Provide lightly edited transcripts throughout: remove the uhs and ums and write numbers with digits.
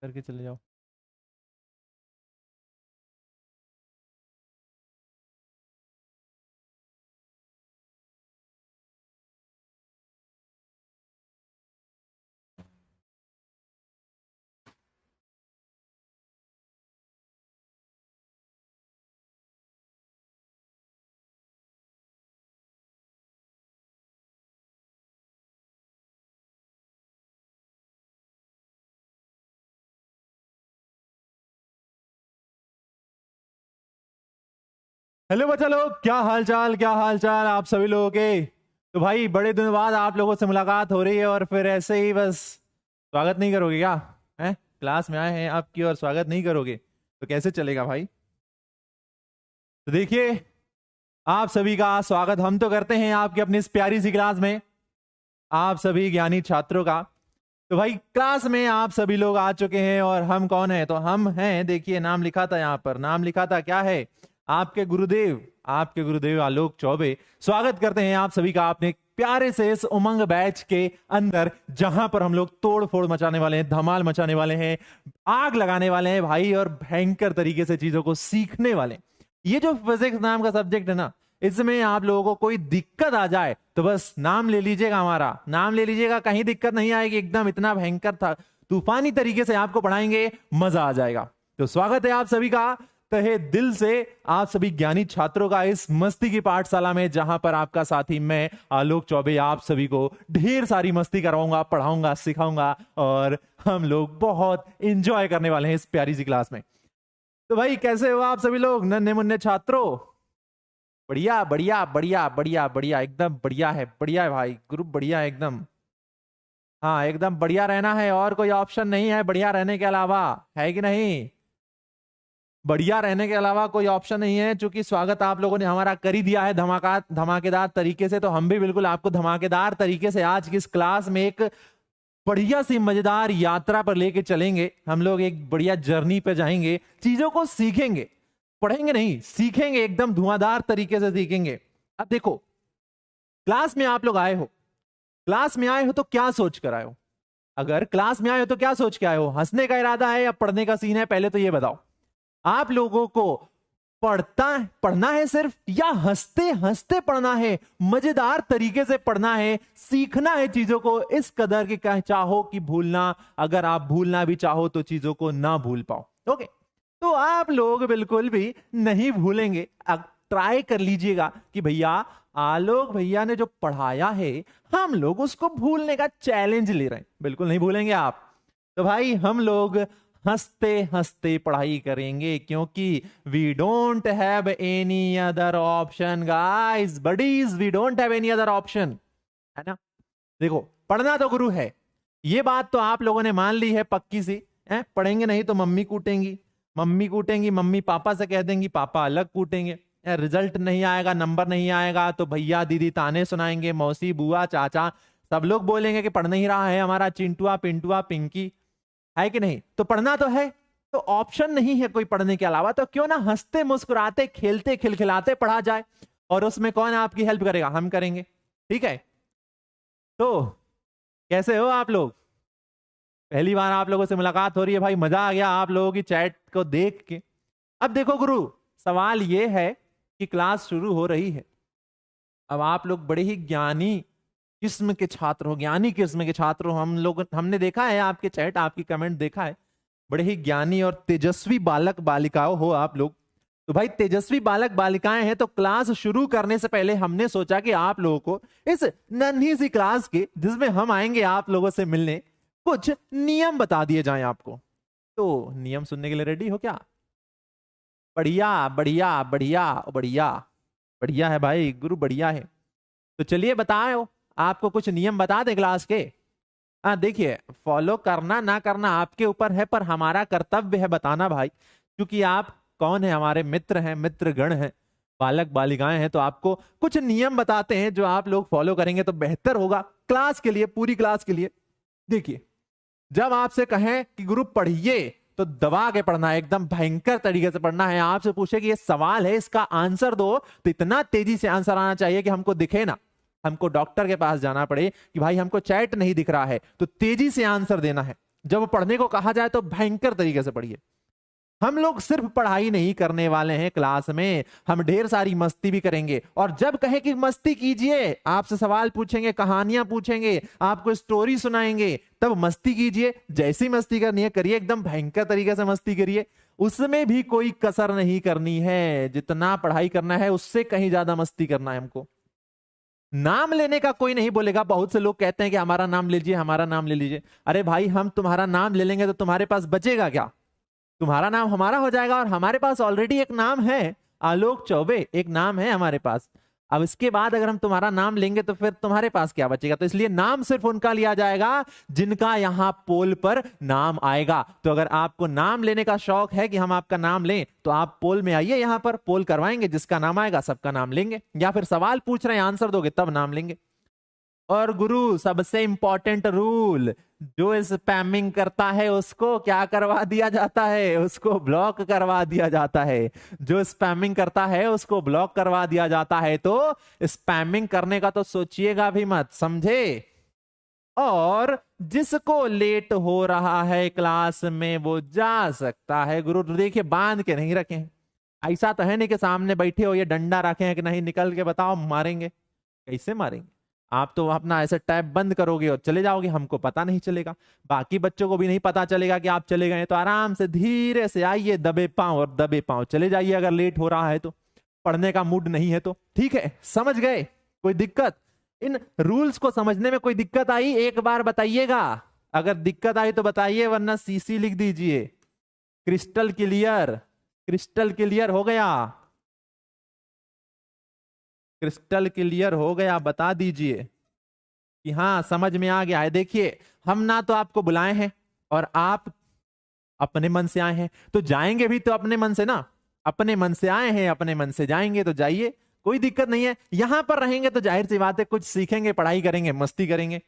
करके चले जाओ। हेलो बच्चा लोग, क्या हाल चाल, क्या हाल चाल आप सभी लोगों के। तो भाई बड़े दिनों बाद आप लोगों से मुलाकात हो रही है और फिर ऐसे ही बस स्वागत नहीं करोगे क्या? हैं, क्लास में आए हैं आपकी और स्वागत नहीं करोगे तो कैसे चलेगा भाई। तो देखिए, आप सभी का स्वागत हम तो करते हैं आपकी अपनी इस प्यारी सी क्लास में, आप सभी ज्ञानी छात्रों का। तो भाई क्लास में आप सभी लोग आ चुके हैं और हम कौन है? तो हम हैं, देखिए नाम लिखा था यहाँ पर, नाम लिखा था क्या है? आपके गुरुदेव, आपके गुरुदेव आलोक चौबे। स्वागत करते हैं आप सभी का अपने प्यारे से इस उमंग बैच के अंदर, जहां पर हम लोग तोड़ फोड़ मचाने वाले हैं, धमाल मचाने वाले हैं, आग लगाने वाले हैं भाई, और भयंकर तरीके से चीजों को सीखने वाले हैं। ये जो फिजिक्स नाम का सब्जेक्ट है ना, इसमें आप लोगों को कोई दिक्कत आ जाए तो बस नाम ले लीजिएगा, हमारा नाम ले लीजिएगा, कहीं दिक्कत नहीं आएगी। एकदम इतना भयंकर था, तूफानी तरीके से आपको पढ़ाएंगे, मजा आ जाएगा। तो स्वागत है आप सभी का तहे दिल से, आप सभी ज्ञानी छात्रों का इस मस्ती की पाठशाला में, जहां पर आपका साथी मैं आलोक चौबे आप सभी को ढेर सारी मस्ती कराऊंगा, पढ़ाऊंगा, सिखाऊंगा और हम लोग बहुत इंजॉय करने वाले हैं इस प्यारी सी क्लास में। तो भाई कैसे हो आप सभी लोग, नन्हे मुन्ने छात्रों? बढ़िया बढ़िया बढ़िया बढ़िया बढ़िया, एकदम बढ़िया है, बढ़िया है भाई, ग्रुप बढ़िया है एकदम। हाँ एकदम बढ़िया रहना है, और कोई ऑप्शन नहीं है बढ़िया रहने के अलावा, है कि नहीं? बढ़िया रहने के अलावा कोई ऑप्शन नहीं है। चूंकि स्वागत आप लोगों ने हमारा कर ही दिया है धमाकेदार तरीके से, तो हम भी बिल्कुल आपको धमाकेदार तरीके से आज की इस क्लास में एक बढ़िया सी मजेदार यात्रा पर लेके चलेंगे। हम लोग एक बढ़िया जर्नी पे जाएंगे, चीजों को सीखेंगे, पढ़ेंगे नहीं, सीखेंगे, एकदम धुआंधार तरीके से सीखेंगे। अब देखो, क्लास में आप लोग आए हो, क्लास में आए हो तो क्या सोच कर आए हो? अगर क्लास में आए हो तो क्या सोच के आए हो? हंसने का इरादा है या पढ़ने का सीन है? पहले तो ये बताओ, आप लोगों को पढ़ना है सिर्फ, या हंसते हंसते पढ़ना है, मजेदार तरीके से पढ़ना है, सीखना है चीजों को इस कदर कि चाहो कि भूलना, अगर आप भूलना भी चाहो तो चीजों को ना भूल पाओ। ओके, तो आप लोग बिल्कुल भी नहीं भूलेंगे। अब ट्राई कर लीजिएगा कि भैया आलोक भैया ने जो पढ़ाया है, हम लोग उसको भूलने का चैलेंज ले रहे हैं। बिल्कुल नहीं भूलेंगे आप। तो भाई हम लोग हंसते हंसते पढ़ाई करेंगे, क्योंकि we don't have any other option guys, buddies, we don't have any other option, है ना? देखो, पढ़ना तो गुरु है, ये बात तो आप लोगों ने मान ली है पक्की सी है। पढ़ेंगे नहीं तो मम्मी कूटेंगी, मम्मी कूटेंगी, मम्मी पापा से कह देंगी, पापा अलग कूटेंगे। रिजल्ट नहीं आएगा, नंबर नहीं आएगा तो भैया दीदी ताने सुनाएंगे, मौसी बुआ चाचा सब लोग बोलेंगे कि पढ़ नहीं रहा है हमारा चिंटुआ पिंटुआ पिंकी, है कि नहीं? तो पढ़ना तो है, तो ऑप्शन नहीं है कोई पढ़ने के अलावा, तो क्यों ना हंसते मुस्कुराते खेलते खिलखिलाते पढ़ा जाए। और उसमें कौन आपकी हेल्प करेगा? हम करेंगे, ठीक है? तो कैसे हो आप लोग? पहली बार आप लोगों से मुलाकात हो रही है भाई, मजा आ गया आप लोगों की चैट को देख के। अब देखो गुरु, सवाल ये है कि क्लास शुरू हो रही है, अब आप लोग बड़े ही ज्ञानी किस्म के छात्र हो, ज्ञानी किस्म के छात्र हो। हम लोग, हमने देखा है आपके चैट, आपकी कमेंट देखा है, बड़े ही ज्ञानी और तेजस्वी बालक बालिकाओं हो आप लोग। तो भाई तेजस्वी बालक बालिकाएं हैं, तो क्लास शुरू करने से पहले हमने सोचा कि आप लोगों को इस नन्ही सी क्लास के, जिसमें हम आएंगे आप लोगों से मिलने, कुछ नियम बता दिए जाएं आपको। तो नियम सुनने के लिए रेडी हो क्या? बढ़िया बढ़िया बढ़िया बढ़िया बढ़िया है भाई, गुरु बढ़िया है। तो चलिए बताओ, आपको कुछ नियम बता दे क्लास के। हाँ देखिए, फॉलो करना ना करना आपके ऊपर है, पर हमारा कर्तव्य है बताना भाई, क्योंकि आप कौन है? हमारे मित्र हैं, मित्र गण हैं, बालक बालिकाएं हैं, तो आपको कुछ नियम बताते हैं जो आप लोग फॉलो करेंगे तो बेहतर होगा क्लास के लिए, पूरी क्लास के लिए। देखिए, जब आपसे कहें कि गुरु पढ़िए तो दबा के पढ़ना है, एकदम भयंकर तरीके से पढ़ना है। आपसे पूछे कि ये सवाल है, इसका आंसर दो, तो इतना तेजी से आंसर आना चाहिए कि हमको दिखे ना, हमको डॉक्टर के पास जाना पड़े कि भाई हमको चैट नहीं दिख रहा है, तो तेजी से आंसर देना है। जब पढ़ने को कहा जाए तो भयंकर तरीके से पढ़िए। हम लोग सिर्फ पढ़ाई नहीं करने वाले हैं क्लास में, हम ढेर सारी मस्ती भी करेंगे। और जब कहे कि मस्ती कीजिए, आपसे सवाल पूछेंगे, कहानियां पूछेंगे, आपको स्टोरी सुनाएंगे, तब मस्ती कीजिए। जैसी मस्ती करनी है करिए, एकदम भयंकर तरीके से मस्ती करिए, उसमें भी कोई कसर नहीं करनी है। जितना पढ़ाई करना है उससे कहीं ज्यादा मस्ती करना है हमको। नाम लेने का कोई नहीं बोलेगा। बहुत से लोग कहते हैं कि हमारा नाम ले लीजिए, हमारा नाम ले लीजिए। अरे भाई, हम तुम्हारा नाम ले लेंगे तो तुम्हारे पास बचेगा क्या? तुम्हारा नाम हमारा हो जाएगा, और हमारे पास ऑलरेडी एक नाम है, आलोक चौबे, एक नाम है हमारे पास। अब इसके बाद अगर हम तुम्हारा नाम लेंगे तो फिर तुम्हारे पास क्या बचेगा? तो इसलिए नाम सिर्फ उनका लिया जाएगा जिनका यहां पोल पर नाम आएगा। तो अगर आपको नाम लेने का शौक है कि हम आपका नाम लें, तो आप पोल में आइए, यहां पर पोल करवाएंगे, जिसका नाम आएगा सबका नाम लेंगे। या फिर सवाल पूछ रहे हैं, आंसर दोगे तब नाम लेंगे। और गुरु, सबसे इंपॉर्टेंट रूल, जो स्पैमिंग करता है उसको क्या करवा दिया जाता है? उसको ब्लॉक करवा दिया जाता है। जो स्पैमिंग करता है उसको ब्लॉक करवा दिया जाता है। तो स्पैमिंग करने का तो सोचिएगा भी मत, समझे? और जिसको लेट हो रहा है क्लास में वो जा सकता है। गुरु देखिए, बांध के नहीं रखें, ऐसा तो है नहीं कि सामने बैठे हो ये डंडा रखे हैं कि नहीं निकल के बताओ, मारेंगे। कैसे मारेंगे? आप तो अपना ऐसे टैब बंद करोगे और चले जाओगे, हमको पता नहीं चलेगा, बाकी बच्चों को भी नहीं पता चलेगा कि आप चले गए। तो आराम से धीरे से आइए, दबे पांव और दबे पांव चले जाइए। अगर लेट हो रहा है तो, पढ़ने का मूड नहीं है तो, ठीक है? समझ गए? कोई दिक्कत? इन रूल्स को समझने में कोई दिक्कत आई एक बार बताइएगा। अगर दिक्कत आई तो बताइए, वरना सीसी लिख दीजिए। Crystal clear? क्रिस्टल क्लियर हो गया? क्रिस्टल क्लियर हो गया? बता दीजिए कि हाँ समझ में आ गया है। देखिए, हम ना तो आपको बुलाए हैं, और आप अपने मन से आए हैं, तो जाएंगे भी तो अपने मन से ना। अपने मन से आए हैं, अपने मन से जाएंगे, तो जाइए, कोई दिक्कत नहीं है। यहां पर रहेंगे तो जाहिर सी बात है कुछ सीखेंगे, पढ़ाई करेंगे, मस्ती करेंगे।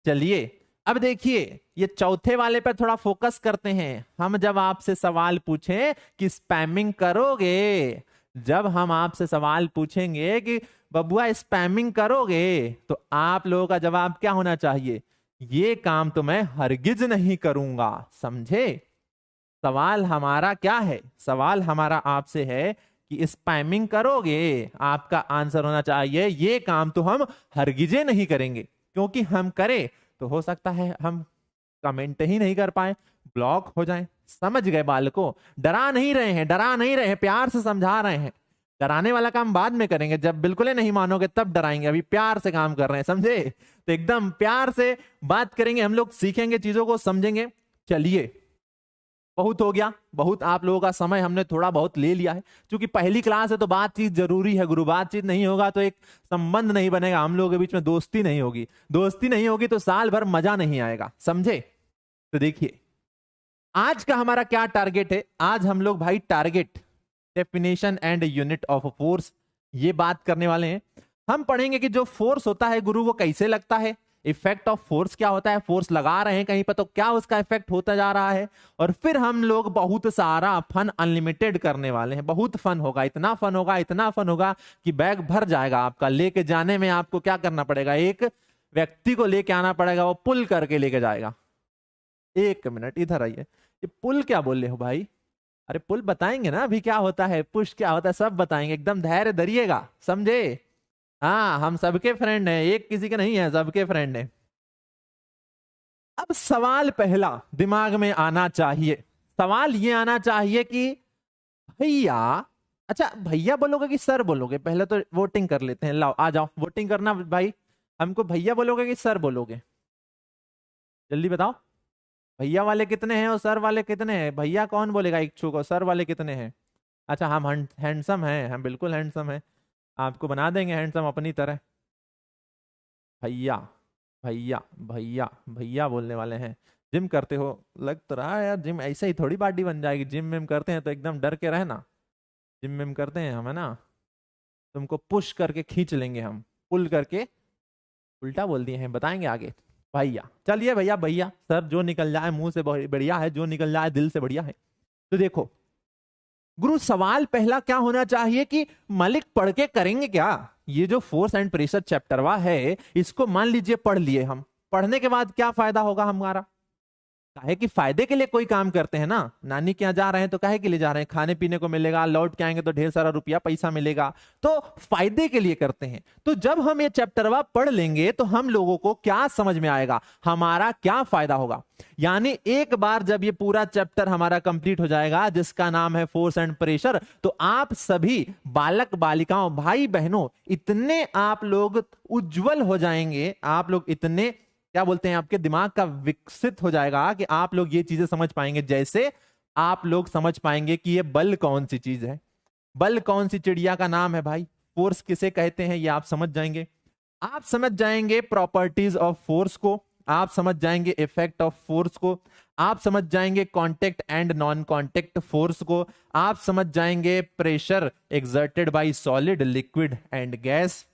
चलिए, अब देखिए, ये चौथे वाले पर थोड़ा फोकस करते हैं। हम जब आपसे सवाल पूछें कि स्पैमिंग करोगे, जब हम आपसे सवाल पूछेंगे कि बबुआ स्पैमिंग करोगे, तो आप लोगों का जवाब क्या होना चाहिए? ये काम तो मैं हरगिज नहीं करूंगा। समझे? सवाल हमारा क्या है? सवाल हमारा आपसे है कि स्पैमिंग करोगे? आपका आंसर होना चाहिए ये काम तो हम हरगिजे नहीं करेंगे, क्योंकि हम करें तो हो सकता है हम कमेंट ही नहीं कर पाए, ब्लॉक हो जाएं। समझ गए बालकों? डरा नहीं रहे हैं, डरा नहीं रहे हैं, प्यार से समझा रहे हैं। डराने वाला काम बाद में करेंगे, जब बिल्कुल ही नहीं मानोगे तब डराएंगे। अभी प्यार से काम कर रहे हैं, समझे? तो एकदम प्यार से बात करेंगे, हम लोग सीखेंगे, चीजों को समझेंगे। चलिए, बहुत हो गया, बहुत आप लोगों का समय हमने थोड़ा बहुत ले लिया है। क्योंकि पहली क्लास है तो बातचीत जरूरी है गुरु। बातचीत नहीं होगा तो एक संबंध नहीं बनेगा, हम लोगों के बीच में दोस्ती नहीं होगी। दोस्ती नहीं होगी तो साल भर मजा नहीं आएगा, समझे? तो देखिए, आज का हमारा क्या टारगेट है? आज हम लोग भाई target, definition and unit of force, ये बात करने वाले हैं। हम पढ़ेंगे कि जो फोर्स होता है गुरु वो कैसे लगता है, इफेक्ट ऑफ फोर्स क्या होता है, फोर्स लगा रहे हैं कहीं पर तो क्या उसका इफेक्ट होता जा रहा है। और फिर हम लोग बहुत सारा फन अनलिमिटेड करने वाले हैं। बहुत फन होगा, इतना फन होगा, इतना फन होगा कि बैग भर जाएगा आपका। लेके जाने में आपको क्या करना पड़ेगा? एक व्यक्ति को लेके आना पड़ेगा, वो पुल करके लेके जाएगा। एक मिनट इधर आइए, ये पुल क्या बोल रहे हो भाई? अरे पुल बताएंगे ना अभी क्या होता है, पुश क्या होता है, सब बताएंगे। एकदम धैर्य धरिएगा, समझे? हाँ, हम सबके फ्रेंड हैं, एक किसी के नहीं है, सबके फ्रेंड हैं। अब सवाल पहला दिमाग में आना चाहिए, सवाल ये आना चाहिए कि भैया, अच्छा भैया बोलोगे कि सर बोलोगे? पहले तो वोटिंग कर लेते हैं, लाओ आ जाओ वोटिंग करना भाई। हमको भैया बोलोगे कि सर बोलोगे? जल्दी बताओ, भैया वाले कितने हैं और सर वाले कितने हैं? भैया कौन बोलेगा इच्छुक, और सर वाले कितने हैं? अच्छा, हम हैंडसम हैं, हम बिल्कुल हैंडसम हैं, आपको बना देंगे हैंडसम अपनी तरह। भैया भैया भैया भैया बोलने वाले हैं। जिम करते हो? लग तो रहा है यार, जिम ऐसे ही थोड़ी बॉडी बन जाएगी। जिम में करते हैं तो एकदम डर के रहना। जिम में करते हैं हम, है ना? तुमको पुश करके खींच लेंगे हम, पुल करके। उल्टा बोल दिए हैं, बताएंगे आगे। भैया, चलिए भैया, भैया सर, जो निकल जाए मुंह से बढ़िया है, जो निकल जाए दिल से बढ़िया है। तो देखो गुरु, सवाल पहला क्या होना चाहिए कि मलिक पढ़ के करेंगे क्या? ये जो फोर्स एंड प्रेशर चैप्टरवा है, इसको मान लीजिए पढ़ लिए हम, पढ़ने के बाद क्या फायदा होगा हमारा? काहे कि फायदे के लिए कोई काम करते हैं ना। नानी के यहाँ जा रहे हैं तो काहे के लिए जा रहे हैं, खाने पीने को मिलेगा, लौट के आएंगे तो ढेर सारा रुपया पैसा मिलेगा, तो फायदे के लिए करते हैं। तो जब हम ये चैप्टरवा पढ़ लेंगे तो हम लोगों को क्या समझ में आएगा, हमारा क्या फायदा होगा। यानी एक बार जब ये पूरा चैप्टर हमारा कंप्लीट हो जाएगा जिसका नाम है फोर्स एंड प्रेशर, तो आप सभी बालक बालिकाओं भाई बहनों इतने आप लोग उज्जवल हो जाएंगे, आप लोग इतने क्या बोलते हैं, आपके दिमाग का विकसित हो जाएगा कि आप लोग ये चीजें समझ पाएंगे। जैसे आप लोग समझ पाएंगे कि ये बल कौन सी चीज है, बल कौन सी चिड़िया का नाम है भाई, फोर्स किसे कहते हैं ये आप समझ जाएंगे। आप समझ जाएंगे प्रॉपर्टीज ऑफ फोर्स को, आप समझ जाएंगे इफेक्ट ऑफ फोर्स को, आप समझ जाएंगे contact and non contact force को, आप समझ जाएंगे pressure exerted by solid liquid and gas,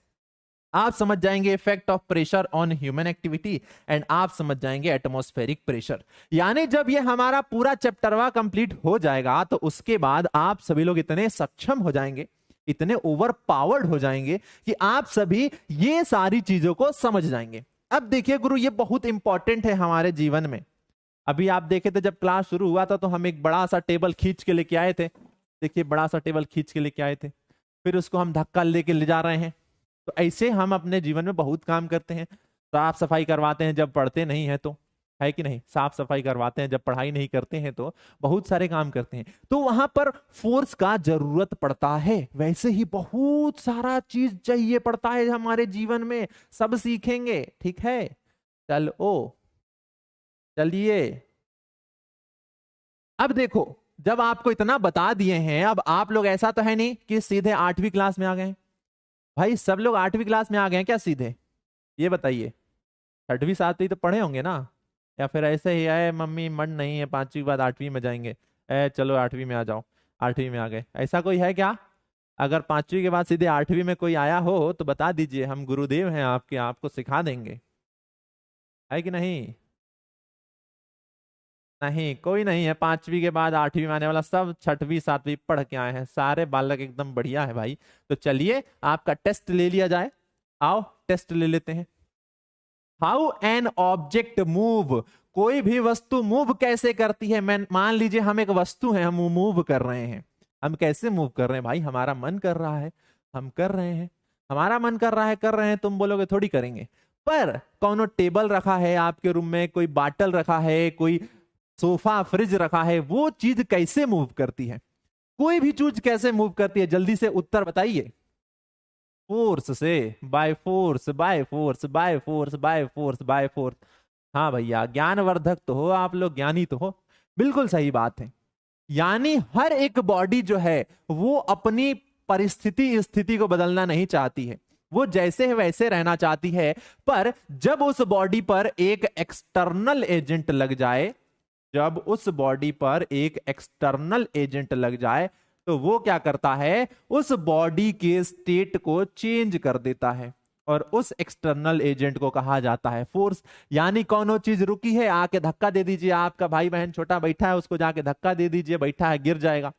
आप समझ जाएंगे effect of pressure on human activity, and आप समझ जाएंगे एटमॉस्फेरिक प्रेशर। यानी जब ये हमारा पूरा चैप्टरवा कंप्लीट हो जाएगा तो उसके बाद आप सभी लोग इतने सक्षम हो जाएंगे, इतने ओवर पावर्ड हो जाएंगे कि आप सभी ये सारी चीजों को समझ जाएंगे। अब देखिए गुरु, ये बहुत इंपॉर्टेंट है हमारे जीवन में। अभी आप देखे थे जब क्लास शुरू हुआ था तो हम एक बड़ा सा टेबल खींच के लेके आए थे, देखिए बड़ा सा टेबल खींच के लेके आए थे, फिर उसको हम धक्का लेके ले जा रहे हैं। तो ऐसे हम अपने जीवन में बहुत काम करते हैं। साफ सफाई करवाते हैं जब पढ़ते नहीं है तो, है कि नहीं, साफ सफाई करवाते हैं जब पढ़ाई नहीं करते हैं तो, बहुत सारे काम करते हैं। तो वहां पर फोर्स का जरूरत पड़ता है, वैसे ही बहुत सारा चीज चाहिए पड़ता है हमारे जीवन में, सब सीखेंगे, ठीक है। चलिए अब देखो, जब आपको इतना बता दिए हैं, अब आप लोग ऐसा तो है नहीं कि सीधे 8वीं क्लास में आ गए। भाई सब लोग 8वीं क्लास में आ गए हैं क्या सीधे, ये बताइए। 6वीं 7वीं तो पढ़े होंगे ना, या फिर ऐसे ही आए मम्मी मन नहीं है 5वीं के बाद 8वीं में जाएंगे, चलो 8वीं में आ जाओ, 8वीं में आ गए, ऐसा कोई है क्या? अगर 5वीं के बाद सीधे 8वीं में कोई आया हो तो बता दीजिए, हम गुरुदेव हैं आपके, आपको सिखा देंगे, है कि नहीं? नहीं, कोई नहीं है 5वीं के बाद 8वीं में आने वाला, सब 6वीं 7वीं पढ़ के आए हैं, सारे बालक एकदम बढ़िया है भाई। तो चलिए आपका टेस्ट ले लिया जाए, आओ टेस्ट ले लेते हैं। हाउ एन ऑब्जेक्ट मूव, कोई भी वस्तु मूव कैसे करती है। मैं मान लीजिए हम एक वस्तु है, हम मूव कर रहे हैं, हम कैसे मूव कर रहे हैं भाई, हमारा मन कर रहा है, हम कर रहे हैं, हमारा मन कर रहा है, कर रहे हैं, तुम बोलोगे थोड़ी करेंगे। पर कौन टेबल रखा है आपके रूम में, कोई बाटल रखा है, कोई सोफा फ्रिज रखा है, वो चीज कैसे मूव करती है, कोई भी चीज कैसे मूव करती है, जल्दी से उत्तर बताइए। फोर्स से, by force, by force, by force, by force, by force. हाँ भैया, ज्ञानवर्धक तो हो आप लोग, ज्ञानी तो हो, बिल्कुल सही बात है। यानी हर एक बॉडी जो है वो अपनी परिस्थिति स्थिति को बदलना नहीं चाहती है, वो जैसे है वैसे रहना चाहती है। पर जब उस बॉडी पर एक एक्सटर्नल एजेंट लग जाए, जब उस बॉडी पर एक एक्सटर्नल एजेंट लग जाए तो वो क्या करता है, उस बॉडी के स्टेट को चेंज कर देता है, और उस एक्सटर्नल एजेंट को कहा जाता है फोर्स। यानी कौनो चीज रुकी है, आके धक्का दे दीजिए, आपका भाई बहन छोटा बैठा है उसको जाके धक्का दे दीजिए, बैठा है गिर जाएगा,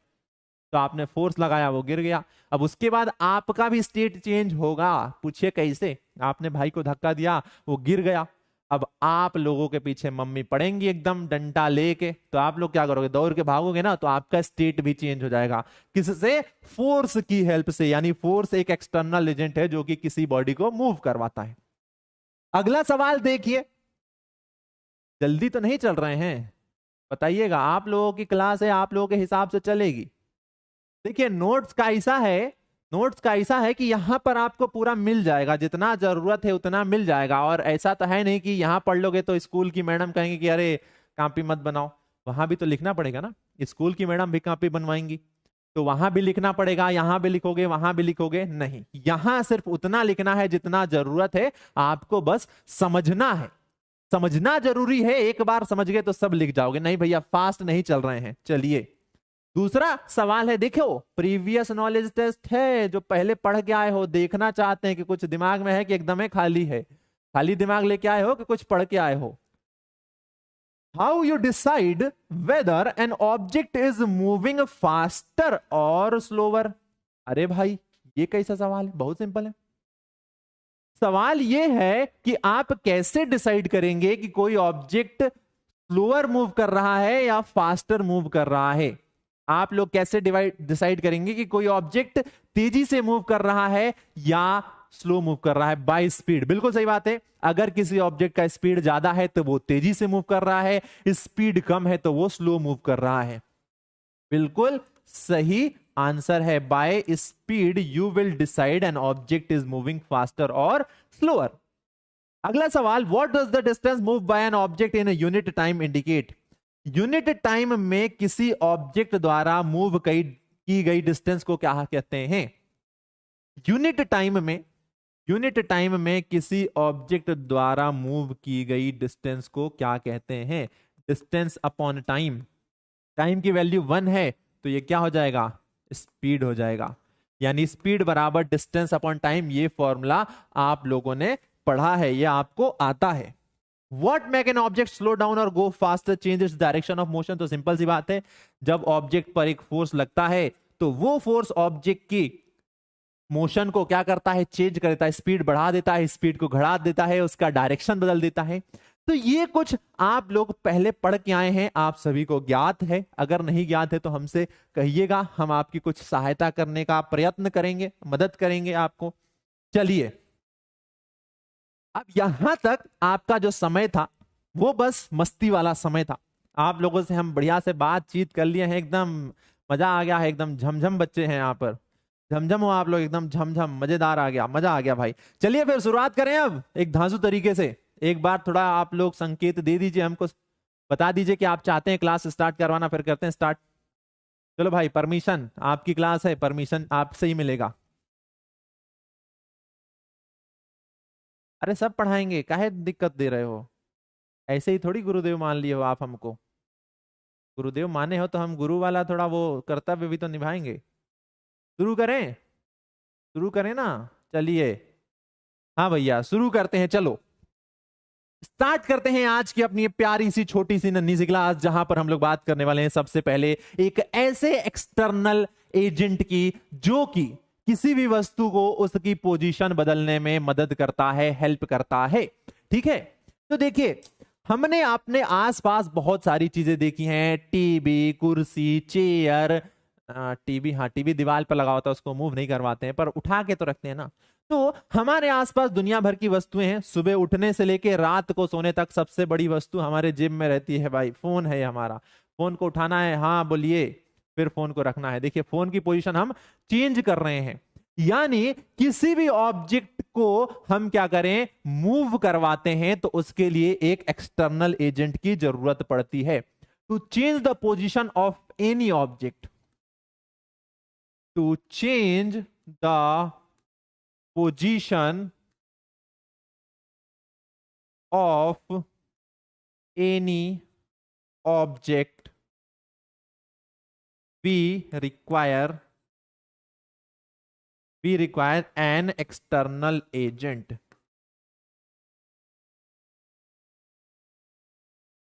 तो आपने फोर्स लगाया वो गिर गया। अब उसके बाद आपका भी स्टेट चेंज होगा, पूछिए कैसे, आपने भाई को धक्का दिया वो गिर गया, अब आप लोगों के पीछे मम्मी पड़ेंगी एकदम डंडा लेके, तो आप लोग क्या करोगे, दौड़ के भागोगे ना, तो आपका स्टेट भी चेंज हो जाएगा, किससे, फोर्स की हेल्प से। यानी फोर्स एक एक्सटर्नल एजेंट है जो कि किसी बॉडी को मूव करवाता है। अगला सवाल देखिए, जल्दी तो नहीं चल रहे हैं, बताइएगा, आप लोगों की क्लास है, आप लोगों के हिसाब से चलेगी। देखिए नोट्स का ऐसा है, नोट्स का ऐसा है कि यहां पर आपको पूरा मिल जाएगा, जितना जरूरत है उतना मिल जाएगा। और ऐसा तो है नहीं कि यहां पढ़ लोगे तो स्कूल की मैडम कहेंगे कि अरे कॉपी मत बनाओ, वहां भी तो लिखना पड़ेगा ना, स्कूल की मैडम भी कॉपी बनवाएंगी तो वहां भी लिखना पड़ेगा, यहां भी लिखोगे वहां भी लिखोगे, नहीं, यहां सिर्फ उतना लिखना है जितना जरूरत है, आपको बस समझना है, समझना जरूरी है। एक बार समझ गए तो सब लिख जाओगे, नहीं भैया फास्ट नहीं चल रहे हैं। चलिए दूसरा सवाल है, देखो प्रीवियस नॉलेज टेस्ट है, जो पहले पढ़ के आए हो, देखना चाहते हैं कि कुछ दिमाग में है कि एकदम खाली है, खाली दिमाग लेके आए हो कि कुछ पढ़ के आए हो। How you decide whether an object is moving faster और स्लोवर। अरे भाई ये कैसा सवाल है, बहुत सिंपल है। सवाल यह है कि आप कैसे डिसाइड करेंगे कि कोई ऑब्जेक्ट स्लोअर मूव कर रहा है या फास्टर मूव कर रहा है? आप लोग कैसे डिसाइड करेंगे कि कोई ऑब्जेक्ट तेजी से मूव कर रहा है या स्लो मूव कर रहा है? By speed. बिल्कुल सही बात है। अगर किसी ऑब्जेक्ट का स्पीड ज्यादा है तो वो तेजी से मूव कर रहा है, स्पीड कम है तो वो स्लो मूव कर रहा है। बिल्कुल सही आंसर है। By speed you will decide an object is moving faster और स्लोअर। अगला सवाल, what does the distance move by an object in unit time indicate? Unit time में किसी ऑब्जेक्ट द्वारा मूव की गई डिस्टेंस को क्या कहते हैं? यूनिट टाइम में किसी ऑब्जेक्ट द्वारा मूव की गई डिस्टेंस को क्या कहते हैं? Distance upon time. टाइम की वैल्यू 1 है तो ये क्या हो जाएगा? स्पीड हो जाएगा। यानी स्पीड बराबर डिस्टेंस अपॉन टाइम। ये फॉर्मूला आप लोगों ने पढ़ा है, ये आपको आता है। What make an object slow down or go faster, change its direction of motion? तो सिंपल सी बात है, जब ऑब्जेक्ट पर एक फोर्स लगता है तो वो फोर्स ऑब्जेक्ट की मोशन को क्या करता है? चेंज कर देता है, स्पीड बढ़ा देता है, स्पीड को घटा देता है, उसका डायरेक्शन बदल देता है। तो ये कुछ आप लोग पहले पढ़ के आए हैं, आप सभी को ज्ञात है। अगर नहीं ज्ञात है तो हमसे कहिएगा, हम आपकी कुछ सहायता करने का प्रयत्न करेंगे, मदद करेंगे आपको। चलिए, अब यहां तक आपका जो समय था वो बस मस्ती वाला समय था। आप लोगों से हम बढ़िया से बातचीत कर लिए हैं, एकदम मजा आ गया है, एकदम झमझम बच्चे हैं यहाँ पर। झमझम हो आप लोग, एकदम झमझम, मजेदार आ गया, मजा आ गया भाई। चलिए फिर शुरुआत करें अब एक धांसू तरीके से। एक बार थोड़ा आप लोग संकेत दे दीजिए हमको, बता दीजिए कि आप चाहते हैं क्लास स्टार्ट करवाना, फिर करते हैं स्टार्ट। चलो भाई, परमिशन, आपकी क्लास है, परमिशन आपसे ही मिलेगा। अरे सब पढ़ाएंगे, काहे दिक्कत दे रहे हो? ऐसे ही थोड़ी गुरुदेव मान लिए हो आप हमको। गुरुदेव माने हो तो हम गुरु वाला थोड़ा वो कर्तव्य भी तो निभाएंगे। शुरू करें? शुरू करें ना? चलिए, हाँ भैया शुरू करते हैं। चलो स्टार्ट करते हैं आज की अपनी प्यारी सी छोटी सी नन्ही सी क्लास, जहां पर हम लोग बात करने वाले हैं सबसे पहले एक ऐसे एक्सटर्नल एजेंट की जो कि किसी भी वस्तु को उसकी पोजीशन बदलने में मदद करता है, हेल्प करता है। ठीक है, तो देखिए, हमने अपने आसपास बहुत सारी चीजें देखी हैं, टीवी, कुर्सी, चेयर। टीवी, हाँ टीवी दीवार पर लगा होता है, उसको मूव नहीं करवाते हैं, पर उठा के तो रखते हैं ना। तो हमारे आसपास दुनिया भर की वस्तुएं हैं। सुबह उठने से लेके रात को सोने तक सबसे बड़ी वस्तु हमारे जेब में रहती है भाई, फोन है हमारा। फोन को उठाना है, हाँ बोलिए, फिर फोन को रखना है। देखिए, फोन की पोजीशन हम चेंज कर रहे हैं। यानी किसी भी ऑब्जेक्ट को हम क्या करें? मूव करवाते हैं, तो उसके लिए एक एक्सटर्नल एजेंट की जरूरत पड़ती है। To change the position of any object, to change the position of any object we require an external agent।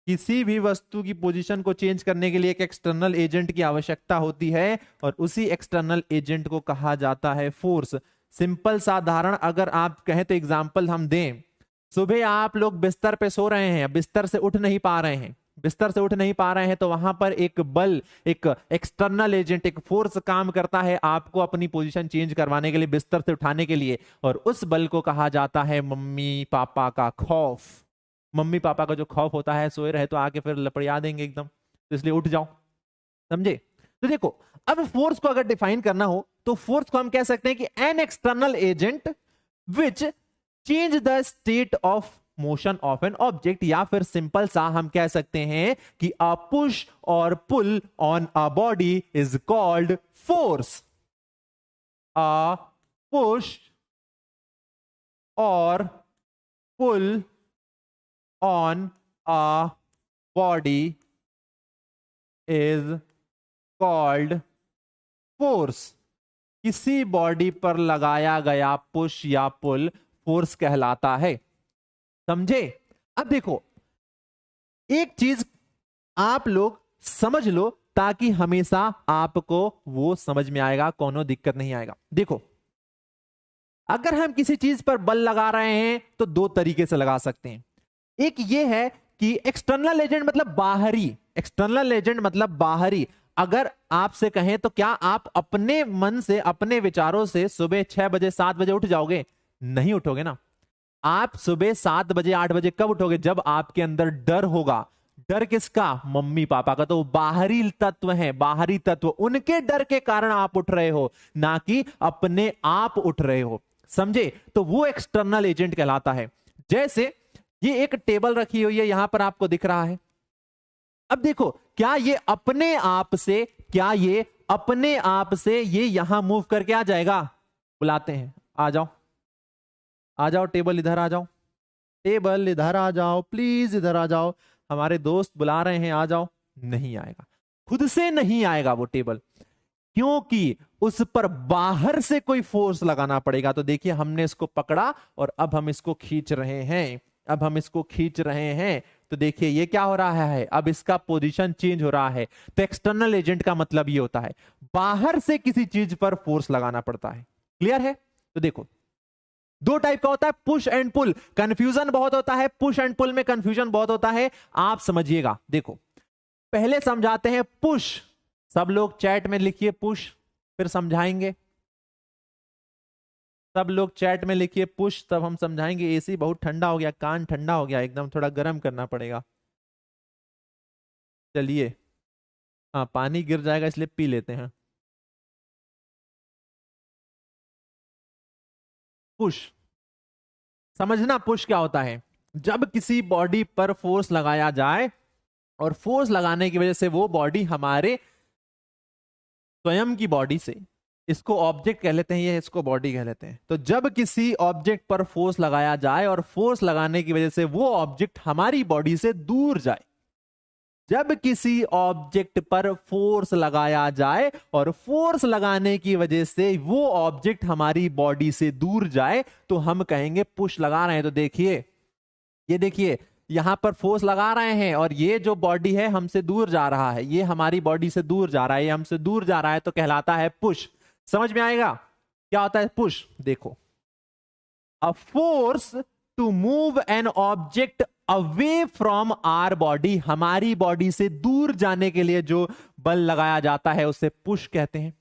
किसी भी वस्तु की पोजीशन को चेंज करने के लिए एक एक्सटर्नल एजेंट की आवश्यकता होती है, और उसी एक्सटर्नल एजेंट को कहा जाता है फोर्स। सिंपल साधारण अगर आप कहें तो एग्जांपल हम दें, सुबह आप लोग बिस्तर पे सो रहे हैं, बिस्तर से उठ नहीं पा रहे हैं, बिस्तर से उठ नहीं पा रहे हैं, तो वहां पर एक बल, एक एक्सटर्नल एजेंट, एक फोर्स काम करता है आपको अपनी पोजीशन चेंज करवाने के लिए, बिस्तर से उठाने के लिए। और उस बल को कहा जाता है मम्मी पापा का खौफ। मम्मी पापा का जो खौफ होता है, सोए रहे तो आके फिर लपड़िया देंगे एकदम, तो इसलिए उठ जाओ। समझे? तो देखो, अब फोर्स को अगर डिफाइन करना हो तो फोर्स को हम कह सकते हैं कि an external agent which change the state of motion of an object, या फिर सिंपल सा हम कह सकते हैं कि अ पुश और pull on a body is called force. A push और pull on a body is called force. किसी बॉडी पर लगाया गया पुश या पुल फोर्स कहलाता है। समझे? अब देखो, एक चीज आप लोग समझ लो ताकि हमेशा आपको वो समझ में आएगा, कोनो दिक्कत नहीं आएगा। देखो, अगर हम किसी चीज पर बल लगा रहे हैं तो दो तरीके से लगा सकते हैं। एक ये है कि एक्सटर्नल एजेंट मतलब बाहरी, एक्सटर्नल एजेंट मतलब बाहरी। अगर आपसे कहें तो क्या आप अपने मन से, अपने विचारों से सुबह 6 बजे 7 बजे उठ जाओगे? नहीं उठोगे ना। आप सुबह 7 बजे 8 बजे कब उठोगे? जब आपके अंदर डर होगा। डर किसका? मम्मी पापा का। तो बाहरी तत्व है, बाहरी तत्व, उनके डर के कारण आप उठ रहे हो, ना कि अपने आप उठ रहे हो। समझे? तो वो एक्सटर्नल एजेंट कहलाता है। जैसे ये एक टेबल रखी हुई है, यहां पर आपको दिख रहा है। अब देखो, क्या ये अपने आप से, क्या ये अपने आप से ये यहां मूव करके आ जाएगा? बुलाते हैं, आ जाओ, आ जाओ, टेबल इधर आ जाओ, टेबल इधर आ जाओ, प्लीज इधर आ जाओ, हमारे दोस्त बुला रहे हैं, आ जाओ। नहीं आएगा, खुद से नहीं आएगा वो टेबल, क्योंकि उस पर बाहर से कोई फोर्स लगाना पड़ेगा। तो देखिए, हमने इसको पकड़ा और अब हम इसको खींच रहे हैं, अब हम इसको खींच रहे हैं। तो देखिए ये क्या हो रहा है, अब इसका पोजीशन चेंज हो रहा है। तो एक्सटर्नल एजेंट का मतलब ये होता है बाहर से किसी चीज पर फोर्स लगाना पड़ता है। क्लियर है? तो देखो, दो टाइप का होता है, पुश एंड पुल। कंफ्यूजन बहुत होता है, पुश एंड पुल में कंफ्यूजन बहुत होता है। आप समझिएगा, देखो पहले समझाते हैं पुश। सब लोग चैट में लिखिए पुश, फिर समझाएंगे। सब लोग चैट में लिखिए पुश, तब हम समझाएंगे। एसी बहुत ठंडा हो गया, कान ठंडा हो गया एकदम, थोड़ा गर्म करना पड़ेगा। चलिए, हाँ पानी गिर जाएगा इसलिए पी लेते हैं। पुश, समझना पुश क्या होता है। जब किसी बॉडी पर फोर्स लगाया जाए और फोर्स लगाने की वजह से वो बॉडी हमारे स्वयं की बॉडी से, इसको ऑब्जेक्ट कह लेते हैं, ये इसको बॉडी कह लेते हैं। तो जब किसी ऑब्जेक्ट पर फोर्स लगाया जाए और फोर्स लगाने की वजह से वो ऑब्जेक्ट हमारी बॉडी से दूर जाए, जब किसी ऑब्जेक्ट पर फोर्स लगाया जाए और फोर्स लगाने की वजह से वो ऑब्जेक्ट हमारी बॉडी से दूर जाए, तो हम कहेंगे पुश लगा रहे हैं। तो देखिए, ये देखिए, यहां पर फोर्स लगा रहे हैं और ये जो बॉडी है हमसे दूर जा रहा है, ये हमारी बॉडी से दूर जा रहा है, ये हमसे दूर जा रहा है, तो कहलाता है पुश। समझ में आएगा क्या होता है पुश? देखो, a force to move an object away from our body, हमारी बॉडी से दूर जाने के लिए जो बल लगाया जाता है उसे पुश कहते हैं।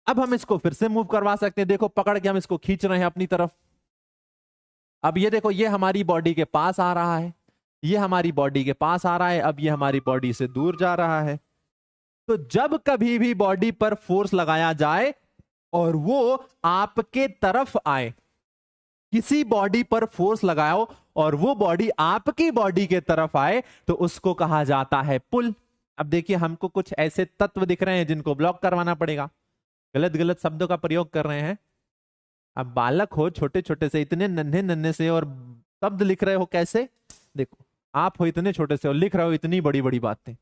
अब हम इसको फिर से मूव करवा सकते हैं। देखो, पकड़ के हम इसको खींच रहे हैं अपनी तरफ। अब ये देखो, ये हमारी बॉडी के पास आ रहा है, ये हमारी बॉडी के पास आ रहा है, अब ये हमारी बॉडी से दूर जा रहा है। तो जब कभी भी बॉडी पर फोर्स लगाया जाए और वो आपके तरफ आए, किसी बॉडी पर फोर्स लगाओ और वो बॉडी आपकी बॉडी के तरफ आए, तो उसको कहा जाता है पुल। अब देखिए, हमको कुछ ऐसे तत्व दिख रहे हैं जिनको ब्लॉक करवाना पड़ेगा, गलत गलत शब्दों का प्रयोग कर रहे हैं। अब बालक हो छोटे छोटे से, इतने नन्हे नन्हे से, और शब्द लिख रहे हो कैसे? देखो, आप हो इतने छोटे से और लिख रहे हो इतनी बड़ी बड़ी बातें,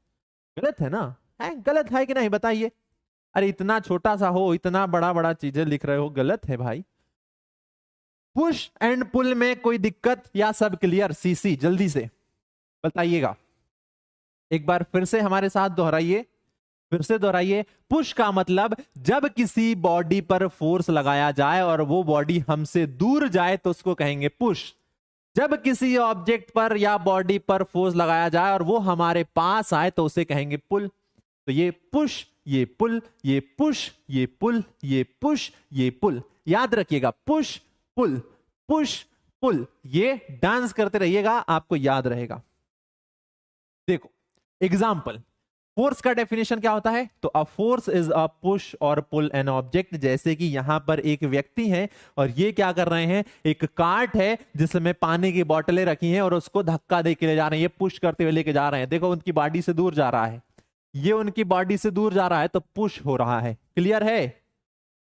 गलत है ना? है गलत है कि नहीं बताइए? अरे इतना छोटा सा हो, इतना बड़ा बड़ा चीजें लिख रहे हो, गलत है भाई। पुश एंड पुल में कोई दिक्कत या सब क्लियर? सीसी जल्दी से बताइएगा, एक बार फिर से हमारे साथ दोहराइए, फिर से दोहराइए। पुश का मतलब जब किसी बॉडी पर फोर्स लगाया जाए और वो बॉडी हमसे दूर जाए तो उसको कहेंगे पुश। जब किसी ऑब्जेक्ट पर या बॉडी पर फोर्स लगाया जाए और वो हमारे पास आए तो उसे कहेंगे पुल। तो ये पुश, ये पुल, ये पुश, ये पुल, ये पुश, ये पुल, याद रखिएगा, पुश पुल, पुश पुल, ये डांस करते रहिएगा, आपको याद रहेगा। देखो एग्जाम्पल, फोर्स का डेफिनेशन क्या होता है? तो a force is a push और पुल एन ऑब्जेक्ट। जैसे कि यहां पर एक व्यक्ति है और ये क्या कर रहे हैं, एक कार्ट है जिसमें पानी की बोतलें रखी हैं और उसको धक्का दे के ले जा रहे हैं, ये पुश करते हुए लेके जा रहे हैं। देखो, उनकी बॉडी से दूर जा रहा है, ये उनकी बॉडी से दूर जा रहा है, तो पुश हो रहा है। क्लियर है?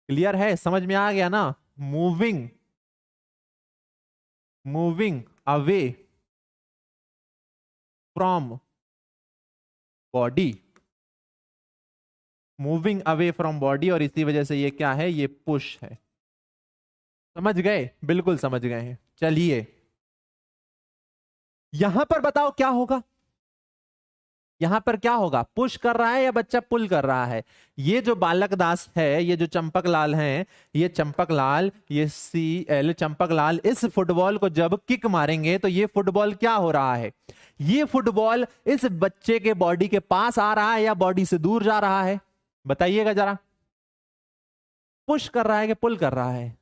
क्लियर है? समझ में आ गया ना? Moving, moving away from body, moving away from body, और इसी वजह से ये क्या है, ये पुश है। समझ गए? बिल्कुल समझ गए हैं। चलिए, यहां पर बताओ क्या होगा। यहां पर क्या होगा, पुश कर रहा है या बच्चा पुल कर रहा है? ये जो बालक दास है, ये जो चंपक लाल हैं, ये चंपक लाल, ये CL चंपक लाल, इस फुटबॉल को जब किक मारेंगे तो ये फुटबॉल क्या हो रहा है, ये फुटबॉल इस बच्चे के बॉडी के पास आ रहा है या बॉडी से दूर जा रहा है? बताइएगा जरा। पुश कर रहा है कि पुल कर रहा है?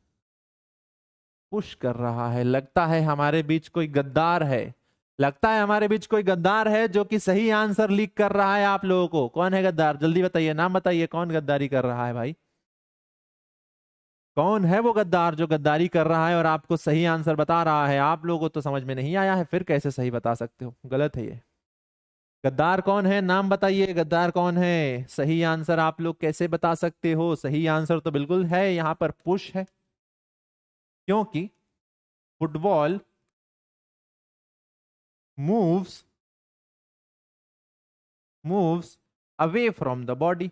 पुश कर रहा है। लगता है हमारे बीच कोई गद्दार है, लगता है हमारे बीच कोई गद्दार है जो कि सही आंसर लीक कर रहा है आप लोगों को। कौन है गद्दार, जल्दी बताइए, नाम बताइए, कौन गद्दारी कर रहा है भाई? कौन है वो गद्दार जो गद्दारी कर रहा है और आपको सही आंसर बता रहा है? आप लोगों को तो समझ में नहीं आया है, फिर कैसे सही बता सकते हो? गलत है ये। गद्दार कौन है, नाम बताइए, गद्दार कौन है? सही आंसर आप लोग कैसे बता सकते हो? सही आंसर तो बिल्कुल है, यहां पर पुश है, क्योंकि football moves away from the body,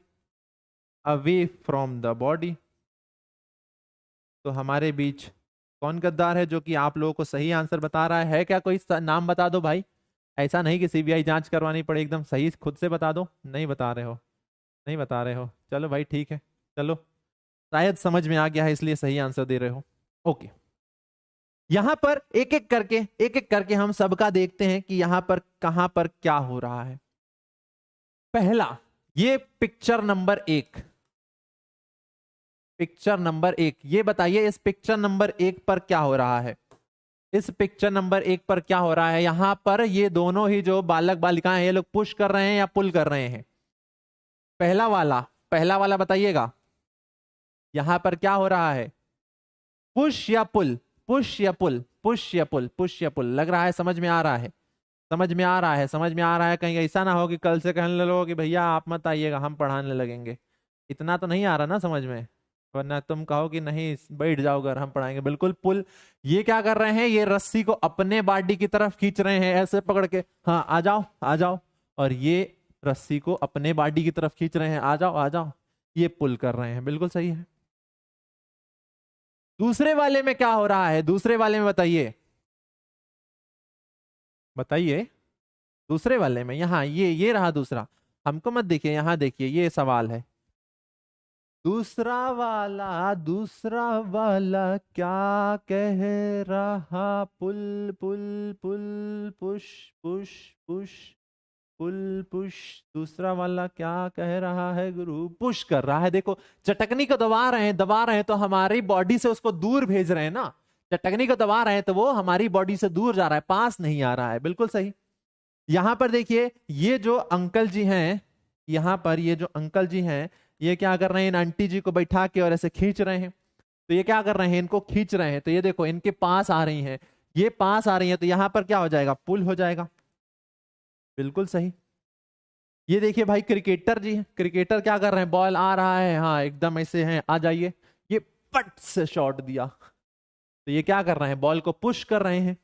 away from the body। तो हमारे बीच कौन गद्दार है जो कि आप लोगों को सही आंसर बता रहा है? क्या कोई नाम बता दो भाई, ऐसा नहीं कि CBI जांच करवानी पड़े, एकदम सही खुद से बता दो। नहीं बता रहे हो, नहीं बता रहे हो, चलो भाई ठीक है, चलो शायद समझ में आ गया है इसलिए सही आंसर दे रहे हो। ओके, यहां पर एक एक करके हम सबका देखते हैं कि यहां पर कहां पर क्या हो रहा है। पहला, ये पिक्चर नंबर 1, पिक्चर नंबर 1, ये बताइए इस पिक्चर नंबर 1 पर क्या हो रहा है? इस पिक्चर नंबर 1 पर क्या हो रहा है? यहां पर ये दोनों ही जो बालक बालिकाएं हैं, ये लोग पुश कर रहे हैं या पुल कर रहे हैं? पहला वाला बताइएगा, यहां पर क्या हो रहा है? पुश या पुल, पुश या पुल, पुश या पुल, पुश या पुल? लग रहा है समझ में आ रहा है, समझ में आ रहा है, समझ में आ रहा है। कहीं ऐसा ना हो कि कल से कहने लगो कि भैया आप मत आइएगा, हम पढ़ाने लगेंगे। इतना तो नहीं आ रहा ना समझ में, वरना तुम कहो कि नहीं बैठ जाओ घर, हम पढ़ाएंगे। बिल्कुल पुल। ये क्या कर रहे हैं, ये रस्सी को अपने बॉडी की तरफ खींच रहे हैं ऐसे पकड़ के, हाँ आ जाओ आ जाओ, और ये रस्सी को अपने बॉडी की तरफ खींच रहे हैं, आ जाओ आ जाओ, ये पुल कर रहे हैं। बिल्कुल सही है। दूसरे वाले में क्या हो रहा है? दूसरे वाले में बताइए, बताइए दूसरे वाले में। यहां ये रहा दूसरा, हमको मत देखिए, यहां देखिए, ये सवाल है। दूसरा वाला क्या कह रहा? पुल पुल पुल, push push push, pull push. दूसरा वाला क्या कह रहा है गुरु? पुश कर रहा है। देखो, चटकनी को दबा रहे हैं तो हमारी बॉडी से उसको दूर भेज रहे हैं ना। चटकनी को दबा रहे हैं तो वो हमारी बॉडी से दूर जा रहा है, पास नहीं आ रहा है। बिल्कुल सही। यहां पर देखिए, ये जो अंकल जी हैं, यहां पर ये जो अंकल जी हैं, ये क्या कर रहे हैं? इन आंटी जी को बैठा के और ऐसे खींच रहे हैं। तो ये क्या कर रहे हैं? इनको खींच रहे हैं। तो ये देखो, इनके पास आ रही हैं, ये पास आ रही हैं, तो यहां पर क्या हो जाएगा? पुल हो जाएगा। बिल्कुल सही। ये देखिए भाई, क्रिकेटर जी हैं, क्रिकेटर क्या कर रहे हैं? बॉल आ रहा है, हाँ एकदम ऐसे हैं, आ जाइए, ये पट से शॉट दिया। तो ये क्या कर रहे हैं? बॉल को पुश कर रहे हैं,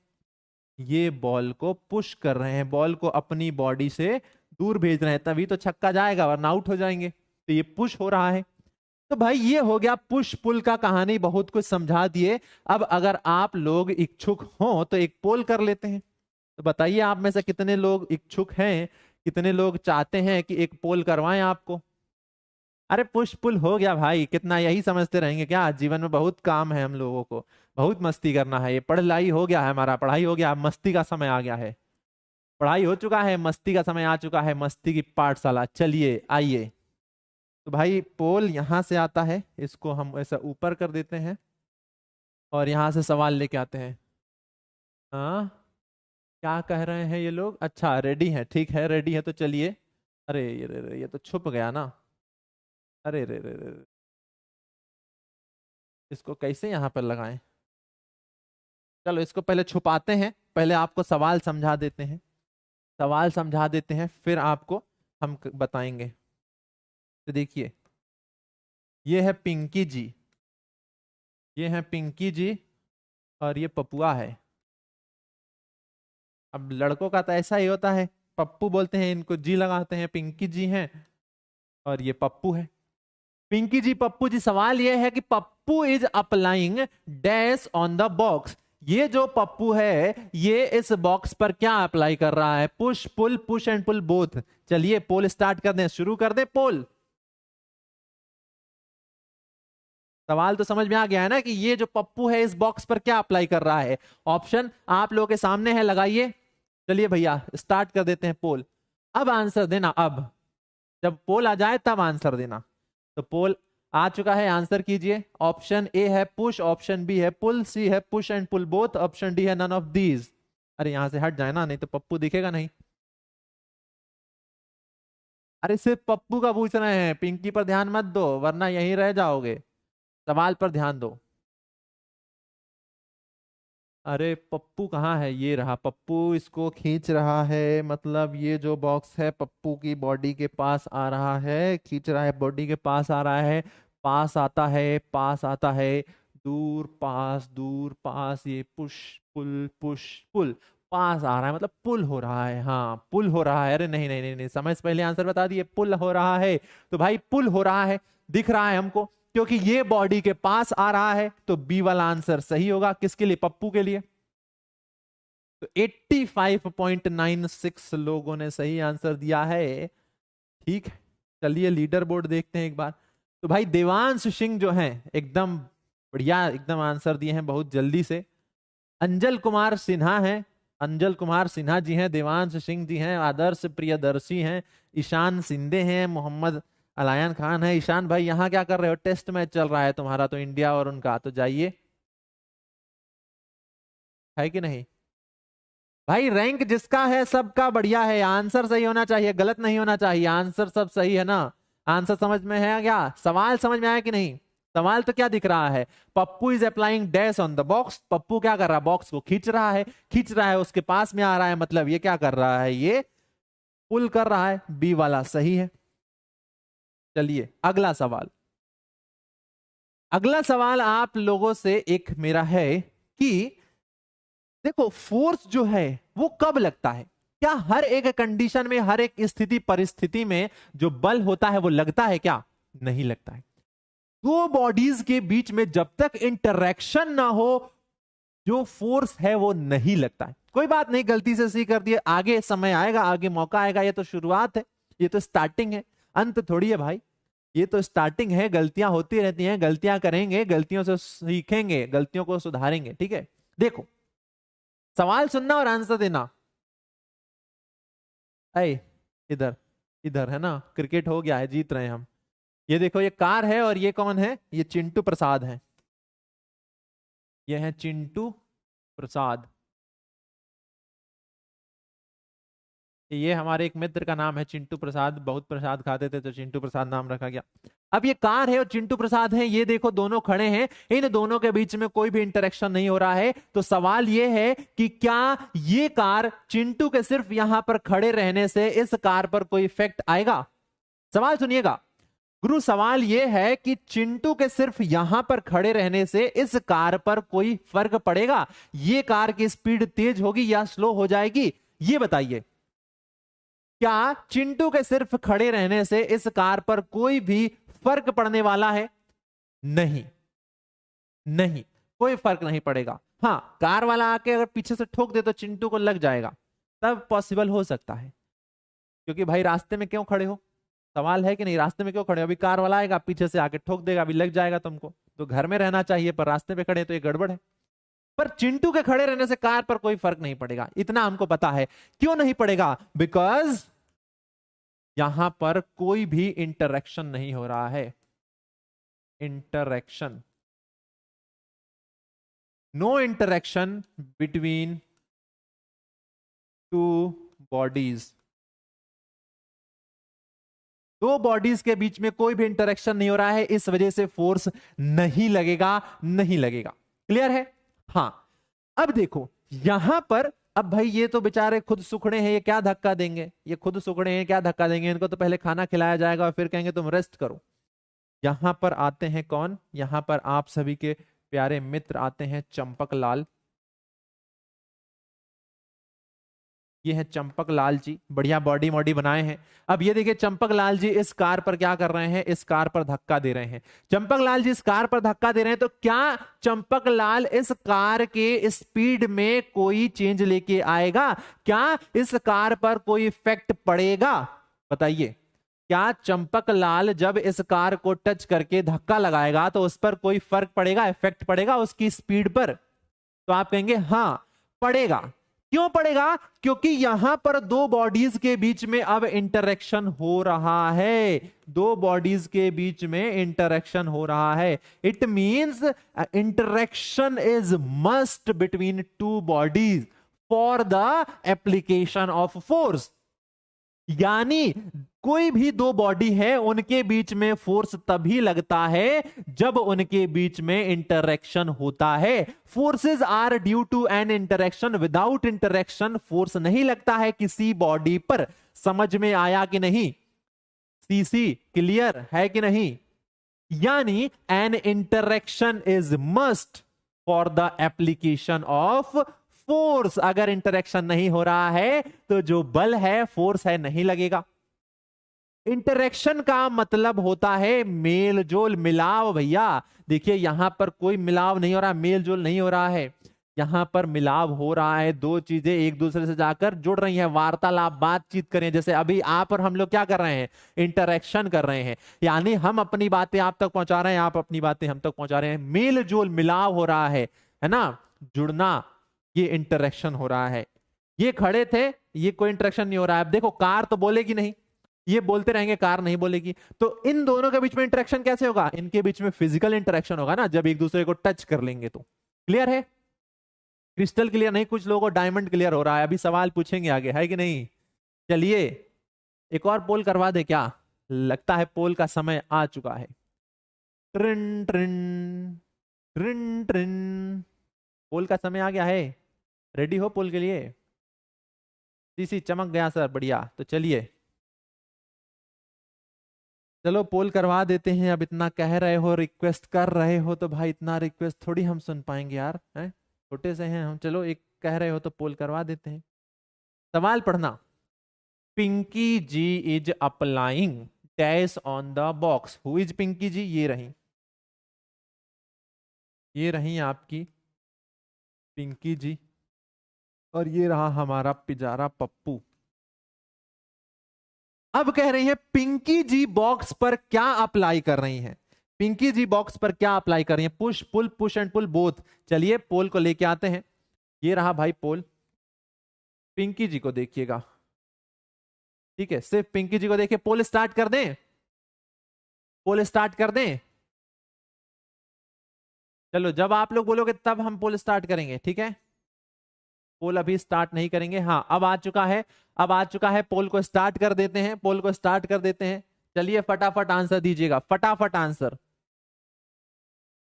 ये बॉल को पुश कर रहे हैं, बॉल को अपनी बॉडी से दूर भेज रहे हैं, तभी तो छक्का जाएगा वरना आउट हो जाएंगे। तो ये पुश हो रहा है। तो भाई ये हो गया पुश पुल का कहानी, बहुत कुछ समझा दिए। अब अगर आप लोग इच्छुक हो तो एक पोल कर लेते हैं। तो बताइए आप में से कितने लोग इच्छुक हैं, कितने लोग चाहते हैं कि एक पोल करवाएं आपको? अरे पुश पुल हो गया भाई, कितना यही समझते रहेंगे क्या? जीवन में बहुत काम है हम लोगों को, बहुत मस्ती करना है। ये पढ़ाई हो गया है, हमारा पढ़ाई हो गया, मस्ती का समय आ गया है। पढ़ाई हो चुका है, मस्ती का समय आ चुका है, मस्ती की पाठशाला। चलिए आइए। तो भाई पोल यहां से आता है, इसको हम ऐसा ऊपर कर देते हैं और यहां से सवाल लेके आते हैं। हाँ, क्या कह रहे हैं ये लोग? अच्छा रेडी है, ठीक है रेडी है तो चलिए। अरे ये तो छुप गया ना। अरे रे, इसको कैसे यहाँ पर लगाएं? चलो इसको पहले छुपाते हैं, पहले आपको सवाल समझा देते हैं, सवाल समझा देते हैं, फिर आपको हम बताएंगे। तो देखिए, ये है पिंकी जी, ये है पिंकी जी और ये पपुआ है। अब लड़कों का तो ऐसा ही होता है, पप्पू बोलते हैं, इनको जी लगाते हैं। पिंकी जी हैं और ये पप्पू है। पिंकी जी पप्पू जी, सवाल ये है कि Pappu is applying dash on the box. ये जो पप्पू है ये इस बॉक्स पर क्या अप्लाई कर रहा है? Push pull, push and pull both. चलिए पोल स्टार्ट कर दें, शुरू कर दें पोल। सवाल तो समझ में आ गया है ना कि ये जो पप्पू है इस बॉक्स पर क्या अप्लाई कर रहा है। ऑप्शन आप लोगों के सामने है, लगाइए। चलिए भैया स्टार्ट कर देते हैं पोल। अब आंसर देना, अब जब पोल आ जाए तब आंसर देना। तो पोल आ चुका है, आंसर कीजिए। ऑप्शन ए है पुश, ऑप्शन बी है पुल, सी है push and pull both, option D है नन ऑफ दीज। अरे यहां से हट जाए ना, नहीं तो पप्पू दिखेगा नहीं। अरे सिर्फ पप्पू का पूछ रहे हैं, पिंकी पर ध्यान मत दो वरना यहीं रह जाओगे। सवाल पर ध्यान दो। अरे पप्पू कहाँ है, ये रहा पप्पू, इसको खींच रहा है। मतलब ये जो बॉक्स है पप्पू की बॉडी के पास आ रहा है, खींच रहा है, बॉडी के पास आ रहा है। पास आता है, पास आता है, दूर पास, ये पुश पुल। पास आ रहा है मतलब पुल हो रहा है। हाँ पुल हो रहा है। अरे नहीं नहीं नहीं नहीं, समय से पहले आंसर बता दिए, पुल हो रहा है। तो भाई पुल हो रहा है, दिख रहा है हमको, क्योंकि ये बॉडी के पास आ रहा है। तो बी वाला आंसर सही होगा। किसके लिए? पप्पू के लिए। तो 85.96 लोगों ने सही आंसर दिया है। ठीक है, चलिए लीडर बोर्ड देखते हैं एक बार। तो भाई देवांश सिंह जो है एकदम बढ़िया, एकदम आंसर दिए हैं बहुत जल्दी से। अंजल कुमार सिन्हा है, अंजल कुमार सिन्हा जी हैं, देवांश सिंह जी हैं, आदर्श प्रियदर्शी हैं, ईशान सिंधे हैं, मोहम्मद अलायन खान है। ईशान भाई यहाँ क्या कर रहे हो? टेस्ट मैच चल रहा है तुम्हारा तो, इंडिया और उनका, तो जाइए। है कि नहीं भाई? रैंक जिसका है सबका बढ़िया है, आंसर सही होना चाहिए, गलत नहीं होना चाहिए। आंसर सब सही है ना? आंसर समझ में है क्या? सवाल समझ में आया कि नहीं? सवाल तो क्या दिख रहा है? Pappu is applying dash on the box. Pappu क्या कर रहा है? बॉक्स को खींच रहा है, खींच रहा है, उसके पास में आ रहा है, मतलब ये क्या कर रहा है? ये पुल कर रहा है। बी वाला सही है। चलिए अगला सवाल। अगला सवाल आप लोगों से एक मेरा है कि देखो फोर्स जो है वो कब लगता है? क्या हर एक कंडीशन में, हर एक स्थिति परिस्थिति में जो बल होता है वो लगता है क्या? नहीं लगता है। दो बॉडीज के बीच में जब तक इंटरेक्शन ना हो, जो फोर्स है वो नहीं लगता है। कोई बात नहीं, गलती से सी कर दिए, आगे समय आएगा, आगे मौका आएगा। ये तो शुरुआत है, ये तो स्टार्टिंग है, अंत थोड़ी है भाई। ये तो स्टार्टिंग है, गलतियां होती रहती हैं, गलतियां करेंगे, गलतियों से सीखेंगे, गलतियों को सुधारेंगे। ठीक है, देखो सवाल सुनना और आंसर देना। ऐ इधर, इधर है ना, क्रिकेट हो गया है, जीत रहे हैं हम। ये देखो ये कार है और ये कौन है? ये चिंटू प्रसाद है। ये है चिंटू प्रसाद। ये हमारे एक मित्र का नाम है चिंटू प्रसाद, बहुत प्रसाद खाते थे तो चिंटू प्रसाद नाम रखा गया। अब ये कार है और चिंटू प्रसाद है, ये देखो दोनों खड़े हैं, इन दोनों के बीच में कोई भी इंटरेक्शन नहीं हो रहा है। तो सवाल ये है कि क्या ये कार चिंटू के सिर्फ यहां पर खड़े रहने से इस कार पर कोई इफेक्ट आएगा? सवाल सुनिएगा गुरु, सवाल यह है कि चिंटू के सिर्फ यहां पर खड़े रहने से इस कार पर कोई फर्क पड़ेगा? ये कार की स्पीड तेज होगी या स्लो हो जाएगी, ये बताइए। क्या चिंटू के सिर्फ खड़े रहने से इस कार पर कोई भी फर्क पड़ने वाला है? नहीं, नहीं, कोई फर्क नहीं पड़ेगा। हाँ, कार वाला आके अगर पीछे से ठोक दे तो चिंटू को लग जाएगा, तब पॉसिबल हो सकता है। क्योंकि भाई रास्ते में क्यों खड़े हो? सवाल है कि नहीं, रास्ते में क्यों खड़े हो? अभी कार वाला आएगा पीछे से आके ठोक देगा, अभी लग जाएगा तुमको। तो घर में रहना चाहिए, पर रास्ते पे खड़े तो ये गड़बड़ है। पर चिंटू के खड़े रहने से कार पर कोई फर्क नहीं पड़ेगा, इतना हमको पता है। क्यों नहीं पड़ेगा? बिकॉज यहां पर कोई भी इंटरेक्शन नहीं हो रहा है। Interaction, no interaction between two bodies. दो बॉडीज के बीच में कोई भी इंटरेक्शन नहीं हो रहा है, इस वजह से फोर्स नहीं लगेगा, नहीं लगेगा। क्लियर है? हाँ। अब देखो यहां पर, अब भाई ये तो बेचारे खुद सुखड़े हैं, ये क्या धक्का देंगे? ये खुद सुखड़े हैं, क्या धक्का देंगे? इनको तो पहले खाना खिलाया जाएगा और फिर कहेंगे तुम रेस्ट करो। यहां पर आते हैं कौन? यहां पर आप सभी के प्यारे मित्र आते हैं, चंपक लाल। ये है चंपक लाल जी, बढ़िया बॉडी मॉडी बनाए हैं। अब ये देखिए चंपक लाल जी इस कार पर क्या कर रहे हैं? इस कार पर धक्का दे रहे हैं। चंपक लाल जी इस कार पर धक्का दे रहे हैं, तो क्या चंपक लाल इस कार के स्पीड में कोई चेंज लेके आएगा? क्या इस कार पर कोई इफेक्ट पड़ेगा? बताइए, क्या चंपक लाल जब इस कार को टच करके धक्का लगाएगा तो उस पर कोई फर्क पड़ेगा, इफेक्ट पड़ेगा उसकी स्पीड पर? तो आप कहेंगे हाँ पड़ेगा। क्यों पड़ेगा? क्योंकि यहां पर दो बॉडीज के बीच में अब इंटरेक्शन हो रहा है, दो बॉडीज के बीच में इंटरेक्शन हो रहा है। It means interaction is must between two bodies for the application of force. यानी कोई भी दो बॉडी है उनके बीच में फोर्स तभी लगता है जब उनके बीच में इंटरेक्शन होता है। Forces are due to an interaction, without interaction force नहीं लगता है किसी बॉडी पर। समझ में आया कि नहीं? सीसी क्लियर है कि नहीं? यानी N interaction is must for the application of force. अगर इंटरेक्शन नहीं हो रहा है तो जो बल है, फोर्स है, नहीं लगेगा। इंटरेक्शन का मतलब होता है मेल जोल, मिलाव। भैया देखिए यहां पर कोई मिलाव नहीं हो रहा, मेल जोल नहीं हो रहा है, यहां पर मिलाव हो रहा है। दो चीजें एक दूसरे से जाकर जुड़ रही हैं, वार्तालाप, बातचीत करें। जैसे अभी आप और हम लोग क्या कर रहे हैं? इंटरेक्शन कर रहे हैं। यानी हम अपनी बातें आप तक पहुंचा रहे हैं, आप अपनी बातें हम तक पहुंचा रहे हैं। मेल जोल, मिलाव हो रहा है ना, जुड़ना, ये इंटरेक्शन हो रहा है। ये खड़े थे, ये कोई इंटरेक्शन नहीं हो रहा है। अब देखो कार तो बोलेगी नहीं, ये बोलते रहेंगे, कार नहीं बोलेगी। तो इन दोनों के बीच में इंटरेक्शन कैसे होगा? इनके बीच में फिजिकल इंटरेक्शन होगा ना, जब एक दूसरे को टच कर लेंगे तो। क्लियर है? Crystal clear? नहीं, कुछ लोगों को डायमंड क्लियर हो रहा है। अभी सवाल पूछेंगे आगे, है कि नहीं? चलिए एक और पोल करवा दे क्या? लगता है पोल का समय आ चुका है। ट्रिन ट्रिन ट्रिन ट्रिन, पोल का समय आ गया है। रेडी हो पोल के लिए? सीसी चमक गया सर, बढ़िया। तो चलिए चलो पोल करवा देते हैं। अब इतना कह रहे हो, रिक्वेस्ट कर रहे हो, तो भाई इतना रिक्वेस्ट थोड़ी हम सुन पाएंगे यार, हैं? छोटे से हैं हम। चलो एक कह रहे हो तो पोल करवा देते हैं। सवाल पढ़ना। Pinky ji is applying dash on the box. Who is Pinky ji? ये रही आपकी पिंकी जी, और ये रहा हमारा पिजारा पप्पू। अब कह रही है पिंकी जी बॉक्स पर क्या अप्लाई कर रही हैं? पिंकी जी बॉक्स पर क्या अप्लाई कर रही हैं? Push pull, push and pull both. चलिए पोल को लेके आते हैं। ये रहा भाई पोल। पिंकी जी को देखिएगा, ठीक है, सिर्फ पिंकी जी को देखिए। पोल स्टार्ट कर दें? पोल स्टार्ट कर दें? चलो जब आप लोग बोलोगे तब हम पोल स्टार्ट करेंगे, ठीक है? पोल अभी स्टार्ट नहीं करेंगे। हाँ अब आ चुका है, अब आ चुका है। पोल को स्टार्ट कर देते हैं, पोल को स्टार्ट कर देते हैं। चलिए फटाफट आंसर दीजिएगा, फटाफट आंसर।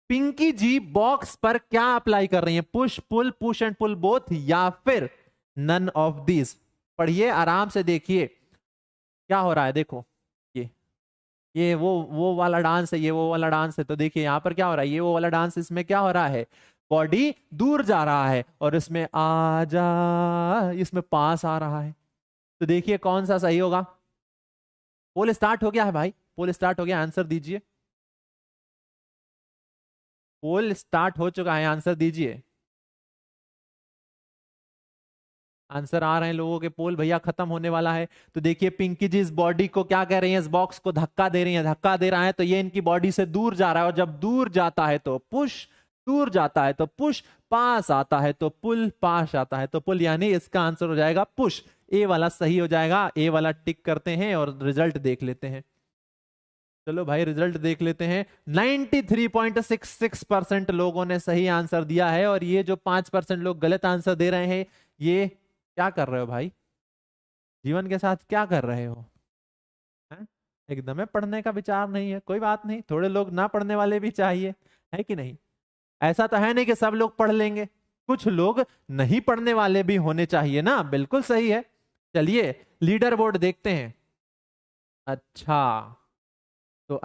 पिंकी जी बॉक्स पर क्या अप्लाई कर रही हैं? Push pull, push and pull both, या फिर नन ऑफ दिस? पढ़िए आराम से, देखिए क्या हो रहा है। देखो ये वो वाला डांस है, ये वो वाला डांस है। तो देखिए यहाँ पर क्या हो रहा है, ये वो वाला डांस, इसमें क्या हो रहा है? बॉडी दूर जा रहा है, और इसमें आ जा, इसमें पास आ रहा है। तो देखिए कौन सा सही होगा? पोल स्टार्ट हो गया है भाई, पोल स्टार्ट हो गया, आंसर दीजिए। पोल स्टार्ट हो चुका है, आंसर दीजिए। आंसर आ रहे हैं लोगों के। पोल भैया खत्म होने वाला है। तो देखिए पिंकी जी इस बॉडी को क्या कह रही हैं? इस बॉक्स को धक्का दे रही हैं, धक्का दे रहा है तो ये इनकी बॉडी से दूर जा रहा है, और जब दूर जाता है तो पुश, दूर जाता है तो पुश, पास आता है तो पुल, पास आता है तो पुल। यानी इसका आंसर हो जाएगा पुश। ए वाला सही हो जाएगा। ए वाला टिक करते हैं और रिजल्ट देख लेते हैं। चलो भाई रिजल्ट देख लेते हैं। 93.66% लोगों ने सही आंसर दिया है, और ये जो 5% लोग गलत आंसर दे रहे हैं, ये क्या कर रहे हो भाई? जीवन के साथ क्या कर रहे हो? हैं? एकदम पढ़ने का विचार नहीं है। कोई बात नहीं, थोड़े लोग ना पढ़ने वाले भी चाहिए, है कि नहीं? ऐसा तो है नहीं कि सब लोग पढ़ लेंगे, कुछ लोग नहीं पढ़ने वाले भी होने चाहिए ना। बिल्कुल सही है। चलिए लीडर बोर्ड देखते हैं। अच्छा तो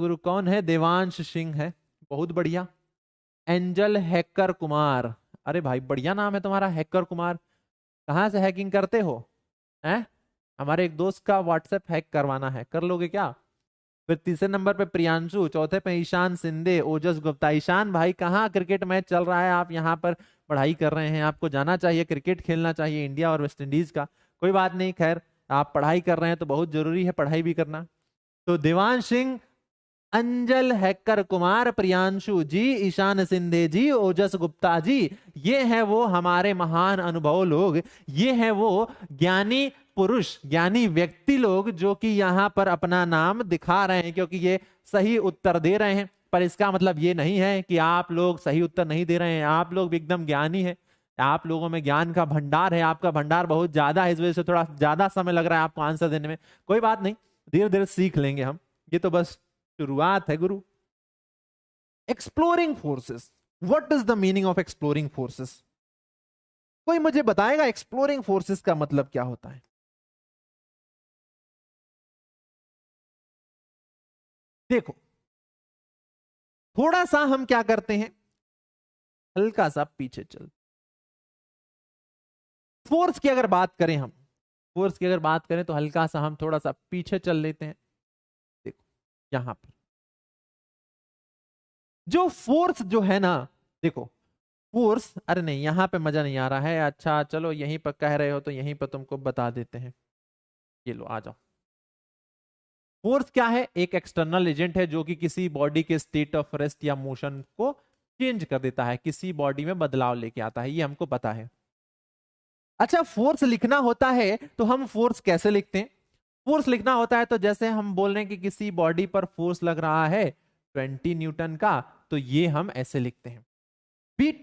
गुरु कौन है? देवांश सिंह है, बहुत बढ़िया। एंजल हैकर कुमार, अरे भाई बढ़िया नाम है तुम्हारा, हैकर कुमार। कहाँ से हैकिंग करते हो? हैं? हमारे एक दोस्त का व्हाट्सएप हैक करवाना है, कर लोगे क्या? फिर तीसरे नंबर पे प्रियांशु, चौथे पे ईशान सिंधे, ओजस गुप्ता। ईशान भाई कहाँ क्रिकेट मैच चल रहा है, आप यहाँ पर पढ़ाई कर रहे हैं? आपको जाना चाहिए, क्रिकेट खेलना चाहिए इंडिया और वेस्ट इंडीज का। कोई बात नहीं, खैर आप पढ़ाई कर रहे हैं तो बहुत जरूरी है पढ़ाई भी करना। तो देवांश सिंह, अंजल हैकर कुमार, प्रियांशु जी, ईशान सिंधे जी, ओजस गुप्ता जी, ये हैं वो हमारे महान अनुभव लोग, ये हैं वो ज्ञानी पुरुष, ज्ञानी व्यक्ति लोग जो कि यहाँ पर अपना नाम दिखा रहे हैं क्योंकि ये सही उत्तर दे रहे हैं। पर इसका मतलब ये नहीं है कि आप लोग सही उत्तर नहीं दे रहे हैं, आप लोग भी एकदम ज्ञानी है, आप लोगों में ज्ञान का भंडार है, आपका भंडार बहुत ज्यादा है, इस वजह से थोड़ा ज्यादा समय लग रहा है आपको आंसर देने में। कोई बात नहीं, धीरे धीरे सीख लेंगे हम, ये तो बस शुरुआत है गुरु। Exploring forces, what is the meaning of exploring forces? कोई मुझे बताएगा एक्सप्लोरिंग फोर्सेस का मतलब क्या होता है? देखो, थोड़ा सा हम क्या करते हैं, हल्का सा पीछे चल, फोर्स की अगर बात करें हम, फोर्स की अगर बात करें तो हल्का सा हम थोड़ा सा पीछे चल लेते हैं। देखो यहां पर जो फोर्स जो है ना, देखो फोर्स, अरे नहीं यहां पे मजा नहीं आ रहा है, अच्छा चलो यहीं पर कह रहे हो तो यहीं पर तुमको बता देते हैं। ये लो आ जाओ। फोर्स क्या है? एक एक्सटर्नल एजेंट है जो कि किसी बॉडी के स्टेट ऑफ रेस्ट या मोशन को चेंज कर देता है, किसी बॉडी में बदलाव लेके आता है, ये हमको पता है। अच्छा, फोर्स लिखना होता है तो हम फोर्स कैसे लिखते हैं? फोर्स लिखना होता है तो जैसे हम बोल रहे हैं कि किसी बॉडी पर फोर्स लग रहा है 20 न्यूटन का, तो ये हम ऐसे लिखते हैं।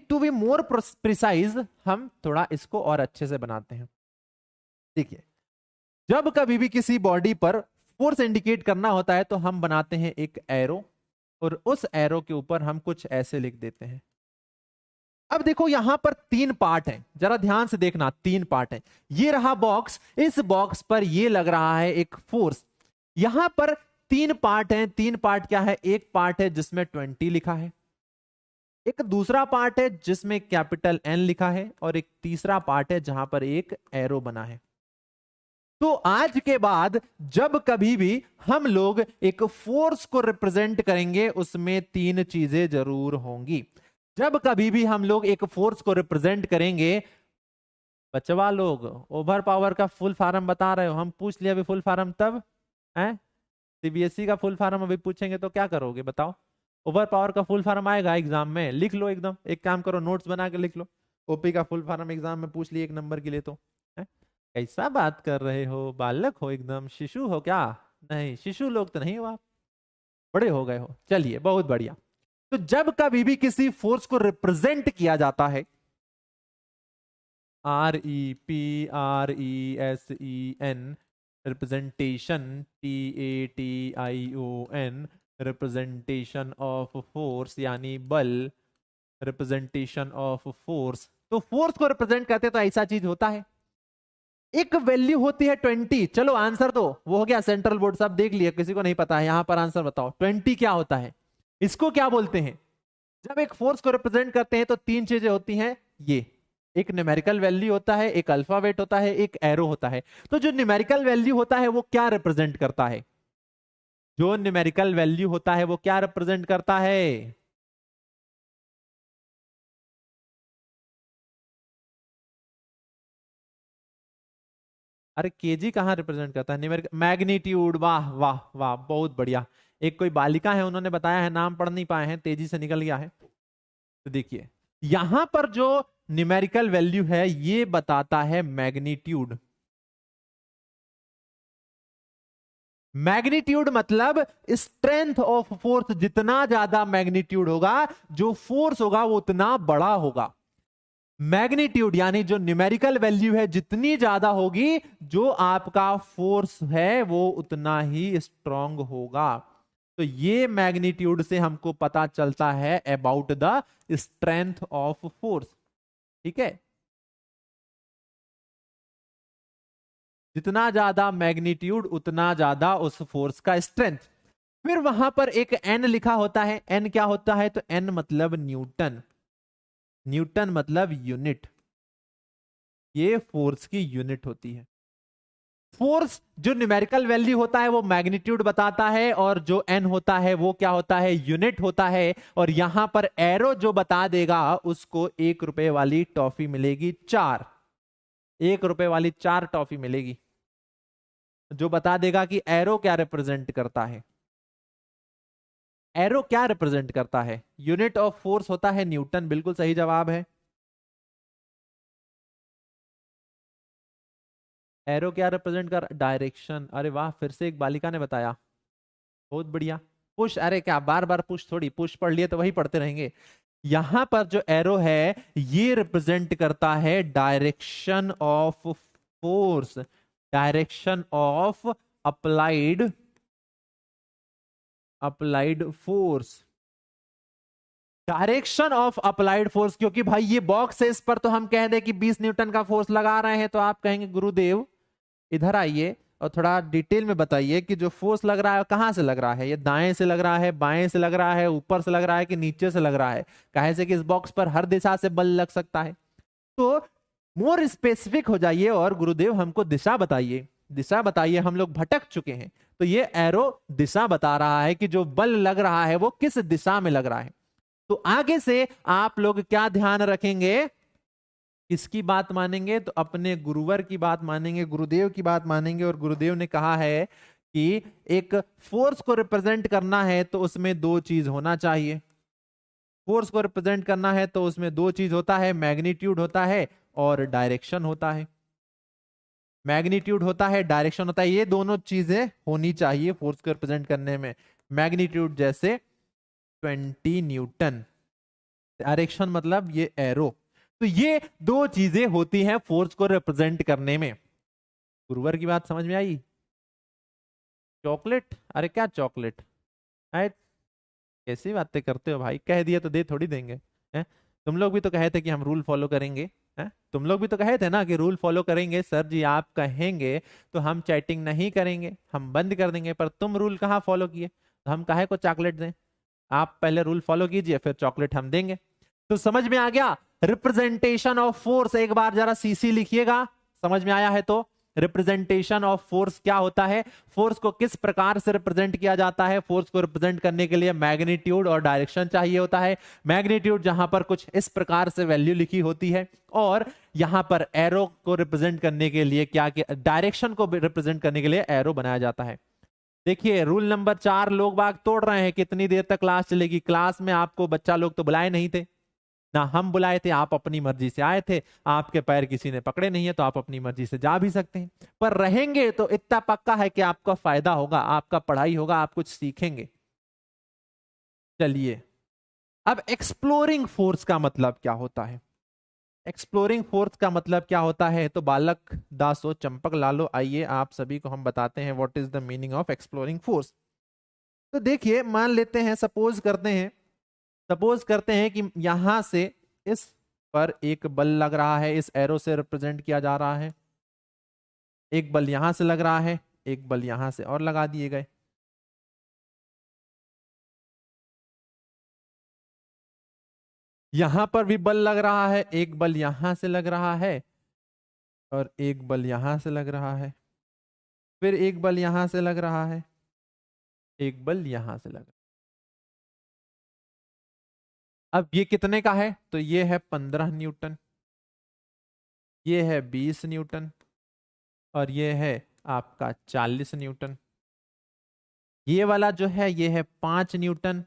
टू बी मोर प्रिसाइज हम थोड़ा इसको और अच्छे से बनाते हैं। देखिए, जब कभी भी किसी बॉडी पर फोर्स इंडिकेट करना होता है तो हम बनाते हैं एक एरो, और उस एरो के ऊपर हम कुछ ऐसे लिख देते हैं। अब देखो यहां पर 3 पार्ट हैं, जरा ध्यान से देखना, 3 पार्ट हैं। ये रहा बॉक्स, इस बॉक्स पर ये लग रहा है एक फोर्स। यहां पर 3 पार्ट हैं। 3 पार्ट क्या है? एक पार्ट है जिसमें 20 लिखा है, एक दूसरा पार्ट है जिसमें कैपिटल N लिखा है, और एक तीसरा पार्ट है जहां पर एक एरो बना है। तो आज के बाद जब कभी भी हम लोग एक फोर्स को रिप्रेजेंट करेंगे उसमें 3 चीजें जरूर होंगी। जब कभी भी हम लोग एक फोर्स को रिप्रेजेंट करेंगे, बचवा लोग ओवर पावर का फुल फॉर्म बता रहे हो, हम पूछ लिया अभी फुल फॉर्म, तब है सीबीएसई का फुल फॉर्म अभी पूछेंगे तो क्या करोगे बताओ? ओवर पावर का फुल फॉर्म आएगा एग्जाम में, लिख लो एकदम, एक काम करो नोट्स बना के लिख लो, ओपी का फुल फॉर्म एग्जाम में पूछ लिए 1 नंबर के लिए तो है? कैसा बात कर रहे हो, बालक हो एकदम, शिशु हो क्या? नहीं, शिशु लोग तो नहीं हो आप, बड़े हो गए हो। चलिए बहुत बढ़िया। तो जब कभी भी किसी फोर्स को रिप्रेजेंट किया जाता है, REPRESEN, representation, TATION, representation of force यानी बल, रिप्रेजेंटेशन ऑफ फोर्स। तो फोर्स को रिप्रेजेंट करते तो ऐसा चीज होता है। एक वैल्यू होती है 20, चलो आंसर दो, वो हो गया सेंट्रल बोर्ड, सब देख लिया, किसी को नहीं पता है, यहां पर आंसर बताओ 20 क्या होता है, इसको क्या बोलते हैं? जब एक फोर्स को रिप्रेजेंट करते हैं तो 3 चीजें होती हैं, ये एक न्यूमेरिकल वैल्यू होता है, एक अल्फाबेट होता है, एक एरो होता है। तो जो न्यूमेरिकल वैल्यू होता है वो क्या रिप्रेजेंट करता है? जो न्यूमेरिकल वैल्यू होता है वो क्या रिप्रेजेंट करता है? अरे केजी कहां रिप्रेजेंट करता है? न्यूमेरिकल मैग्नीट्यूड, वाह वाह वाह, बहुत बढ़िया। एक कोई बालिका है, उन्होंने बताया है, नाम पढ़ नहीं पाए हैं, तेजी से निकल गया है। तो देखिए यहां पर जो न्यूमेरिकल वैल्यू है ये बताता है मैग्नीट्यूड। मैग्नीट्यूड मतलब स्ट्रेंथ ऑफ फोर्स, जितना ज्यादा मैग्नीट्यूड होगा जो फोर्स होगा वो उतना बड़ा होगा। मैग्नीट्यूड यानी जो न्यूमेरिकल वैल्यू है जितनी ज्यादा होगी, जो आपका फोर्स है वो उतना ही स्ट्रांग होगा। तो ये मैग्नीट्यूड से हमको पता चलता है about the strength of force. ठीक है, जितना ज्यादा मैग्नीट्यूड उतना ज्यादा उस फोर्स का स्ट्रेंथ। फिर वहां पर एक एन लिखा होता है, एन क्या होता है? तो एन मतलब न्यूटन, न्यूटन मतलब यूनिट, ये फोर्स की यूनिट होती है। फोर्स जो न्यूमेरिकल वैल्यू होता है वो मैग्नीट्यूड बताता है, और जो एन होता है वो क्या होता है? यूनिट होता है। और यहां पर एरो जो बता देगा उसको 1 रुपए वाली टॉफी मिलेगी, 4, 1 रुपए वाली 4 टॉफी मिलेगी। जो बता देगा कि एरो क्या रिप्रेजेंट करता है। एरो क्या रिप्रेजेंट करता है? यूनिट ऑफ फोर्स होता है न्यूटन, बिल्कुल सही जवाब है। एरो क्या रिप्रेजेंट कर? डायरेक्शन। अरे वाह, फिर से एक बालिका ने बताया, बहुत बढ़िया। पुश, अरे क्या बार बार पुश थोड़ी, पुश पढ़ लिए तो वही पढ़ते रहेंगे। यहां पर जो एरो है ये रिप्रेजेंट करता है direction of force, direction of applied, applied force, direction of applied force. क्योंकि भाई ये बॉक्स है, इस पर तो हम कह दें कि 20 न्यूटन का फोर्स लगा रहे हैं, तो आप कहेंगे गुरुदेव इधर आइए और थोड़ा डिटेल में बताइए कि जो फोर्स लग रहा है कहां से लग रहा है, ये दाएं से लग रहा है, बाएं से लग रहा है, ऊपर से लग रहा है कि नीचे से लग रहा है। कहे से कि इस बॉक्स पर हर दिशा से बल लग सकता है। तो मोर स्पेसिफिक हो जाइए और गुरुदेव हमको दिशा बताइए, दिशा बताइए, हम लोग भटक चुके हैं। तो ये एरो दिशा बता रहा है कि जो बल लग रहा है वो किस दिशा में लग रहा है। तो आगे से आप लोग क्या ध्यान रखेंगे, किसकी बात मानेंगे? तो अपने गुरुवर की बात मानेंगे, गुरुदेव की बात मानेंगे। और गुरुदेव ने कहा है कि एक फोर्स को रिप्रेजेंट करना है तो उसमें दो चीज होना चाहिए। फोर्स को रिप्रेजेंट करना है तो उसमें दो चीज होता है, मैग्नीट्यूड होता है और डायरेक्शन होता है। मैग्नीट्यूड होता है, डायरेक्शन होता है, ये दोनों चीजें होनी चाहिए फोर्स को रिप्रेजेंट करने में। मैग्नीट्यूड जैसे 20 न्यूटन, डायरेक्शन मतलब ये एरो। तो ये दो चीजें होती हैं फोर्स को रिप्रेजेंट करने में। गुरुवर की बात समझ में आई? चॉकलेट? अरे क्या चॉकलेट है, कैसी बातें करते हो भाई, कह दिया तो दे थोड़ी देंगे हैं? तुम लोग भी तो कहे थे कि हम रूल फॉलो करेंगे, हैं? तुम लोग भी तो कहे थे ना कि रूल फॉलो करेंगे। सर जी आप कहेंगे तो हम चैटिंग नहीं करेंगे, हम बंद कर देंगे। पर तुम रूल कहाँ फॉलो किए, तो हम काहे को चॉकलेट दें? आप पहले रूल फॉलो कीजिए फिर चॉकलेट हम देंगे। तो समझ में आ गया रिप्रेजेंटेशन ऑफ फोर्स? एक बार जरा सीसी लिखिएगा, समझ में आया है तो। रिप्रेजेंटेशन ऑफ फोर्स क्या होता है, फोर्स को किस प्रकार से रिप्रेजेंट किया जाता है। फोर्स को रिप्रेजेंट करने के लिए मैग्नीट्यूड और डायरेक्शन चाहिए होता है। मैग्नीट्यूड जहां पर कुछ इस प्रकार से वैल्यू लिखी होती है, और यहां पर एरो को रिप्रेजेंट करने के लिए क्या किया, डायरेक्शन को रिप्रेजेंट करने के लिए एरो बनाया जाता है। देखिए रूल नंबर 4 लोग बाग तोड़ रहे हैं। कितनी देर तक क्लास चलेगी? क्लास में आपको बच्चा लोग तो बुलाए नहीं थे ना, हम बुलाए थे, आप अपनी मर्जी से आए थे। आपके पैर किसी ने पकड़े नहीं है तो आप अपनी मर्जी से जा भी सकते हैं। पर रहेंगे तो इतना पक्का है कि आपका फायदा होगा, आपका पढ़ाई होगा, आप कुछ सीखेंगे। चलिए अब एक्सप्लोरिंग फोर्स का मतलब क्या होता है? एक्सप्लोरिंग फोर्स का मतलब क्या होता है? तो बालक दासो चंपक लालो, आइए आप सभी को हम बताते हैं what is the meaning of exploring force. तो देखिए मान लेते हैं, सपोज करते हैं कि यहां से इस पर एक बल लग रहा है, इस एरो से रिप्रेजेंट किया जा रहा है। एक बल यहां से लग रहा है, एक बल यहां से और लगा दिए गए। यहां पर भी बल लग रहा है, एक बल यहां से लग रहा है और एक बल यहां से लग रहा है, फिर एक बल यहां से लग रहा है, एक बल यहां से लग रहा है। अब ये कितने का है? तो ये है 15 न्यूटन, ये है 20 न्यूटन और ये है आपका 40 न्यूटन। ये वाला जो है ये है 5 न्यूटन,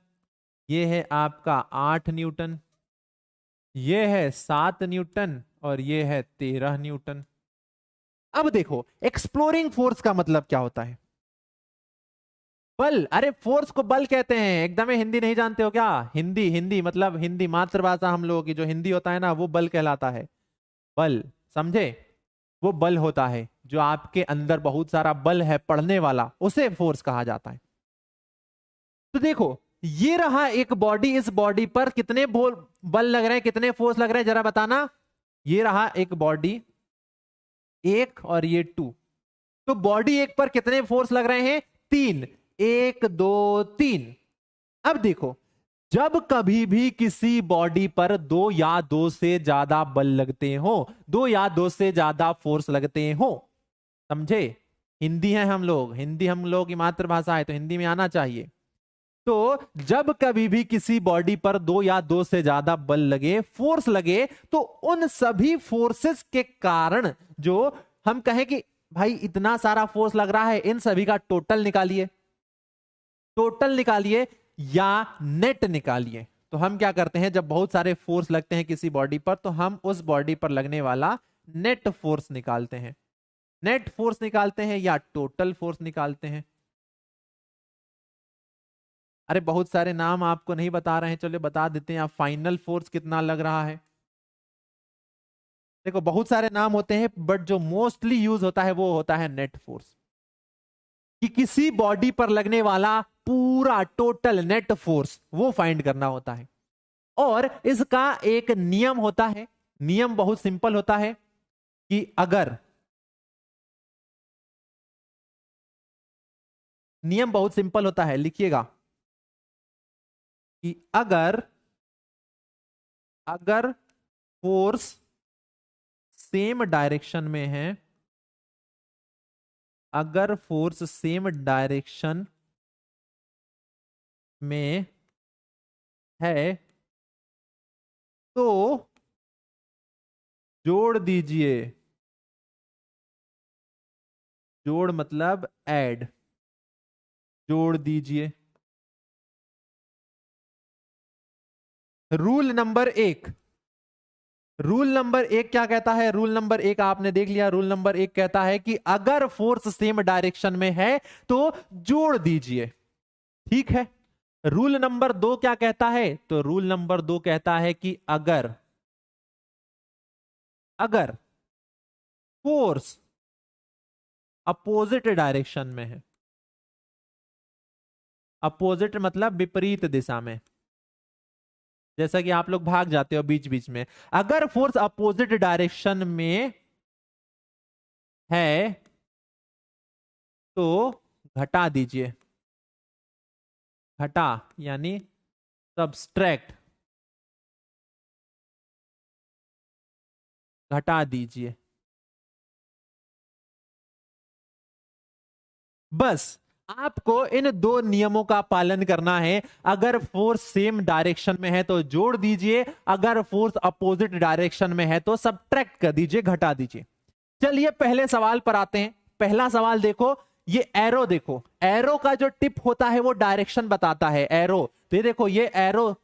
ये है आपका 8 न्यूटन, ये है 7 न्यूटन और ये है 13 न्यूटन। अब देखो एक्सप्लोरिंग फोर्स का मतलब क्या होता है? बल। अरे फोर्स को बल कहते हैं, एकदम हिंदी नहीं जानते हो क्या? हिंदी, हिंदी मतलब हिंदी मातृभाषा हम लोगों की, जो हिंदी होता है ना वो बल कहलाता है। बल, समझे? वो बल होता है जो आपके अंदर बहुत सारा बल है पढ़ने वाला, उसे फोर्स कहा जाता है। तो देखो ये रहा एक बॉडी, इस बॉडी पर कितने बल लग रहे हैं, कितने फोर्स लग रहे हैं जरा बताना। ये रहा एक बॉडी, एक और ये 2। तो बॉडी एक पर कितने फोर्स लग रहे हैं? 3, 1 2 3। अब देखो जब कभी भी किसी बॉडी पर दो या दो से ज्यादा बल लगते हो, दो या दो से ज्यादा फोर्स लगते हो, समझे? हिंदी है हम लोग, हिंदी हम लोग की मातृभाषा है तो हिंदी में आना चाहिए। तो जब कभी भी किसी बॉडी पर दो या दो से ज्यादा बल लगे, फोर्स लगे, तो उन सभी फोर्सेस के कारण जो हम कहें कि भाई इतना सारा फोर्स लग रहा है, इन सभी का टोटल निकालिए, टोटल निकालिए या नेट निकालिए। तो हम क्या करते हैं, जब बहुत सारे फोर्स लगते हैं किसी बॉडी पर तो हम उस बॉडी पर लगने वाला नेट फोर्स निकालते हैं। नेट फोर्स निकालते हैं या टोटल फोर्स निकालते हैं। अरे बहुत सारे नाम आपको नहीं बता रहे हैं, चलो बता देते हैं। आप फाइनल फोर्स कितना लग रहा है, देखो बहुत सारे नाम होते हैं बट जो मोस्टली यूज होता है वो होता है नेट फोर्स, कि किसी बॉडी पर लगने वाला पूरा टोटल नेट फोर्स वो फाइंड करना होता है। और इसका एक नियम होता है, नियम बहुत सिंपल होता है कि अगर, नियम बहुत सिंपल होता है, लिखिएगा कि अगर अगर फोर्स सेम डायरेक्शन में है, अगर फोर्स सेम डायरेक्शन में है तो जोड़ दीजिए, जोड़ मतलब ऐड, जोड़ दीजिए। रूल नंबर एक, रूल नंबर एक क्या कहता है, रूल नंबर एक आपने देख लिया। रूल नंबर एक कहता है कि अगर फोर्स सेम डायरेक्शन में है तो जोड़ दीजिए, ठीक है। रूल नंबर दो क्या कहता है, तो रूल नंबर दो कहता है कि अगर अगर फोर्स अपोजिट डायरेक्शन में है, अपोजिट मतलब विपरीत दिशा में, जैसा कि आप लोग भाग जाते हो बीच बीच में, अगर फोर्स अपोजिट डायरेक्शन में है तो घटा दीजिए, घटा यानी सब्सट्रैक्ट, घटा दीजिए। बस आपको इन दो नियमों का पालन करना है। अगर फोर्स सेम डायरेक्शन में है तो जोड़ दीजिए, अगर फोर्स अपोजिट डायरेक्शन में है तो सब्ट्रैक्ट कर दीजिए, घटा दीजिए। चलिए पहले सवाल पर आते हैं। पहला सवाल देखो, ये एरो देखो, एरो का जो टिप होता है वो डायरेक्शन बताता है, एरो। तो ये देखो, ये एरो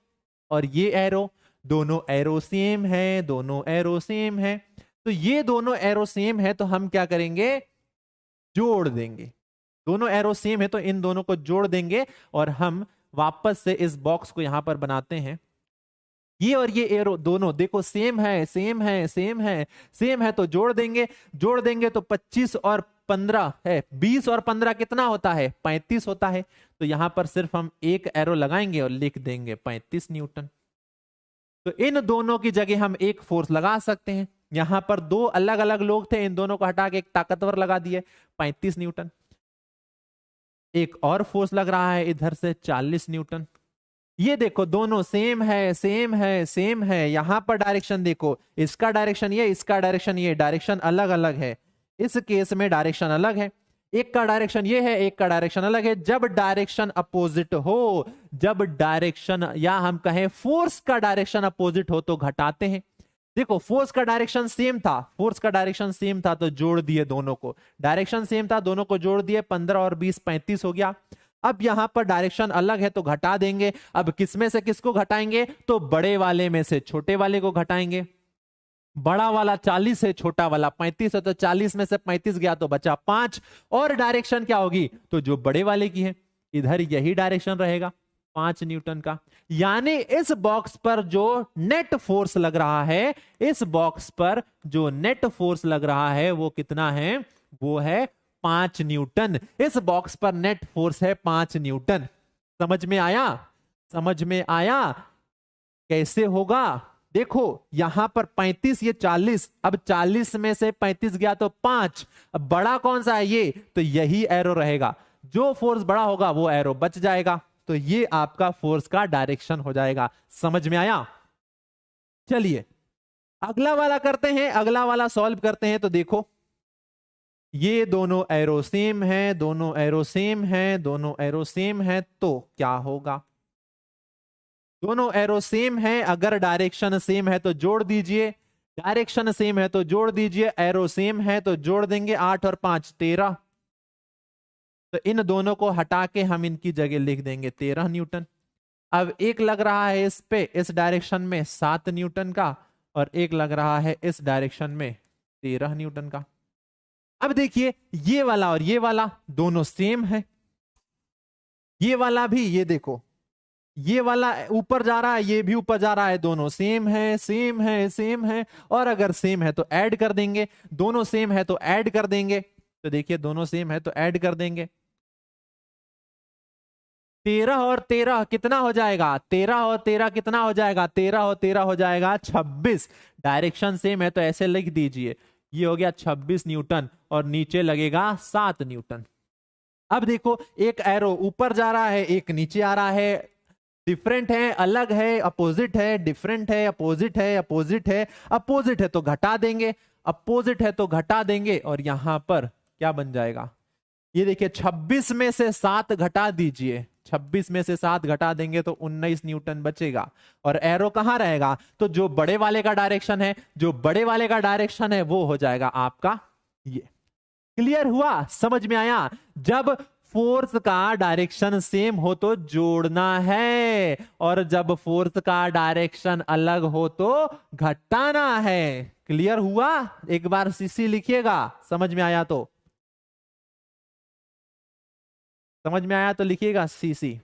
और ये एरो, दोनों एरो सेम है, दोनों एरो सेम है। तो ये दोनों एरो सेम है तो हम क्या करेंगे, जोड़ देंगे। दोनों एरो सेम है तो इन दोनों को जोड़ देंगे और हम वापस से इस बॉक्स को यहां पर बनाते हैं। ये और ये एरो दोनों देखो सेम है, सेम है, सेम है, सेम है तो जोड़ देंगे। जोड़ देंगे तो 25 और 15 है, 20 और 15 कितना होता है, 35 होता है। तो यहां पर सिर्फ हम एक एरो लगाएंगे और लिख देंगे 35 न्यूटन। तो इन दोनों की जगह हम एक फोर्स लगा सकते हैं। यहां पर दो अलग अलग लोग थे, इन दोनों को हटा के एक ताकतवर लगा दिए, 35 न्यूटन। एक और फोर्स लग रहा है इधर से 40 न्यूटन। ये देखो दोनों सेम है, सेम है, सेम है। यहां पर डायरेक्शन देखो, इसका डायरेक्शन ये, इसका डायरेक्शन ये, डायरेक्शन अलग अलग है। इस केस में डायरेक्शन अलग है, एक का डायरेक्शन ये है, एक का डायरेक्शन अलग है। जब डायरेक्शन अपोजिट हो, जब डायरेक्शन या हम कहें फोर्स का डायरेक्शन अपोजिट हो तो घटाते हैं। देखो फोर्स का डायरेक्शन सेम था, फोर्स का डायरेक्शन सेम था तो जोड़ दिए दोनों को, डायरेक्शन सेम था दोनों को जोड़ दिए, 15 और 20 35 हो गया। अब यहां पर डायरेक्शन अलग है तो घटा देंगे। अब किसमें से किसको घटाएंगे, तो बड़े वाले में से छोटे वाले को घटाएंगे। बड़ा वाला 40 है, छोटा वाला 35 है, तो 40 में से 35 गया तो बचा 5। और डायरेक्शन क्या होगी, तो जो बड़े वाले की है इधर यही डायरेक्शन रहेगा, 5 न्यूटन का। यानी इस बॉक्स पर जो नेट फोर्स लग रहा है, इस बॉक्स पर जो नेट फोर्स लग रहा है वो कितना है, वो है 5 न्यूटन। इस बॉक्स पर नेट फोर्स है 5 न्यूटन। समझ में आया, समझ में आया कैसे होगा। देखो यहां पर 35, ये 40, अब 40 में से 35 गया तो 5। अब बड़ा कौन सा है ये, तो यही एरो रहेगा, जो फोर्स बड़ा होगा वो एरो बच जाएगा। तो ये आपका फोर्स का डायरेक्शन हो जाएगा। समझ में आया। चलिए अगला वाला करते हैं, अगला वाला सॉल्व करते हैं। तो देखो ये दोनों एरो सेम है, दोनों एरो सेम है, दोनों एरो सेम है, तो क्या होगा, दोनों एरो सेम है, अगर डायरेक्शन सेम है तो जोड़ दीजिए, डायरेक्शन सेम है तो जोड़ दीजिए, एरो सेम है तो जोड़ देंगे, 8 और 5 13। तो इन दोनों को हटा के हम इनकी जगह लिख देंगे 13 न्यूटन। अब एक लग रहा है इस पे, इस डायरेक्शन में 7 न्यूटन का, और एक लग रहा है इस डायरेक्शन में 13 न्यूटन का। अब देखिए ये वाला और ये वाला दोनों सेम है, ये वाला भी, ये देखो ये वाला ऊपर जा रहा है, ये भी ऊपर जा रहा है, दोनों सेम है सेम है सेम है। और अगर सेम है तो ऐड कर देंगे, दोनों सेम है तो ऐड कर देंगे। तो देखिए दोनों सेम है तो ऐड कर देंगे, 13 और 13 कितना हो जाएगा, 13 और 13 कितना हो जाएगा, 13 और 13 हो जाएगा 26। डायरेक्शन सेम है तो ऐसे लिख दीजिए, ये हो गया 26 न्यूटन और नीचे लगेगा 7 न्यूटन। अब देखो एक एरो ऊपर जा रहा है, एक नीचे आ रहा है, डिफरेंट है, अलग है, अपोजिट है, डिफरेंट है, अपोजिट है, अपोजिट है, अपोजिट है तो घटा देंगे, अपोजिट है तो घटा देंगे, और यहां पर क्या बन जाएगा, ये देखिए 26 में से 7 घटा दीजिए, 26 में से 7 घटा देंगे तो 19 न्यूटन बचेगा। और एरो कहां रहेगा, तो जो बड़े वाले का डायरेक्शन है, जो बड़े वाले का डायरेक्शन है वो हो जाएगा आपका ये। क्लियर हुआ, समझ में आया? जब फोर्स का डायरेक्शन सेम हो तो जोड़ना है, और जब फोर्स का डायरेक्शन अलग हो तो घटाना है। क्लियर हुआ? एक बार सीसी लिखिएगा, समझ में आया तो, समझ में आया तो लिखिएगा सीसी,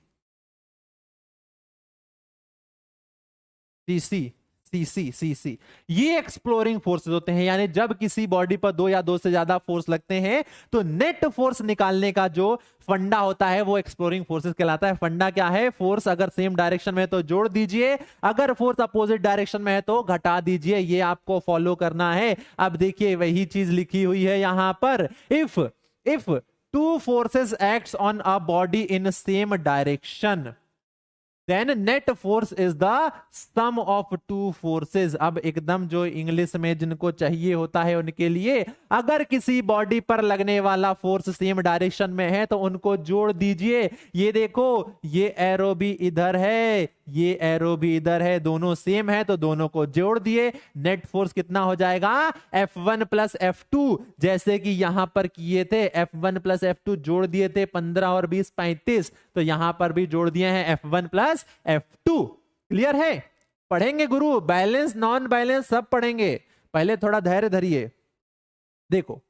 सीसी, सीसी, सीसी। ये एक्सप्लोरिंग फोर्सेस होते हैं, यानी जब किसी बॉडी पर दो या दो से ज्यादा फोर्स लगते हैं तो नेट फोर्स निकालने का जो फंडा होता है वो एक्सप्लोरिंग फोर्सेस कहलाता है। फंडा क्या है, फोर्स अगर सेम डायरेक्शन में है तो जोड़ दीजिए, अगर फोर्स अपोजिट डायरेक्शन में है तो घटा दीजिए। ये आपको फॉलो करना है। अब देखिए वही चीज लिखी हुई है यहां पर, if two forces acts on a body in same direction, then net force is the sum of two forces। अब एकदम जो इंग्लिश में जिनको चाहिए होता है उनके लिए, अगर किसी बॉडी पर लगने वाला फोर्स सेम डायरेक्शन में है तो उनको जोड़ दीजिए। ये देखो ये एरो भी इधर है, ये एरो भी इधर है, दोनों सेम है तो दोनों को जोड़ दिए। नेट फोर्स कितना हो जाएगा, F1 प्लस F2, जैसे कि यहां पर किए थे, F1 प्लस F2 जोड़ दिए थे, 15 और 20 35, तो यहां पर भी जोड़ दिए हैं F1 प्लस F2। क्लियर है? पढ़ेंगे गुरु, बैलेंस नॉन बैलेंस सब पढ़ेंगे, पहले थोड़ा धैर्य धरिए। देखो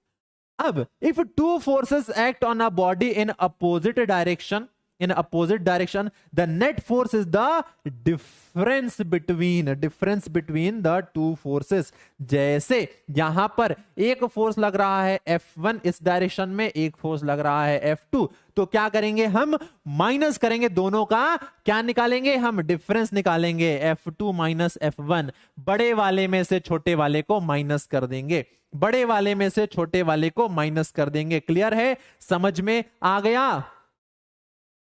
अब if two forces act on a body in opposite direction, in opposite direction, the net force is the difference between the two forces। जैसे यहां पर एक फोर्स लग रहा है F1 इस डायरेक्शन में, एक फोर्स लग रहा है F2, तो क्या करेंगे हम, माइनस करेंगे, दोनों का क्या निकालेंगे हम, डिफरेंस निकालेंगे, F2 माइनस F1। बड़े वाले में से छोटे वाले को माइनस कर देंगे, बड़े वाले में से छोटे वाले को माइनस कर देंगे। क्लियर है? समझ में आ गया?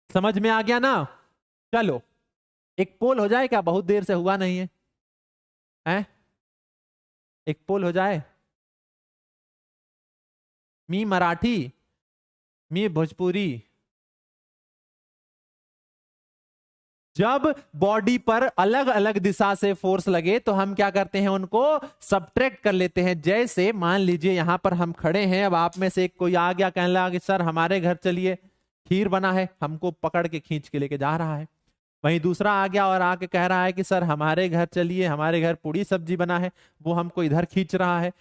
समझ में आ गया ना? चलो एक पोल हो जाए क्या, बहुत देर से हुआ नहीं है, हैं? एक पोल हो जाए, मी मराठी, मी भोजपुरी। जब बॉडी पर अलग अलग दिशा से फोर्स लगे तो हम क्या करते हैं, उनको सब्ट्रैक्ट कर लेते हैं। जैसे मान लीजिए यहां पर हम खड़े हैं, अब आप में से एक कोई आ गया, कहने लगा कि सर हमारे घर चलिए, खीर बना है, हमको पकड़ के खींच के लेके जा रहा है। वहीं दूसरा आ गया और आके कह रहा है कि सर हमारे घर चलिए, हमारे घर पूड़ी सब्जी बना है, वो हमको इधर खींच रहा है।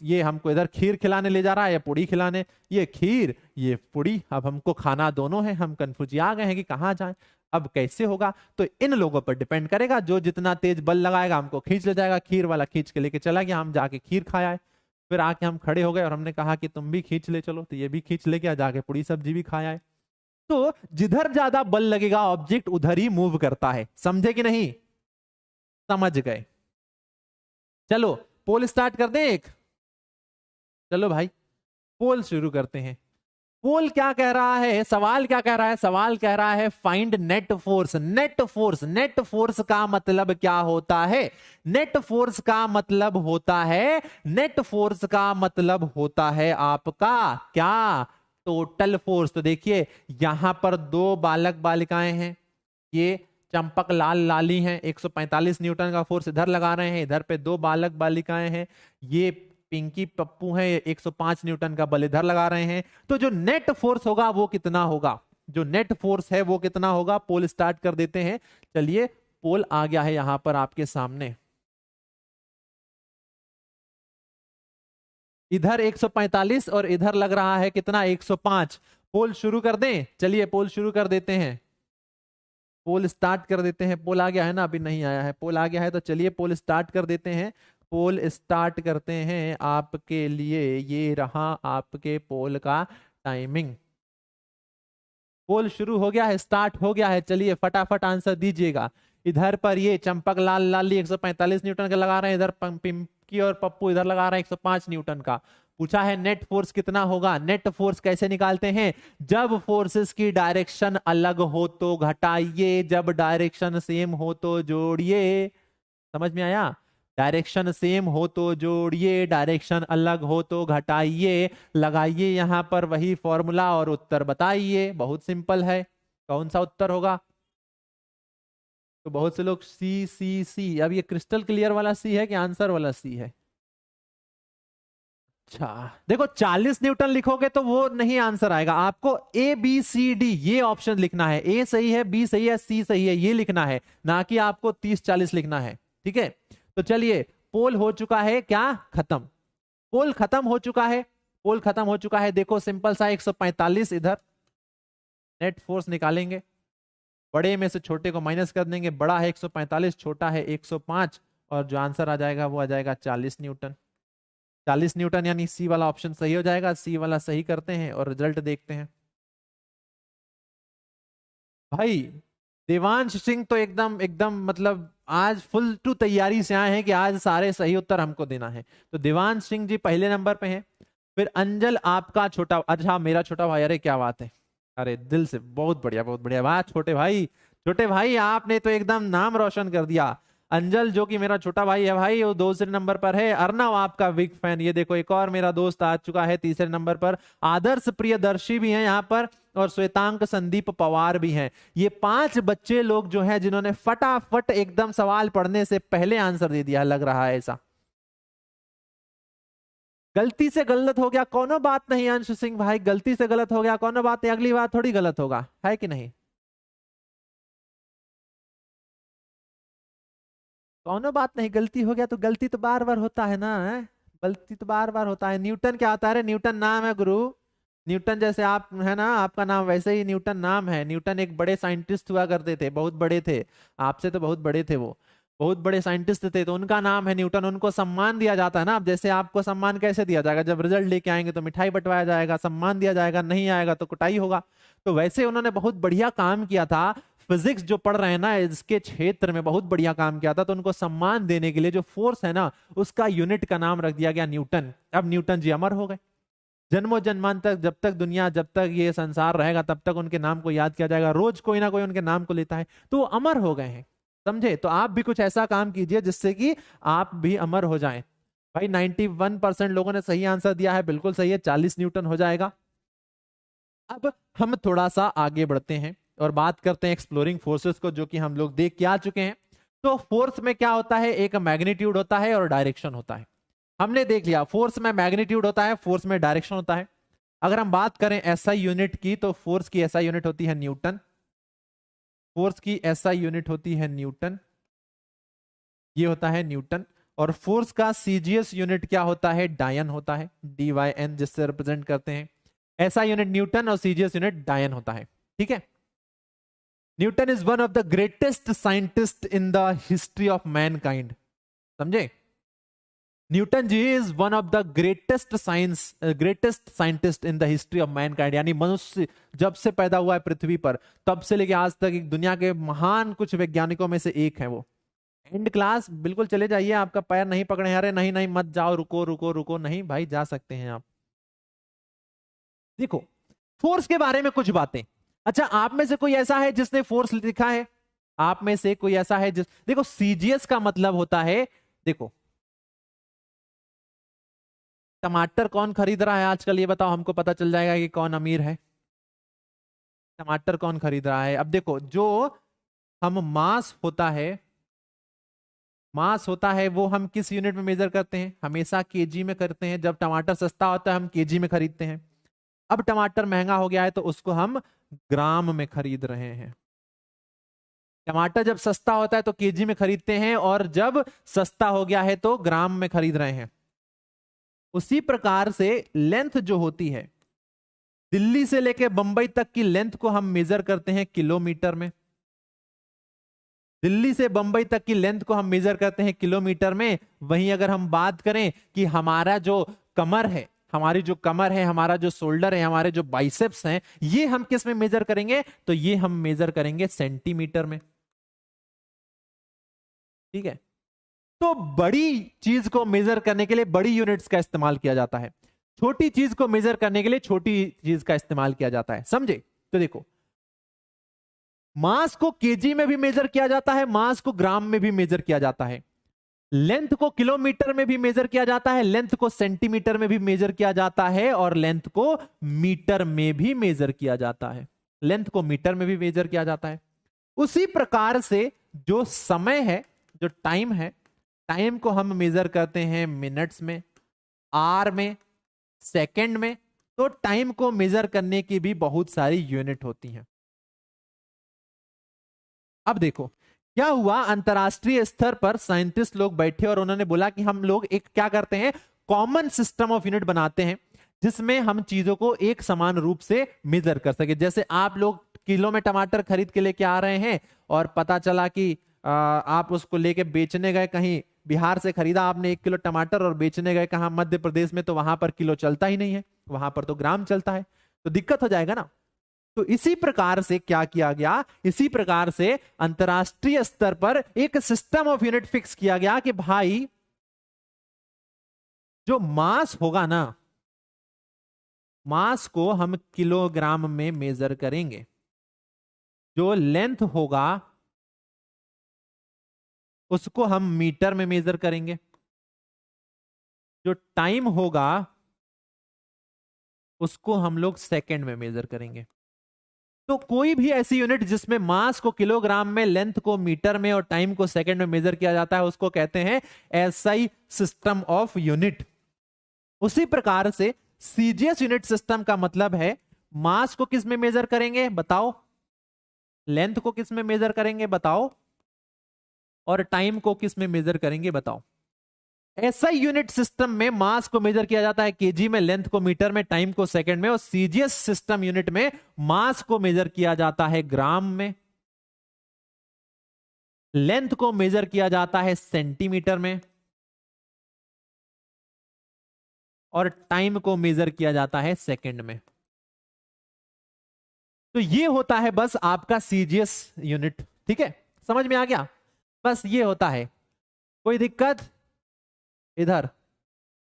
ये हमको इधर खीर खिलाने ले जा रहा है या पूड़ी खिलाने, ये खीर ये पूड़ी, अब हमको खाना दोनों है, हम कंफ्यूज आ गए हैं कि कहाँ जाए, अब कैसे होगा। तो इन लोगों पर डिपेंड करेगा, जो जितना तेज बल लगाएगा हमको खींच ले जाएगा। खीर वाला खींच के लेके चला गया, हम जाके खीर खाया है, फिर आके हम खड़े हो गए और हमने कहा कि तुम भी खींच ले चलो, तो ये भी खींच ले गया, जाके पूड़ी सब्जी भी खाया है। तो जिधर ज्यादा बल लगेगा ऑब्जेक्ट उधर ही मूव करता है। समझे कि नहीं? समझ गए? चलो पोल स्टार्ट कर दें एक, चलो भाई पोल शुरू करते हैं। पोल क्या कह रहा है, सवाल क्या कह रहा है, सवाल कह रहा है find net force. Net force, net force का मतलब क्या होता है, नेट फोर्स का मतलब होता है, नेट फोर्स का मतलब होता है आपका क्या, टोटल फोर्स। तो देखिए यहां पर दो बालक बालिकाएं हैं, ये चंपक लाल लाली हैं, 145 न्यूटन का फोर्स इधर लगा रहे हैं, इधर पे दो बालक बालिकाएं हैं, ये पिंकी पप्पू है, 105 न्यूटन का बल इधर लगा रहे हैं। तो जो नेट फोर्स होगा वो कितना होगा, जो नेट फोर्स है वो कितना होगा, पोल स्टार्ट कर देते हैं। चलिए पोल आ गया है यहां पर आपके सामने, इधर 145 और इधर लग रहा है कितना, 105। पोल शुरू कर दें, चलिए पोल शुरू कर देते हैं, पोल स्टार्ट कर देते हैं। पोल आ गया है ना, अभी नहीं आया है, पोल आ गया है तो चलिए पोल स्टार्ट कर देते हैं। पोल स्टार्ट करते हैं आपके लिए, ये रहा आपके पोल का टाइमिंग। पोल शुरू हो गया है, स्टार्ट हो गया है, चलिए फटाफट आंसर दीजिएगा। इधर पर ये चंपक लाल लाली 145 न्यूटन का लगा रहे हैं, इधर पिंकी और पप्पू इधर लगा रहे हैं 105 न्यूटन का। पूछा है नेट फोर्स कितना होगा। नेट फोर्स कैसे निकालते हैं, जब फोर्सेस की डायरेक्शन अलग हो तो घटाइए, जब डायरेक्शन सेम हो तो जोड़िए। समझ में आया, डायरेक्शन सेम हो तो जोड़िए, डायरेक्शन अलग हो तो घटाइए। लगाइए यहां पर वही फॉर्मूला और उत्तर बताइए, बहुत सिंपल है। कौन सा उत्तर होगा, तो बहुत से लोग सी सी सी, अब ये क्रिस्टल क्लियर वाला सी है कि आंसर वाला सी है। अच्छा देखो 40 न्यूटन लिखोगे तो वो नहीं आंसर आएगा, आपको ए बी सी डी ये ऑप्शन लिखना है, ए सही है, बी सही है, सी सही है, ये लिखना है, ना कि आपको 30-40 लिखना है। ठीक है, तो चलिए पोल हो चुका है क्या, खत्म। पोल खत्म हो चुका है, पोल खत्म हो चुका है। देखो सिंपल सा 145 इधर, नेट फोर्स निकालेंगे, बड़े में से छोटे को माइनस कर देंगे, बड़ा है 145, छोटा है 105, और जो आंसर आ जाएगा वो आ जाएगा 40 न्यूटन। 40 न्यूटन यानी सी वाला ऑप्शन सही हो जाएगा। सी वाला सही करते हैं और रिजल्ट देखते हैं। भाई देवांश सिंह तो एकदम एकदम मतलब आज फुल टू तैयारी से आए हैं कि आज सारे सही उत्तर हमको देना है। तो देवांश सिंह जी पहले नंबर पे हैं, फिर अंजल आपका छोटा, अच्छा मेरा छोटा भाई, अरे क्या बात है, अरे दिल से बहुत बढ़िया बहुत बढ़िया बात। छोटे भाई, छोटे भाई आपने तो एकदम नाम रोशन कर दिया। अंजल जो कि मेरा छोटा भाई है भाई, वो दूसरे नंबर पर है। अर्नव आपका बिग फैन, ये देखो एक और मेरा दोस्त आ चुका है तीसरे नंबर पर। आदर्श प्रियदर्शी भी हैं यहाँ पर, और श्वेतांक संदीप पवार भी हैं। ये 5 बच्चे लोग जो हैं जिन्होंने फटाफट एकदम सवाल पढ़ने से पहले आंसर दे दिया, लग रहा है ऐसा। गलती से गलत हो गया कोनो बात नहीं अंशु सिंह भाई, गलती से गलत हो गया कोनो बात नहीं, अगली बार थोड़ी गलत होगा, है कि नहीं। कोनो बात नहीं, गलती हो गया तो गलती तो बार बार होता है ना, है? गलती तो बार बार होता है। न्यूटन क्या होता है, न्यूटन नाम है गुरु। न्यूटन जैसे आप है ना, आपका नाम वैसे ही न्यूटन नाम है। न्यूटन एक बड़े साइंटिस्ट हुआ करते थे, बहुत बड़े थे, आपसे तो बहुत बड़े थे वो, बहुत बड़े साइंटिस्ट थे, तो उनका नाम है न्यूटन। उनको सम्मान दिया जाता है ना। अब जैसे आपको सम्मान कैसे दिया जाएगा, जब रिजल्ट लेके आएंगे तो मिठाई बंटवाया जाएगा, सम्मान दिया जाएगा, नहीं आएगा तो कुटाई होगा। तो वैसे उन्होंने बहुत बढ़िया काम किया था, फिजिक्स जो पढ़ रहे हैं ना इसके क्षेत्र में बहुत बढ़िया काम किया था, तो उनको सम्मान देने के लिए जो फोर्स है ना उसका यूनिट का नाम रख दिया गया न्यूटन। अब न्यूटन जी अमर हो गए, जन्मों जन्मांतर तक, जब तक दुनिया, जब तक ये संसार रहेगा तब तक उनके नाम को याद किया जाएगा, रोज कोई ना कोई उनके नाम को लेता है, तो वो अमर हो गए हैं। समझे, तो आप भी कुछ ऐसा काम कीजिए जिससे कि आप भी अमर हो जाएं। भाई 91% लोगों ने सही आंसर दिया है, बिल्कुल सही है, 40 न्यूटन हो जाएगा। अब हम थोड़ा सा आगे बढ़ते हैं और बात करते हैं एक्सप्लोरिंग फोर्सेस को, जो कि हम लोग देख के आ चुके हैं। तो फोर्स में क्या होता है, एक मैग्नीट्यूड होता है और डायरेक्शन होता है। हमने देख लिया फोर्स में मैग्नीट्यूड होता है, फोर्स में डायरेक्शन होता है। अगर हम बात करें एसआई यूनिट की, तो फोर्स की एसआई यूनिट होती है न्यूटन, फोर्स की एसआई यूनिट होती है न्यूटन, ये होता है न्यूटन। और फोर्स का सीजीएस यूनिट क्या होता है, डायन होता है, DYN जिससे रिप्रेजेंट करते हैं। एसआई यूनिट न्यूटन और सीजीएस यूनिट डायन होता है। ठीक है, Newton is one of the greatest scientist in the history of mankind. समझे, Newton ji is one of the greatest scientist in the history of mankind, यानी मनुष्य जब से पैदा हुआ है पृथ्वी पर तब से लेके आज तक एक दुनिया के महान कुछ वैज्ञानिकों में से एक है वो। एंड क्लास बिल्कुल चले जाइए, आपका पैर नहीं पकड़े, अरे नहीं नहीं मत जाओ, रुको रुको रुको, नहीं भाई जा सकते हैं आप। देखो फोर्स के बारे में कुछ बातें। अच्छा आप में से कोई ऐसा है जिसने फोर्स लिखा है, आप में से कोई ऐसा है जिस, देखो सीजीएस का मतलब होता है, देखो टमाटर कौन खरीद रहा है आजकल, ये बताओ, हमको पता चल जाएगा कि कौन अमीर है। टमाटर कौन खरीद रहा है, अब देखो जो हम मास होता है वो हम किस यूनिट में मेजर करते हैं? हमेशा केजी में करते हैं। जब टमाटर सस्ता होता है हम केजी में खरीदते हैं। अब टमाटर महंगा हो गया है तो उसको हम ग्राम में खरीद रहे हैं। टमाटर जब सस्ता होता है तो केजी में खरीदते हैं, और जब सस्ता हो गया है तो ग्राम में खरीद रहे हैं। उसी प्रकार से लेंथ जो होती है, दिल्ली से लेकर बंबई तक की लेंथ को हम मेजर करते हैं किलोमीटर में। दिल्ली से बंबई तक की लेंथ को हम मेजर करते हैं किलोमीटर में। वहीं अगर हम बात करें कि हमारा जो कमर है, हमारा जो शोल्डर है, हमारे जो बाइसेप्स हैं, ये हम किस में मेजर करेंगे? तो ये हम मेजर करेंगे सेंटीमीटर में। ठीक है। तो बड़ी चीज को मेजर करने के लिए बड़ी यूनिट्स का इस्तेमाल किया जाता है, छोटी चीज को मेजर करने के लिए छोटी चीज का इस्तेमाल किया जाता है। समझे? तो देखो, मास को केजी में भी मेजर किया जाता है, मास को ग्राम में भी मेजर किया जाता है, लेंथ को किलोमीटर में भी मेजर किया जाता है, लेंथ को सेंटीमीटर में भी मेजर किया जाता है, और लेंथ को मीटर में भी मेजर किया जाता है। लेंथ को मीटर में भी मेजर किया जाता है। उसी प्रकार से जो समय है, जो टाइम है, टाइम को हम मेजर करते हैं मिनट्स में, आर में, सेकंड में। तो टाइम को मेजर करने की भी बहुत सारी यूनिट होती हैं। अब देखो क्या हुआ, अंतरराष्ट्रीय स्तर पर साइंटिस्ट लोग बैठे और उन्होंने बोला कि हम लोग एक क्या करते हैं, कॉमन सिस्टम ऑफ यूनिट बनाते हैं जिसमें हम चीजों को एक समान रूप से मेजर कर सके। जैसे आप लोग किलो में टमाटर खरीद के लेके आ रहे हैं, और पता चला कि आप उसको लेके बेचने गए, कहीं बिहार से खरीदा आपने 1 किलो टमाटर और बेचने गए कहाँ, मध्य प्रदेश में, तो वहां पर किलो चलता ही नहीं है, वहां पर तो ग्राम चलता है, तो दिक्कत हो जाएगा ना। तो इसी प्रकार से क्या किया गया, इसी प्रकार से अंतरराष्ट्रीय स्तर पर एक सिस्टम ऑफ यूनिट फिक्स किया गया कि भाई जो मास होगा ना, मास को हम किलोग्राम में मेजर करेंगे, जो लेंथ होगा उसको हम मीटर में मेजर करेंगे, जो टाइम होगा उसको हम लोग सेकंड में मेजर करेंगे। तो कोई भी ऐसी यूनिट जिसमें मास को किलोग्राम में, लेंथ को मीटर में और टाइम को सेकंड में मेजर किया जाता है उसको कहते हैं एसआई सिस्टम ऑफ यूनिट। उसी प्रकार से सीजीएस यूनिट सिस्टम का मतलब है मास को किस में मेजर करेंगे बताओ, लेंथ को किस में मेजर करेंगे बताओ, और टाइम को किस में मेजर करेंगे बताओ। ऐसा यूनिट सिस्टम में मास को मेजर किया जाता है केजी में, लेंथ को मीटर में, टाइम को सेकंड में, और सीजीएस सिस्टम यूनिट में मास को मेजर किया जाता है ग्राम में, लेंथ को मेजर किया जाता है सेंटीमीटर में, और टाइम को मेजर किया जाता है सेकंड में। तो ये होता है बस आपका सीजीएस यूनिट। ठीक है, समझ में आ गया? बस ये होता है। कोई दिक्कत? इधर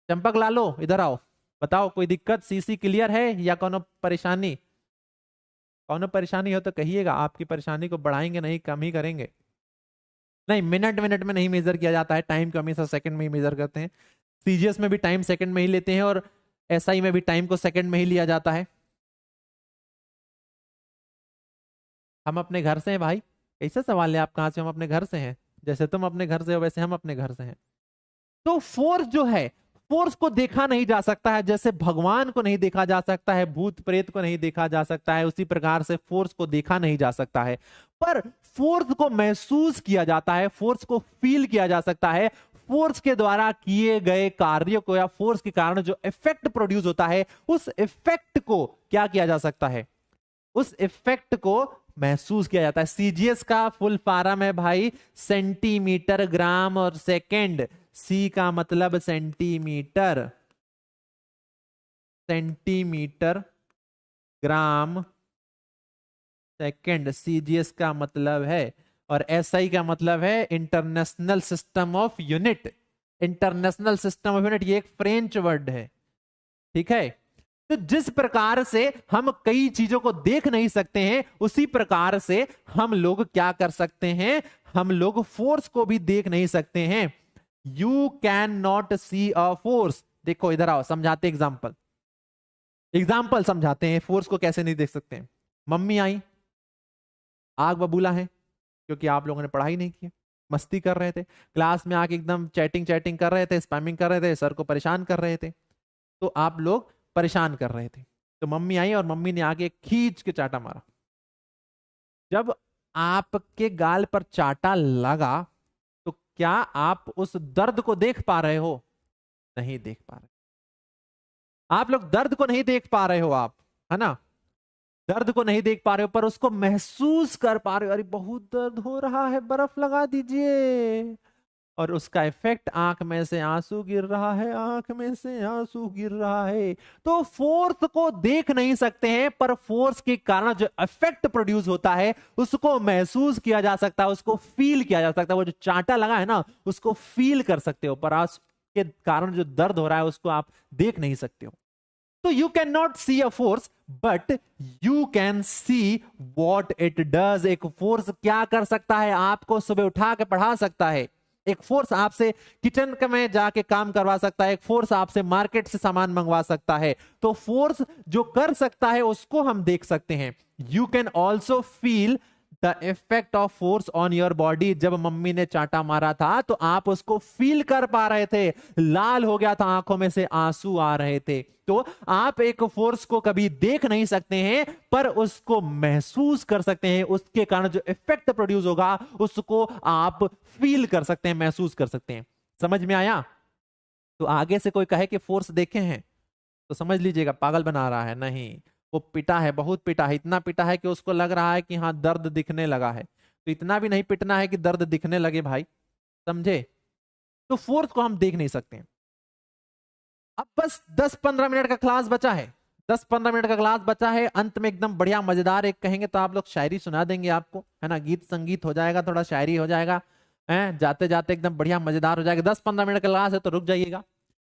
चंपक लालो, इधर आओ, बताओ कोई दिक्कत? सीसी क्लियर है या कोनो परेशानी? कोनो परेशानी हो तो कहिएगा, आपकी परेशानी को बढ़ाएंगे नहीं, कम ही करेंगे। नहीं, मिनट मिनट में नहीं मेजर किया जाता है, टाइम को हमेशा सेकंड में ही मेजर करते हैं। सीजीएस में भी टाइम सेकंड में ही लेते हैं, और एसआई में भी टाइम को सेकंड में ही लिया जाता है। हम अपने घर से हैं भाई, कैसे सवाल है आप कहां से? हम अपने घर से हैं, जैसे तुम अपने घर से हो वैसे हम अपने घर से हैं। तो फोर्स जो है, फोर्स को देखा नहीं जा सकता है, जैसे भगवान को नहीं देखा जा सकता है, भूत प्रेत को नहीं देखा जा सकता है, उसी प्रकार से फोर्स को देखा नहीं जा सकता है, पर फोर्स को महसूस किया जाता है, फोर्स को फील किया जा सकता है। फोर्स के द्वारा किए गए कार्यों को, या फोर्स के कारण जो इफेक्ट प्रोड्यूस होता है, उस इफेक्ट को क्या किया जा सकता है, उस इफेक्ट को महसूस किया जाता है। सीजीएस का फुल फॉर्म है भाई सेंटीमीटर, ग्राम और सेकंड। सी का मतलब सेंटीमीटर, सेंटीमीटर, ग्राम, सेकंड सीजीएस का मतलब है। और एसआई का मतलब है international system of unit. International system of unit ये एक फ्रेंच वर्ड है। ठीक है, तो जिस प्रकार से हम कई चीजों को देख नहीं सकते हैं, उसी प्रकार से हम लोग क्या कर सकते हैं, हम लोग फोर्स को भी देख नहीं सकते हैं। You can not see a force. देखो इधर आओ, समझाते एग्जाम्पल, एग्जाम्पल समझाते हैं फोर्स को कैसे नहीं देख सकते हैं। मम्मी आई, आग बबूला है, क्योंकि आप लोगों ने पढ़ाई नहीं की, मस्ती कर रहे थे क्लास में आके, एकदम चैटिंग चैटिंग कर रहे थे, स्पैमिंग कर रहे थे, सर को परेशान कर रहे थे, तो आप लोग परेशान कर रहे थे। तो मम्मी आई और मम्मी ने आके खींच के चाटा मारा। जब आपके गाल पर चाटा लगा तो क्या आप उस दर्द को देख पा रहे हो? नहीं देख पा रहे। आप लोग दर्द को नहीं देख पा रहे हो आप, है ना, दर्द को नहीं देख पा रहे हो, पर उसको महसूस कर पा रहे हो। अरे बहुत दर्द हो रहा है, बर्फ लगा दीजिए। और उसका इफेक्ट, आंख में से आंसू गिर रहा है, आंख में से आंसू गिर रहा है। तो फोर्स को देख नहीं सकते हैं, पर फोर्स के कारण जो इफेक्ट प्रोड्यूस होता है उसको महसूस किया जा सकता है, उसको फील किया जा सकता है। वो जो चांटा लगा है ना, उसको फील कर सकते हो, पर आज के कारण जो दर्द हो रहा है उसको आप देख नहीं सकते हो। तो you can not see a force, but you can see what it does. एक फोर्स क्या कर सकता है? आपको सुबह उठा के पढ़ा सकता है। एक फोर्स आपसे किचन में जाके काम करवा सकता है। एक फोर्स आपसे मार्केट से सामान मंगवा सकता है। तो फोर्स जो कर सकता है उसको हम देख सकते हैं। You can also feel the effect of force on your body. जब मम्मी ने चांटा मारा था तो आप उसको फील कर पा रहे थे, लाल हो गया था, आंखों में से आंसू आ रहे थे। तो आप एक फोर्स को कभी देख नहीं सकते हैं, पर उसको महसूस कर सकते हैं। उसके कारण जो इफेक्ट प्रोड्यूस होगा उसको आप फील कर सकते हैं, महसूस कर सकते हैं। समझ में आया? तो आगे से कोई कहे कि फोर्स देखे हैं तो समझ लीजिएगा पागल बना रहा है। नहीं, वो पिटा है, बहुत पिटा है, इतना पिटा है कि उसको लग रहा है कि हाँ दर्द दिखने लगा है। तो इतना भी नहीं पिटना है कि दर्द दिखने लगे भाई, समझे? तो फोर्स को हम देख नहीं सकते हैं। अब बस 10-15 मिनट का क्लास बचा है, 10-15 मिनट का क्लास बचा है। अंत में एकदम बढ़िया मजेदार एक कहेंगे तो आप लोग शायरी सुना देंगे आपको, है ना, गीत संगीत हो जाएगा, थोड़ा शायरी हो जाएगा, है, जाते जाते एकदम बढ़िया मजेदार हो जाएगा। 10-15 मिनट का क्लास है तो रुक जाइएगा।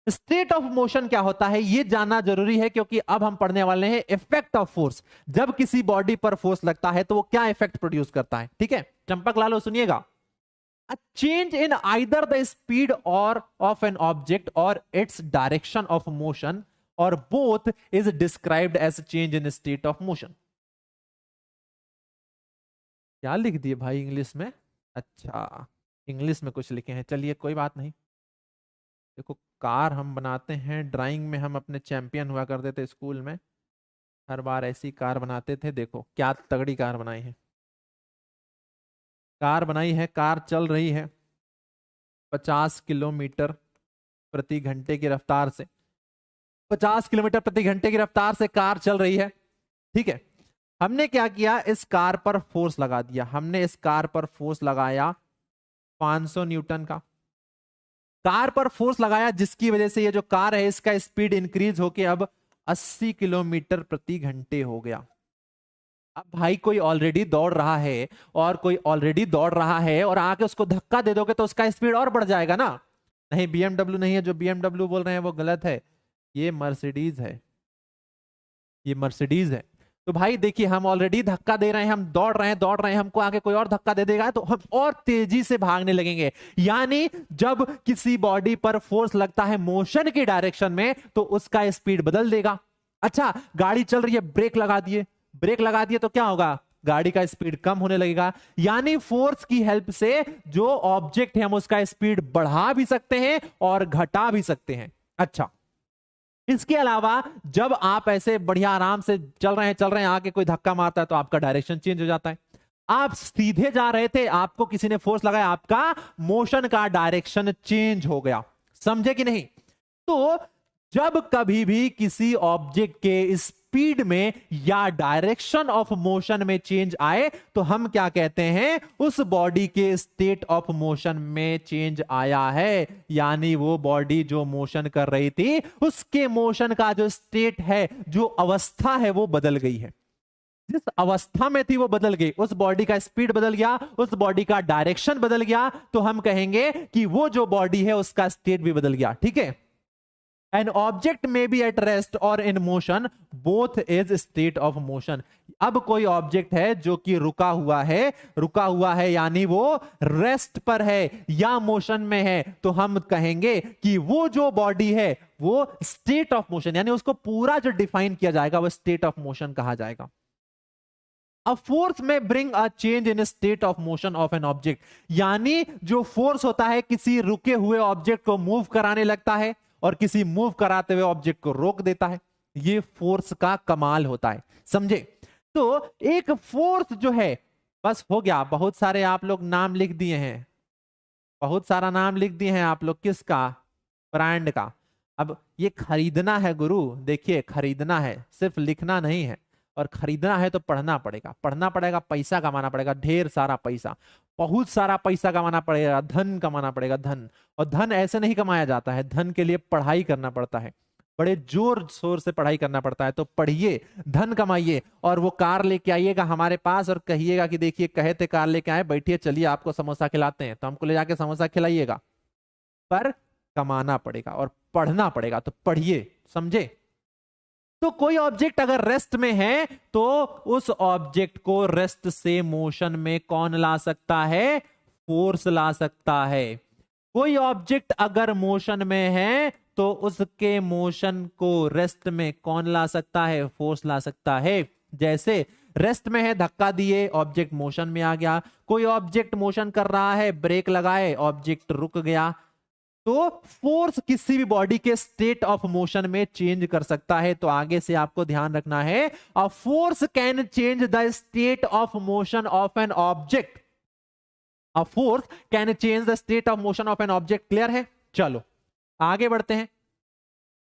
स्टेट ऑफ मोशन क्या होता है ये जानना जरूरी है, क्योंकि अब हम पढ़ने वाले हैं इफेक्ट ऑफ फोर्स। जब किसी बॉडी पर फोर्स लगता है तो वो क्या इफेक्ट प्रोड्यूस करता है। ठीक है, चंपक लालो सुनिएगा। A change in either the speed or of an object or its direction of motion or both is described as a change in state of motion. क्या लिख दिए भाई इंग्लिश में? अच्छा, इंग्लिश में कुछ लिखे हैं, चलिए कोई बात नहीं। देखो, कार हम बनाते हैं, ड्राइंग में हम अपने चैंपियन हुआ करते थे स्कूल में, हर बार ऐसी कार बनाते थे। देखो क्या तगड़ी कार बनाई है, कार बनाई है, कार चल रही है 50 किलोमीटर प्रति घंटे की रफ्तार से। 50 किलोमीटर प्रति घंटे की रफ्तार से कार चल रही है। ठीक है, हमने क्या किया, इस कार पर फोर्स लगा दिया। हमने इस कार पर फोर्स लगाया 500 न्यूटन का। कार पर फोर्स लगाया जिसकी वजह से ये जो कार है इसका स्पीड इंक्रीज होके अब 80 किलोमीटर प्रति घंटे हो गया। अब भाई कोई ऑलरेडी दौड़ रहा है और कोई ऑलरेडी दौड़ रहा है और आके उसको धक्का दे दोगे तो उसका स्पीड और बढ़ जाएगा ना। नहीं, बीएमडब्ल्यू नहीं है, जो बीएमडब्ल्यू बोल रहे हैं वो गलत है, ये मर्सिडीज है, ये मर्सिडीज है। तो भाई देखिए, हम ऑलरेडी धक्का दे रहे हैं, हम दौड़ रहे हैं, दौड़ रहे हैं, हमको आगे कोई और धक्का दे देगा तो हम और तेजी से भागने लगेंगे। यानी जब किसी बॉडी पर फोर्स लगता है मोशन की डायरेक्शन में तो उसका स्पीड बदल देगा। अच्छा, गाड़ी चल रही है, ब्रेक लगा दिए, ब्रेक लगा दिए तो क्या होगा, गाड़ी का स्पीड कम होने लगेगा। यानी फोर्स की हेल्प से जो ऑब्जेक्ट है हम उसका स्पीड बढ़ा भी सकते हैं और घटा भी सकते हैं। अच्छा, इसके अलावा जब आप ऐसे बढ़िया आराम से चल रहे हैं, आके कोई धक्का मारता है तो आपका डायरेक्शन चेंज हो जाता है। आप सीधे जा रहे थे, आपको किसी ने फोर्स लगाया, आपका मोशन का डायरेक्शन चेंज हो गया। समझे कि नहीं? तो जब कभी भी किसी ऑब्जेक्ट के स्पीड में या डायरेक्शन ऑफ मोशन में चेंज आए तो हम क्या कहते हैं, उस बॉडी के स्टेट ऑफ मोशन में चेंज आया है। यानी वो बॉडी जो मोशन कर रही थी उसके मोशन का जो स्टेट है, जो अवस्था है, वो बदल गई है। जिस अवस्था में थी वो बदल गई, उस बॉडी का स्पीड बदल गया, उस बॉडी का डायरेक्शन बदल गया, तो हम कहेंगे कि वो जो बॉडी है उसका स्टेट भी बदल गया। ठीक है, An object may be at rest or in motion, both is state of motion. अब कोई ऑब्जेक्ट है जो कि रुका हुआ है यानी वो रेस्ट पर है या मोशन में है, तो हम कहेंगे कि वो जो बॉडी है वो स्टेट ऑफ मोशन, यानी उसको पूरा जो डिफाइन किया जाएगा वो स्टेट ऑफ मोशन कहा जाएगा। अ फोर्स में bring a change in state of motion of an object, यानी जो फोर्स होता है किसी रुके हुए ऑब्जेक्ट को मूव कराने लगता है और किसी मूव कराते हुए ऑब्जेक्ट को रोक देता है। ये फोर्स का कमाल होता है, समझे? तो एक फोर्स जो है, बस हो गया। बहुत सारे आप लोग नाम लिख दिए हैं, बहुत सारा नाम लिख दिए हैं आप लोग। किसका? ब्रांड का। अब ये खरीदना है गुरु, देखिए खरीदना है, सिर्फ लिखना नहीं है। और खरीदना है तो पढ़ना पड़ेगा, पढ़ना पड़ेगा, पैसा कमाना पड़ेगा, ढेर सारा पैसा, बहुत सारा पैसा कमाना पड़ेगा, धन कमाना पड़ेगा, धन। और धन ऐसे नहीं कमाया जाता है, धन के लिए पढ़ाई करना पड़ता है, बड़े जोर शोर से पढ़ाई करना पड़ता है। तो पढ़िए, धन कमाइए, और वो कार लेके आइएगा हमारे पास और कहिएगा कि देखिए कहे थे कार लेके आए, बैठिए चलिए आपको समोसा खिलाते हैं, तो हमको ले जाके समोसा खिलाइएगा। पर कमाना पड़ेगा और पढ़ना पड़ेगा, तो पढ़िए, समझे? तो कोई ऑब्जेक्ट अगर रेस्ट में है तो उस ऑब्जेक्ट को रेस्ट से मोशन में कौन ला सकता है? फोर्स ला सकता है। कोई ऑब्जेक्ट अगर मोशन में है तो उसके मोशन को रेस्ट में कौन ला सकता है? फोर्स ला सकता है। जैसे रेस्ट में है, धक्का दिए, ऑब्जेक्ट मोशन में आ गया। कोई ऑब्जेक्ट मोशन कर रहा है, ब्रेक लगाए, ऑब्जेक्ट रुक गया। तो फोर्स किसी भी बॉडी के स्टेट ऑफ मोशन में चेंज कर सकता है। तो आगे से आपको ध्यान रखना है, अ force can change the state of motion of an object. A force can change the state of motion of an object. Clear है? चलो आगे बढ़ते हैं।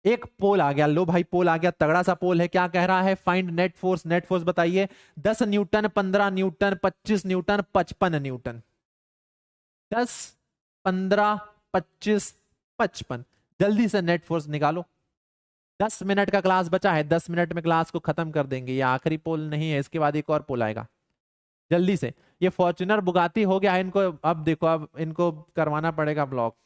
एक पोल आ गया, लो भाई पोल आ गया, तगड़ा सा पोल है। क्या कह रहा है? Find net force. Net force बताइए। 10 न्यूटन, 15 न्यूटन, 25 न्यूटन, 55 न्यूटन। 10, 15, 25, 55। जल्दी से नेट फोर्स निकालो। 10 मिनट का क्लास बचा है, 10 मिनट में क्लास को खत्म कर देंगे। ये आखिरी पोल नहीं है, इसके बाद एक और पोल आएगा। जल्दी से। ये फॉर्च्यूनर बुगाती हो गया है इनको, अब देखो, अब इनको करवाना पड़ेगा ब्लॉक।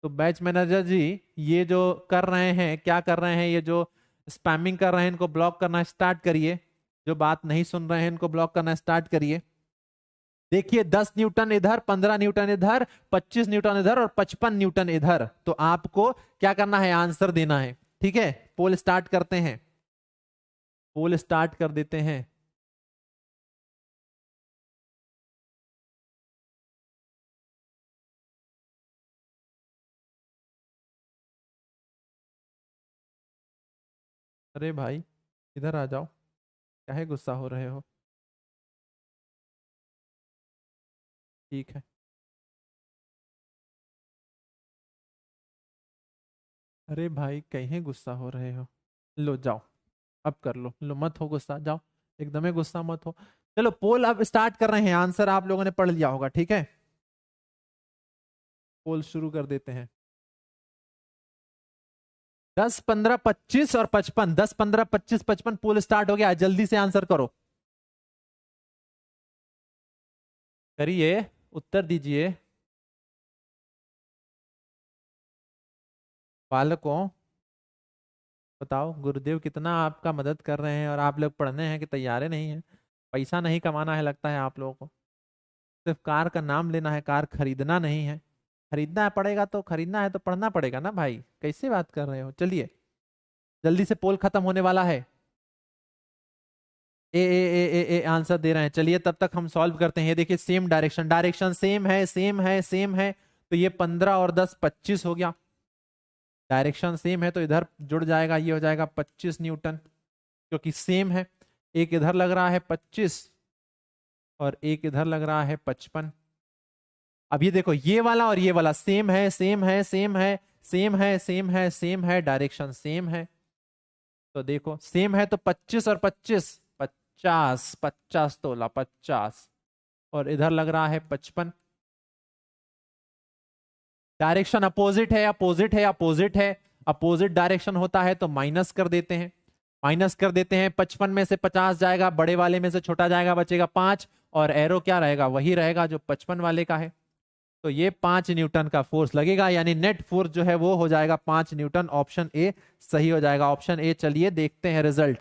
तो बैच मैनेजर जी ये जो कर रहे हैं, क्या कर रहे हैं, ये जो स्पैमिंग कर रहे हैं, इनको ब्लॉक करना स्टार्ट करिए। जो बात नहीं सुन रहे हैं इनको ब्लॉक करना स्टार्ट करिए। देखिए 10 न्यूटन इधर, 15 न्यूटन इधर, 25 न्यूटन इधर और 55 न्यूटन इधर। तो आपको क्या करना है? आंसर देना है। ठीक है, पोल स्टार्ट करते हैं, पोल स्टार्ट कर देते हैं। अरे भाई इधर आ जाओ, क्या है गुस्सा हो रहे हो? ठीक है। अरे भाई कहीं गुस्सा हो रहे हो? लो जाओ, अब कर लो, लो मत हो गुस्सा, जाओ, एकदम ही गुस्सा मत हो। चलो पोल अब स्टार्ट कर रहे हैं। आंसर आप लोगों ने पढ़ लिया होगा, ठीक है? पोल शुरू कर देते हैं। 10, 15, 25 और 55, 10, 15, 25, 55, पोल स्टार्ट हो गया। जल्दी से आंसर करो, करिए, उत्तर दीजिए। बालकों बताओ, गुरुदेव कितना आपका मदद कर रहे हैं और आप लोग पढ़ने हैं कि तैयार नहीं है? पैसा नहीं कमाना है लगता है आप लोगों को, सिर्फ कार का नाम लेना है, कार खरीदना नहीं है। खरीदना पड़ेगा तो, खरीदना है तो पढ़ना पड़ेगा ना भाई, कैसे बात कर रहे हो? चलिए जल्दी से, पोल खत्म होने वाला है। ए आंसर दे रहे हैं। चलिए तब तक हम सॉल्व करते हैं। ये देखिए सेम डायरेक्शन, डायरेक्शन सेम है, सेम है, सेम है। तो ये 15 और 10 25 हो गया। डायरेक्शन सेम है तो इधर जुड़ जाएगा, ये हो जाएगा 25 न्यूटन, क्योंकि सेम है। एक इधर लग रहा है 25 और एक इधर लग रहा है 55। अब ये देखो, ये वाला और ये वाला सेम है, सेम है, सेम है, सेम है, सेम है, सेम है, डायरेक्शन सेम है। तो देखो सेम है तो 25 और 25, 50, 50 तोला 50, और इधर लग रहा है 55। डायरेक्शन अपोजिट है, अपोजिट है, अपोजिट है। अपोजिट डायरेक्शन होता है तो माइनस कर देते हैं, माइनस कर देते हैं। 55 में से 50 जाएगा, बड़े वाले में से छोटा जाएगा, बचेगा 5, और एरो क्या रहेगा? वही रहेगा जो 55 वाले का है। तो ये 5 न्यूटन का फोर्स लगेगा, यानी नेट फोर्स जो है वो हो जाएगा 5 न्यूटन। ऑप्शन ए सही हो जाएगा, ऑप्शन ए। चलिए देखते हैं रिजल्ट।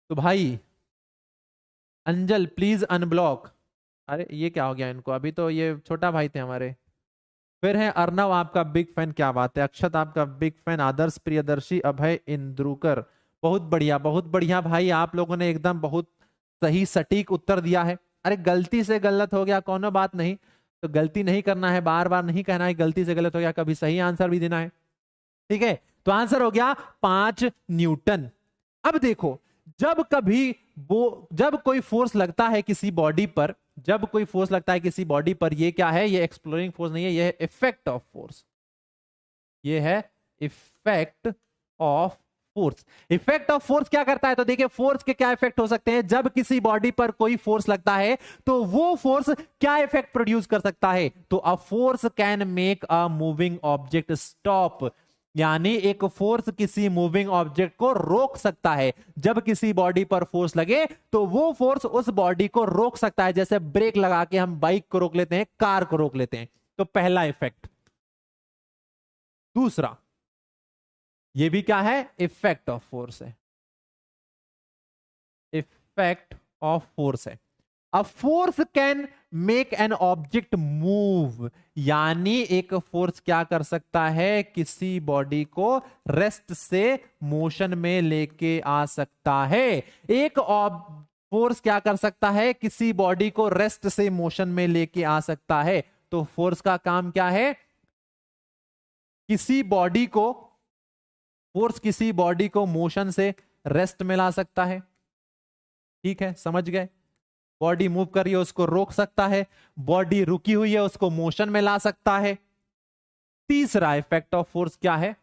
तो भाई अंजल प्लीज अनब्लॉक। अरे ये क्या हो गया इनको? अभी तो ये छोटा भाई थे हमारे। फिर है अर्नव आपका बिग फैन, क्या बात है। अक्षत आपका बिग फैन, आदर्श प्रियदर्शी, अभय इंद्रुकर, बहुत बढ़िया भाई, आप लोगों ने एकदम बहुत सही सटीक उत्तर दिया है। अरे गलती से गलत हो गया कोनो बात नहीं, तो गलती नहीं करना है, बार बार नहीं कहना है गलती से गलत हो गया, कभी सही आंसर भी देना है। ठीक है, तो आंसर हो गया 5 न्यूटन। अब देखो, जब कभी जब कोई फोर्स लगता है किसी बॉडी पर, जब कोई फोर्स लगता है किसी बॉडी पर, ये क्या है? ये एक्सप्लोरिंग फोर्स नहीं है, ये है इफेक्ट ऑफ फोर्स। ये है effect of force. Effect of force क्या करता है? तो देखिए फोर्स के क्या इफेक्ट हो सकते हैं। जब किसी बॉडी पर कोई फोर्स लगता है तो वो फोर्स क्या इफेक्ट प्रोड्यूस कर सकता है? तो अ force can make a moving object stop, यानी एक फोर्स किसी मूविंग ऑब्जेक्ट को रोक सकता है। जब किसी बॉडी पर फोर्स लगे तो वो फोर्स उस बॉडी को रोक सकता है, जैसे ब्रेक लगा के हम बाइक को रोक लेते हैं, कार को रोक लेते हैं। तो पहला इफेक्ट। दूसरा, ये भी क्या है? इफेक्ट ऑफ फोर्स है, इफेक्ट ऑफ फोर्स है। अ force can make an object move, यानी एक फोर्स क्या कर सकता है? किसी बॉडी को रेस्ट से मोशन में लेके आ सकता है। एक फोर्स क्या कर सकता है? किसी बॉडी को रेस्ट से मोशन में लेके आ सकता है। तो फोर्स का काम क्या है? किसी बॉडी को, फोर्स किसी बॉडी को मोशन से रेस्ट में ला सकता है। ठीक है, समझ गए? बॉडी मूव कर रही है उसको रोक सकता है, बॉडी रुकी हुई है उसको मोशन में ला सकता है। तीसरा इफेक्ट ऑफ फोर्स क्या है?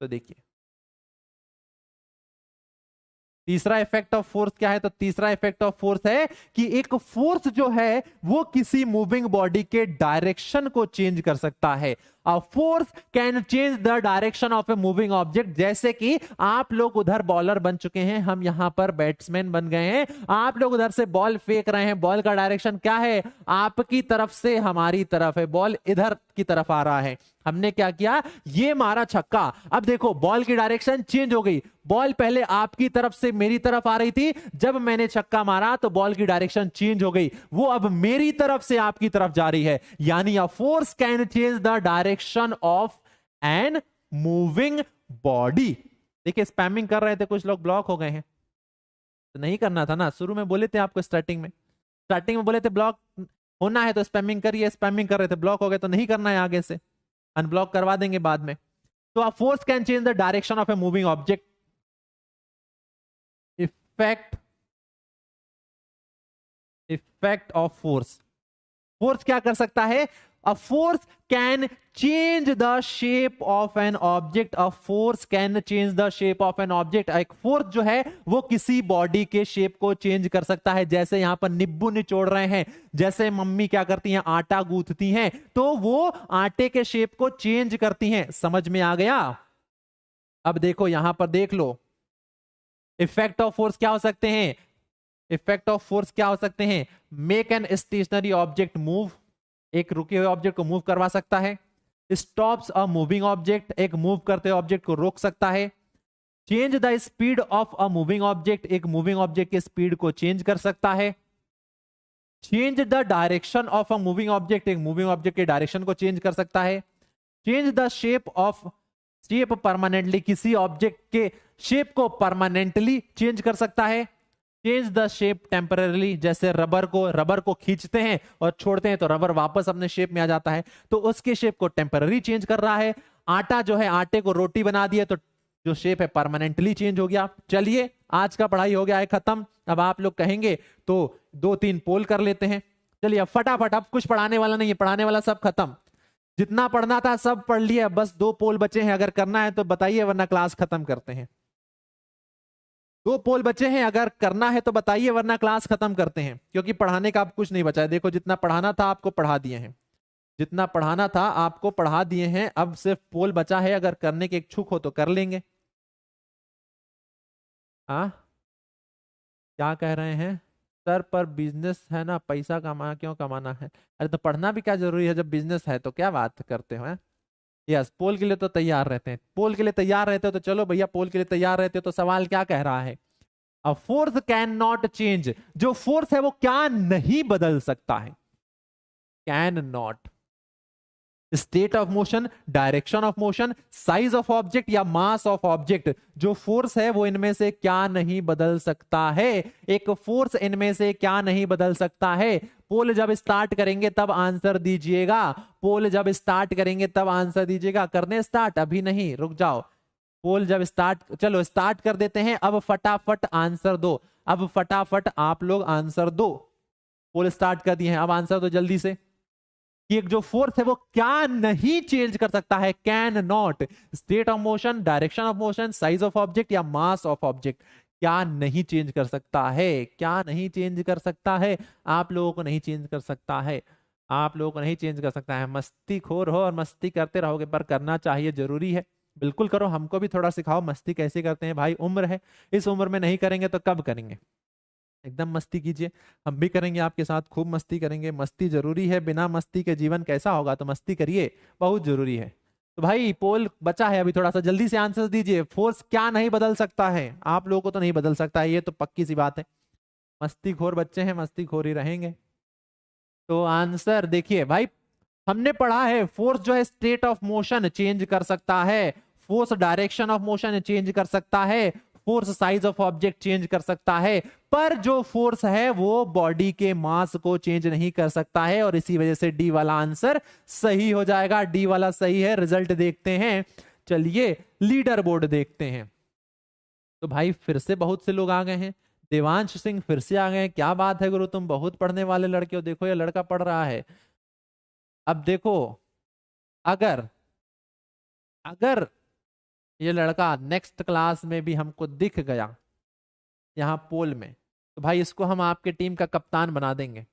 तो देखिए तीसरा इफेक्ट ऑफ फोर्स क्या है? तो तीसरा इफेक्ट ऑफ फोर्स है कि एक फोर्स जो है वो किसी मूविंग बॉडी के डायरेक्शन को चेंज कर सकता है। अ force can change the direction of a moving object. जैसे कि आप लोग उधर बॉलर बन चुके हैं, हम यहां पर बैट्समैन बन गए हैं, आप लोग उधर से बॉल फेंक रहे हैं, बॉल का डायरेक्शन क्या है? आपकी तरफ से हमारी तरफ है, बॉल इधर की तरफ आ रहा है। हमने क्या किया? ये मारा छक्का। अब देखो बॉल की डायरेक्शन चेंज हो गई, बॉल पहले आपकी तरफ से मेरी तरफ आ रही थी, जब मैंने छक्का मारा तो बॉल की डायरेक्शन चेंज हो गई, वो अब मेरी तरफ से आपकी तरफ जा रही है। यानी a force can change the direction of an moving body. देखिए स्पैमिंग कर रहे थे कुछ लोग, ब्लॉक हो गए हैं। तो नहीं करना था ना, शुरू में बोले थे आपको, स्टार्टिंग में बोले थे ब्लॉक होना है तो स्पैमिंग करिए, स्पैमिंग कर रहे थे, ब्लॉक हो गए तो नहीं करना है, आगे से अनब्लॉक करवा देंगे बाद में। तो अ force can change the direction of a moving object. Effect effect of force. Force क्या कर सकता है? अ force can change the shape of an object. A force can change the shape of an object. एक force जो है वो किसी body के शेप को चेंज कर सकता है। जैसे यहां पर नींबू निचोड़ रहे हैं, जैसे मम्मी क्या करती हैं? आटा गूंथती हैं, तो वो आटे के शेप को चेंज करती हैं। समझ में आ गया? अब देखो यहां पर देख लो, इफेक्ट ऑफ फोर्स क्या हो सकते हैं? इफेक्ट ऑफ फोर्स क्या हो सकते हैं? Make an stationary object move, एक रुके हुए ऑब्जेक्ट को मूव करवा सकता है। स्टॉप्स अ मूविंग ऑब्जेक्ट, एक मूव करते हुए ऑब्जेक्ट को रोक सकता है। Change the speed of a moving object, एक मूविंग ऑब्जेक्ट के स्पीड को चेंज कर सकता है। Change the direction of a moving object, एक मूविंग ऑब्जेक्ट के डायरेक्शन को चेंज कर सकता है। चेंज द शेप परमानेंटली, किसी ऑब्जेक्ट के शेप को परमानेंटली चेंज कर सकता है। चेंज द शेप टेम्पररी, जैसे रबर को खींचते हैं और छोड़ते हैं तो रबर वापस अपने शेप में आ जाता है, तो उसके शेप को टेम्पररी चेंज कर रहा है। आटा जो है, आटे को रोटी बना दिए तो जो शेप है परमानेंटली चेंज हो गया। चलिए आज का पढ़ाई हो गया है खत्म। अब आप लोग कहेंगे तो 2-3 पोल कर लेते हैं। चलिए अब फटाफट, अब कुछ पढ़ाने वाला नहीं है, पढ़ाने वाला सब खत्म, जितना पढ़ना था सब पढ़ लिया, बस 2 पोल बचे हैं। अगर करना है तो बताइए, वरना क्लास खत्म करते हैं। 2 पोल बचे हैं, अगर करना है तो बताइए, वरना क्लास खत्म करते हैं, क्योंकि पढ़ाने का अब कुछ नहीं बचा है। देखो जितना पढ़ाना था आपको पढ़ा दिए हैं, जितना पढ़ाना था आपको पढ़ा दिए हैं, अब सिर्फ पोल बचा है। अगर करने के इच्छुक हो तो कर लेंगे। हाँ, क्या कह रहे हैं सर? पर बिजनेस है ना, पैसा क्यों कमाना है? अरे तो पढ़ना भी क्या जरूरी है? जब बिजनेस है तो क्या बात करते हो? यस, पोल के लिए तो तैयार रहते हैं, पोल के लिए तैयार रहते हो तो चलो भैया, पोल के लिए तैयार रहते हो तो सवाल क्या कह रहा है? अ फोर्स कैन नॉट चेंज, जो फोर्स है वो क्या नहीं बदल सकता है? Can not state of motion, direction of motion, size of object या मास ऑफ ऑब्जेक्ट। जो फोर्स है वो इनमें से क्या नहीं बदल सकता है? एक फोर्स इनमें से क्या नहीं बदल सकता है? पोल जब स्टार्ट करेंगे तब आंसर दीजिएगा। पोल जब स्टार्ट करेंगे तब आंसर दीजिएगा। करने स्टार्ट? अभी नहीं, रुक जाओ। पोल जब स्टार्ट, चलो स्टार्ट कर देते हैं। अब फटाफट आंसर दो। अब फटाफट आप लोग आंसर दो। पोल स्टार्ट कर दिए हैं, अब आंसर दो जल्दी से। कि एक जो फोर्स है वो क्या नहीं चेंज कर सकता है? Can not. State of motion, direction of motion, size of object या मास ऑफ ऑब्जेक्ट, क्या नहीं चेंज कर सकता है? क्या नहीं चेंज कर सकता है? आप लोगों को नहीं चेंज कर सकता है। आप लोगों को नहीं चेंज कर सकता है। मस्ती खोर हो और मस्ती करते रहोगे, पर करना चाहिए, जरूरी है। बिल्कुल करो, हमको भी थोड़ा सिखाओ मस्ती कैसे करते हैं भाई। उम्र है, इस उम्र में नहीं करेंगे तो कब करेंगे? एकदम मस्ती कीजिए। हम भी करेंगे आपके साथ, खूब मस्ती करेंगे। मस्ती जरूरी है, बिना मस्ती के जीवन कैसा होगा? तो मस्ती करिए, बहुत जरूरी है। तो भाई पोल बचा है अभी, थोड़ा सा जल्दी से आंसर दीजिए। फोर्स क्या नहीं बदल सकता है? आप लोगों को तो नहीं बदल सकता है, ये तो पक्की सी बात है। मस्तीखोर बच्चे हैं, मस्तीखोर ही रहेंगे। तो आंसर देखिए भाई, हमने पढ़ा है फोर्स जो है स्टेट ऑफ मोशन चेंज कर सकता है, force direction of motion change कर सकता है, force size of object change कर सकता है, पर जो फोर्स है वो बॉडी के मास को चेंज नहीं कर सकता है। और इसी वजह से डी वाला आंसर सही हो जाएगा। डी वाला सही है। रिजल्ट देखते हैं। चलिए लीडर बोर्ड देखते हैं। तो भाई फिर से बहुत से लोग आ गए हैं। देवांश सिंह फिर से आ गए हैं। क्या बात है गुरु, तुम बहुत पढ़ने वाले लड़के हो। देखो ये लड़का पढ़ रहा है। अब देखो, अगर अगर ये लड़का नेक्स्ट क्लास में भी हमको दिख गया यहाँ पोल में, तो भाई इसको हम आपके टीम का कप्तान बना देंगे।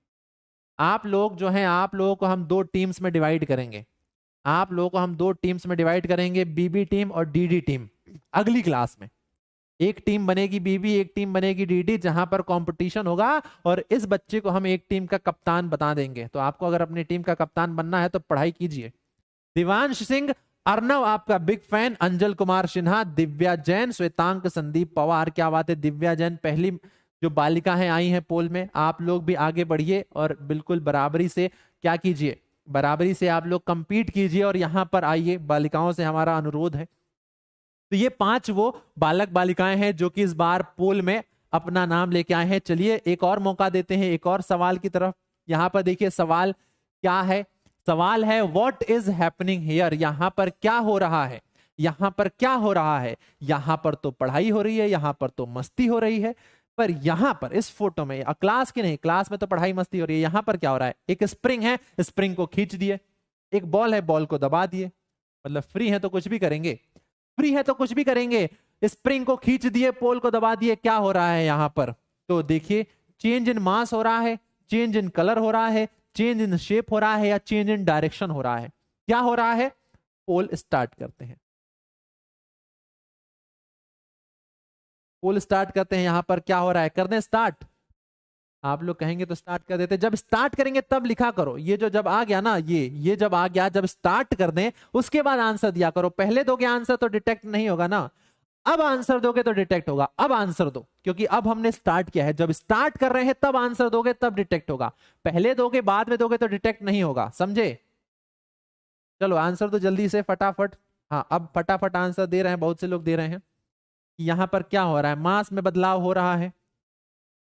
आप लोग जो हैं, आप लोगों को हम दो टीम्स में डिवाइड करेंगे। आप लोगों को हम दो टीम्स में डिवाइड करेंगे, बीबी टीम और डीडी टीम। अगली क्लास में एक टीम बनेगी बीबी, एक टीम बनेगी डीडी, जहां पर कंपटीशन होगा। और इस बच्चे को हम एक टीम का कप्तान बता देंगे। तो आपको अगर अपनी टीम का कप्तान बनना है तो पढ़ाई कीजिए। दिवांश सिंह, अर्नव आपका बिग फैन, अंजल कुमार सिन्हा, दिव्या जैन, श्वेतांक संदीप पवार। क्या बात है, दिव्या जैन पहली जो बालिका है आई हैं पोल में। आप लोग भी आगे बढ़िए और बिल्कुल बराबरी से क्या कीजिए, बराबरी से आप लोग कंपीट कीजिए और यहां पर आइए। बालिकाओं से हमारा अनुरोध है। तो ये 5 वो बालक बालिकाएं हैं जो कि इस बार पोल में अपना नाम लेके आए हैं। चलिए एक और मौका देते हैं, एक और सवाल की तरफ। यहां पर देखिए सवाल क्या है। सवाल है व्हाट इज हैपनिंग हियर। यहां पर क्या हो रहा है? यहां पर क्या हो रहा है? यहां पर तो पढ़ाई हो रही है, यहां पर तो मस्ती हो रही है, पर यहां पर इस फोटो में, क्लास की नहीं, क्लास में तो पढ़ाई मस्ती हो रही है, यहां पर क्या हो रहा है? एक स्प्रिंग है, स्प्रिंग को खींच दिए। एक बॉल है, बॉल को दबा दिए। मतलब फ्री है तो कुछ भी करेंगे, फ्री है तो कुछ भी करेंगे। स्प्रिंग को खींच दिए, पोल को दबा दिए। क्या हो रहा है यहां पर? तो देखिए चेंज इन मास हो रहा है, चेंज इन कलर हो रहा है, चेंज इन शेप हो रहा है, या चेंज इन डायरेक्शन हो रहा है? क्या हो रहा है? पोल स्टार्ट करते हैं। पोल स्टार्ट करते हैं। यहां पर क्या हो रहा है? कर दें स्टार्ट? आप लोग कहेंगे तो स्टार्ट कर देते। जब स्टार्ट करेंगे तब लिखा करो। ये जो जब आ गया ना, ये जब आ गया, जब स्टार्ट कर दें उसके बाद आंसर दिया करो। पहले दोगे आंसर तो डिटेक्ट नहीं होगा ना। अब आंसर दोगे तो डिटेक्ट होगा। अब आंसर दो, क्योंकि अब हमने स्टार्ट किया है। जब स्टार्ट कर रहे हैं तब आंसर दोगे, तब डिटेक्ट होगा। पहले दोगे बाद में दोगे तो डिटेक्ट नहीं होगा, समझे? चलो आंसर तो जल्दी से फटाफट। हाँ अब फटाफट आंसर दे रहे हैं, बहुत से लोग दे रहे हैं। यहां पर क्या हो रहा है? मास में बदलाव हो रहा है।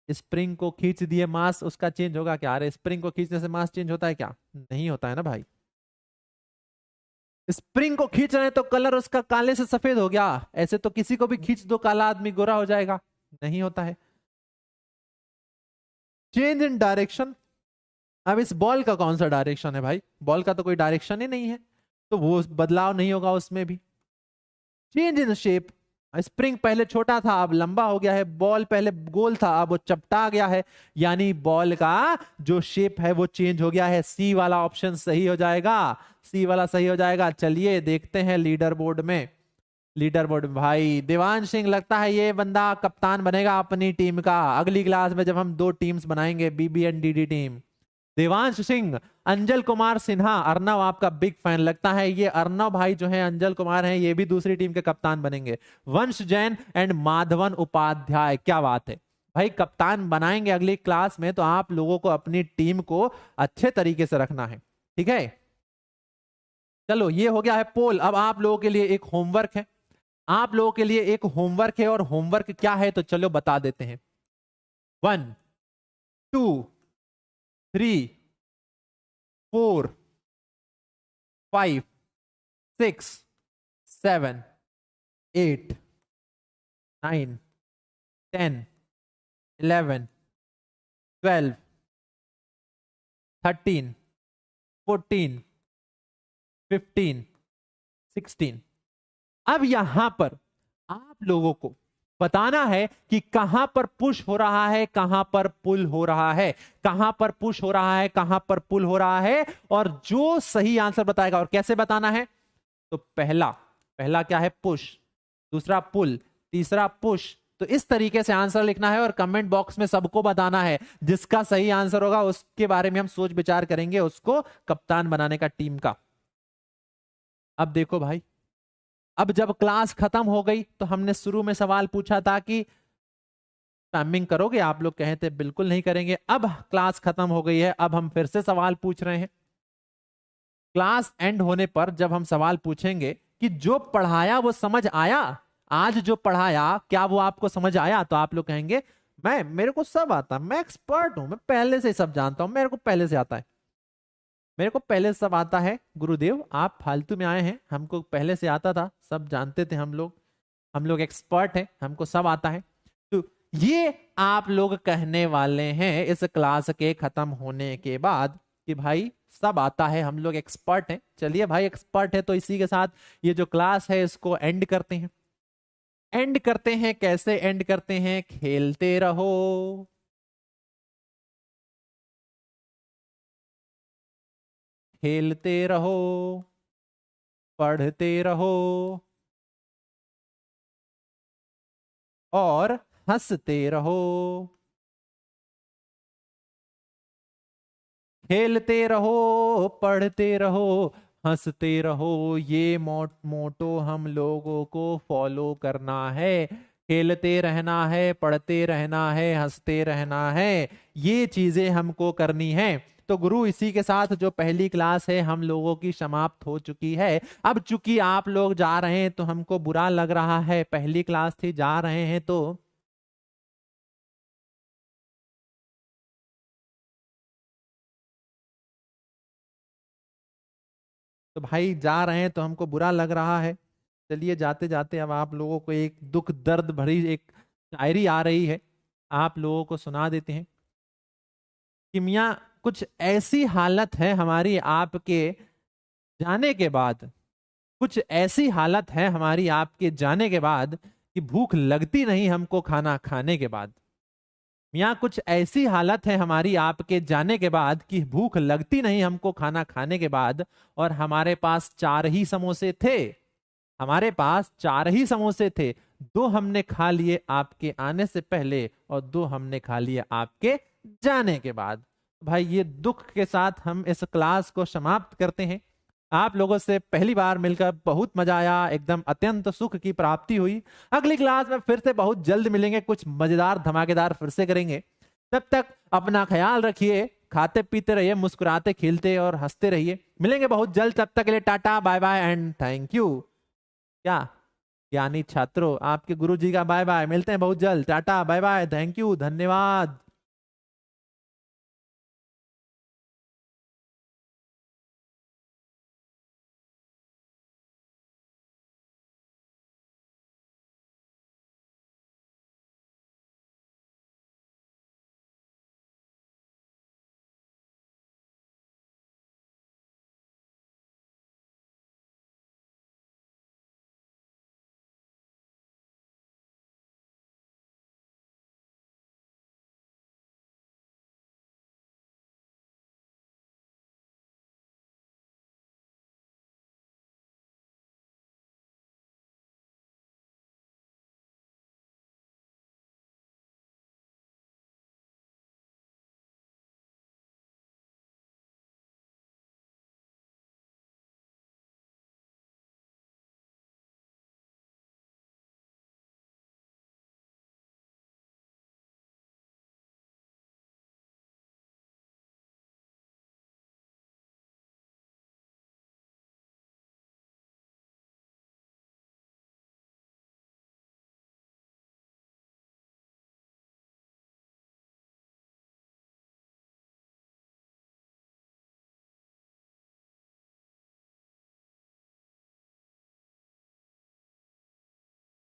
स्प्रिंग को खींच दिए, मास उसका चेंज होगा क्या? अरे स्प्रिंग को खींचने से मास चेंज होता है क्या? नहीं होता है ना भाई। स्प्रिंग को खींच रहे हैं तो कलर उसका काले से सफेद हो गया। ऐसे तो किसी को भी खींच दो, काला आदमी गोरा हो जाएगा? नहीं होता है। Change in direction. अब इस बॉल का कौन सा डायरेक्शन है भाई? बॉल का तो कोई डायरेक्शन ही नहीं है, तो वो बदलाव नहीं होगा उसमें भी। Change in shape. स्प्रिंग पहले छोटा था अब लंबा हो गया है, बॉल पहले गोल था अब वो चपटा गया है, यानी बॉल का जो शेप है वो चेंज हो गया है। सी वाला ऑप्शन सही हो जाएगा, सी वाला सही हो जाएगा। चलिए देखते हैं लीडर बोर्ड में। लीडर बोर्ड में भाई देवांश सिंह, लगता है ये बंदा कप्तान बनेगा अपनी टीम का। अगली क्लास में जब हम दो टीम्स बनाएंगे, BB and DD team. Devansh Singh, Anjal Kumar Sinha, Arnav आपका बिग फैन। लगता है ये अर्नव भाई जो है, अंजल कुमार हैं, ये भी दूसरी टीम के कप्तान बनेंगे। वंश जैन एंड माधवन उपाध्याय। क्या बात है भाई, कप्तान बनाएंगे अगली क्लास में। तो आप लोगों को अपनी टीम को अच्छे तरीके से रखना है, ठीक है? चलो ये हो गया है पोल। अब आप लोगों के लिए एक होमवर्क है, आप लोगों के लिए एक होमवर्क है, और होमवर्क क्या है तो चलो बता देते हैं। 1 2 3 4 5 6 7 8 9 10 11 12 13 14 15 16। अब यहां पर आप लोगों को बताना है कि कहां पर पुश हो रहा है, कहां पर पुल हो रहा है, कहां पर पुश हो रहा है, कहां पर पुल हो रहा है, और जो सही आंसर बताएगा। और कैसे बताना है, तो पहला पहला क्या है, पुश, दूसरा पुल, तीसरा पुश। तो इस तरीके से आंसर लिखना है और कमेंट बॉक्स में सबको बताना है। जिसका सही आंसर होगा उसके बारे में हम सोच विचार करेंगे, उसको कप्तान बनाने का टीम का। अब देखो भाई, अब जब क्लास खत्म हो गई तो हमने शुरू में सवाल पूछा था कि टाइमिंग करोगे, आप लोग कहे थे बिल्कुल नहीं करेंगे। अब क्लास खत्म हो गई है, अब हम फिर से सवाल पूछ रहे हैं। क्लास एंड होने पर जब हम सवाल पूछेंगे कि जो पढ़ाया वो समझ आया, आज जो पढ़ाया क्या वो आपको समझ आया, तो आप लोग कहेंगे मेरे को सब आता, मैं एक्सपर्ट हूं, मैं पहले से सब जानता हूं, मेरे को पहले से आता है, मेरे को पहले से सब आता है। गुरुदेव आप फालतू में आए हैं, हमको पहले से आता था, सब जानते थे हम लोग एक्सपर्ट हैं, हमको सब आता है। तो ये आप लोग कहने वाले हैं इस क्लास के खत्म होने के बाद कि भाई सब आता है, हम लोग एक्सपर्ट हैं। चलिए भाई एक्सपर्ट है तो इसी के साथ ये जो क्लास है इसको एंड करते हैं। एंड करते हैं, कैसे एंड करते हैं, खेलते रहो, खेलते रहो, पढ़ते रहो और हंसते रहो। खेलते रहो, पढ़ते रहो, हंसते रहो, ये मोटो हम लोगों को फॉलो करना है। खेलते रहना है, पढ़ते रहना है, हंसते रहना है, ये चीजें हमको करनी है। तो गुरु इसी के साथ जो पहली क्लास है हम लोगों की समाप्त हो चुकी है। अब चूंकि आप लोग जा रहे हैं तो हमको बुरा लग रहा है, पहली क्लास थी, जा रहे हैं तो भाई जा रहे हैं तो हमको बुरा लग रहा है। चलिए जाते जाते अब आप लोगों को एक दुख दर्द भरी एक शायरी आ रही है, आप लोगों को सुना देते हैं कि मियाँ कुछ ऐसी हालत है हमारी आपके जाने के बाद, कुछ ऐसी हालत है हमारी आपके जाने के बाद कि भूख लगती नहीं हमको खाना खाने के बाद। मियाँ कुछ ऐसी हालत है हमारी आपके जाने के बाद कि भूख लगती नहीं हमको खाना खाने के बाद, और हमारे पास 4 ही समोसे थे, हमारे पास 4 ही समोसे थे, 2 हमने खा लिए आपके आने से पहले और 2 हमने खा लिए आपके जाने के बाद। भाई ये दुख के साथ हम इस क्लास को समाप्त करते हैं। आप लोगों से पहली बार मिलकर बहुत मजा आया, एकदम अत्यंत सुख की प्राप्ति हुई। अगली क्लास में फिर से बहुत जल्द मिलेंगे, कुछ मजेदार धमाकेदार फिर से करेंगे। तब तक अपना ख्याल रखिए, खाते पीते रहिए, मुस्कुराते खिलते और हंसते रहिए। मिलेंगे बहुत जल्द, तब तक के लिए tata bye bye and thank you. क्या ज्ञानी छात्रों, आपके गुरु जी का बाय बाय, मिलते हैं बहुत जल्द, tata bye bye thank you धन्यवाद।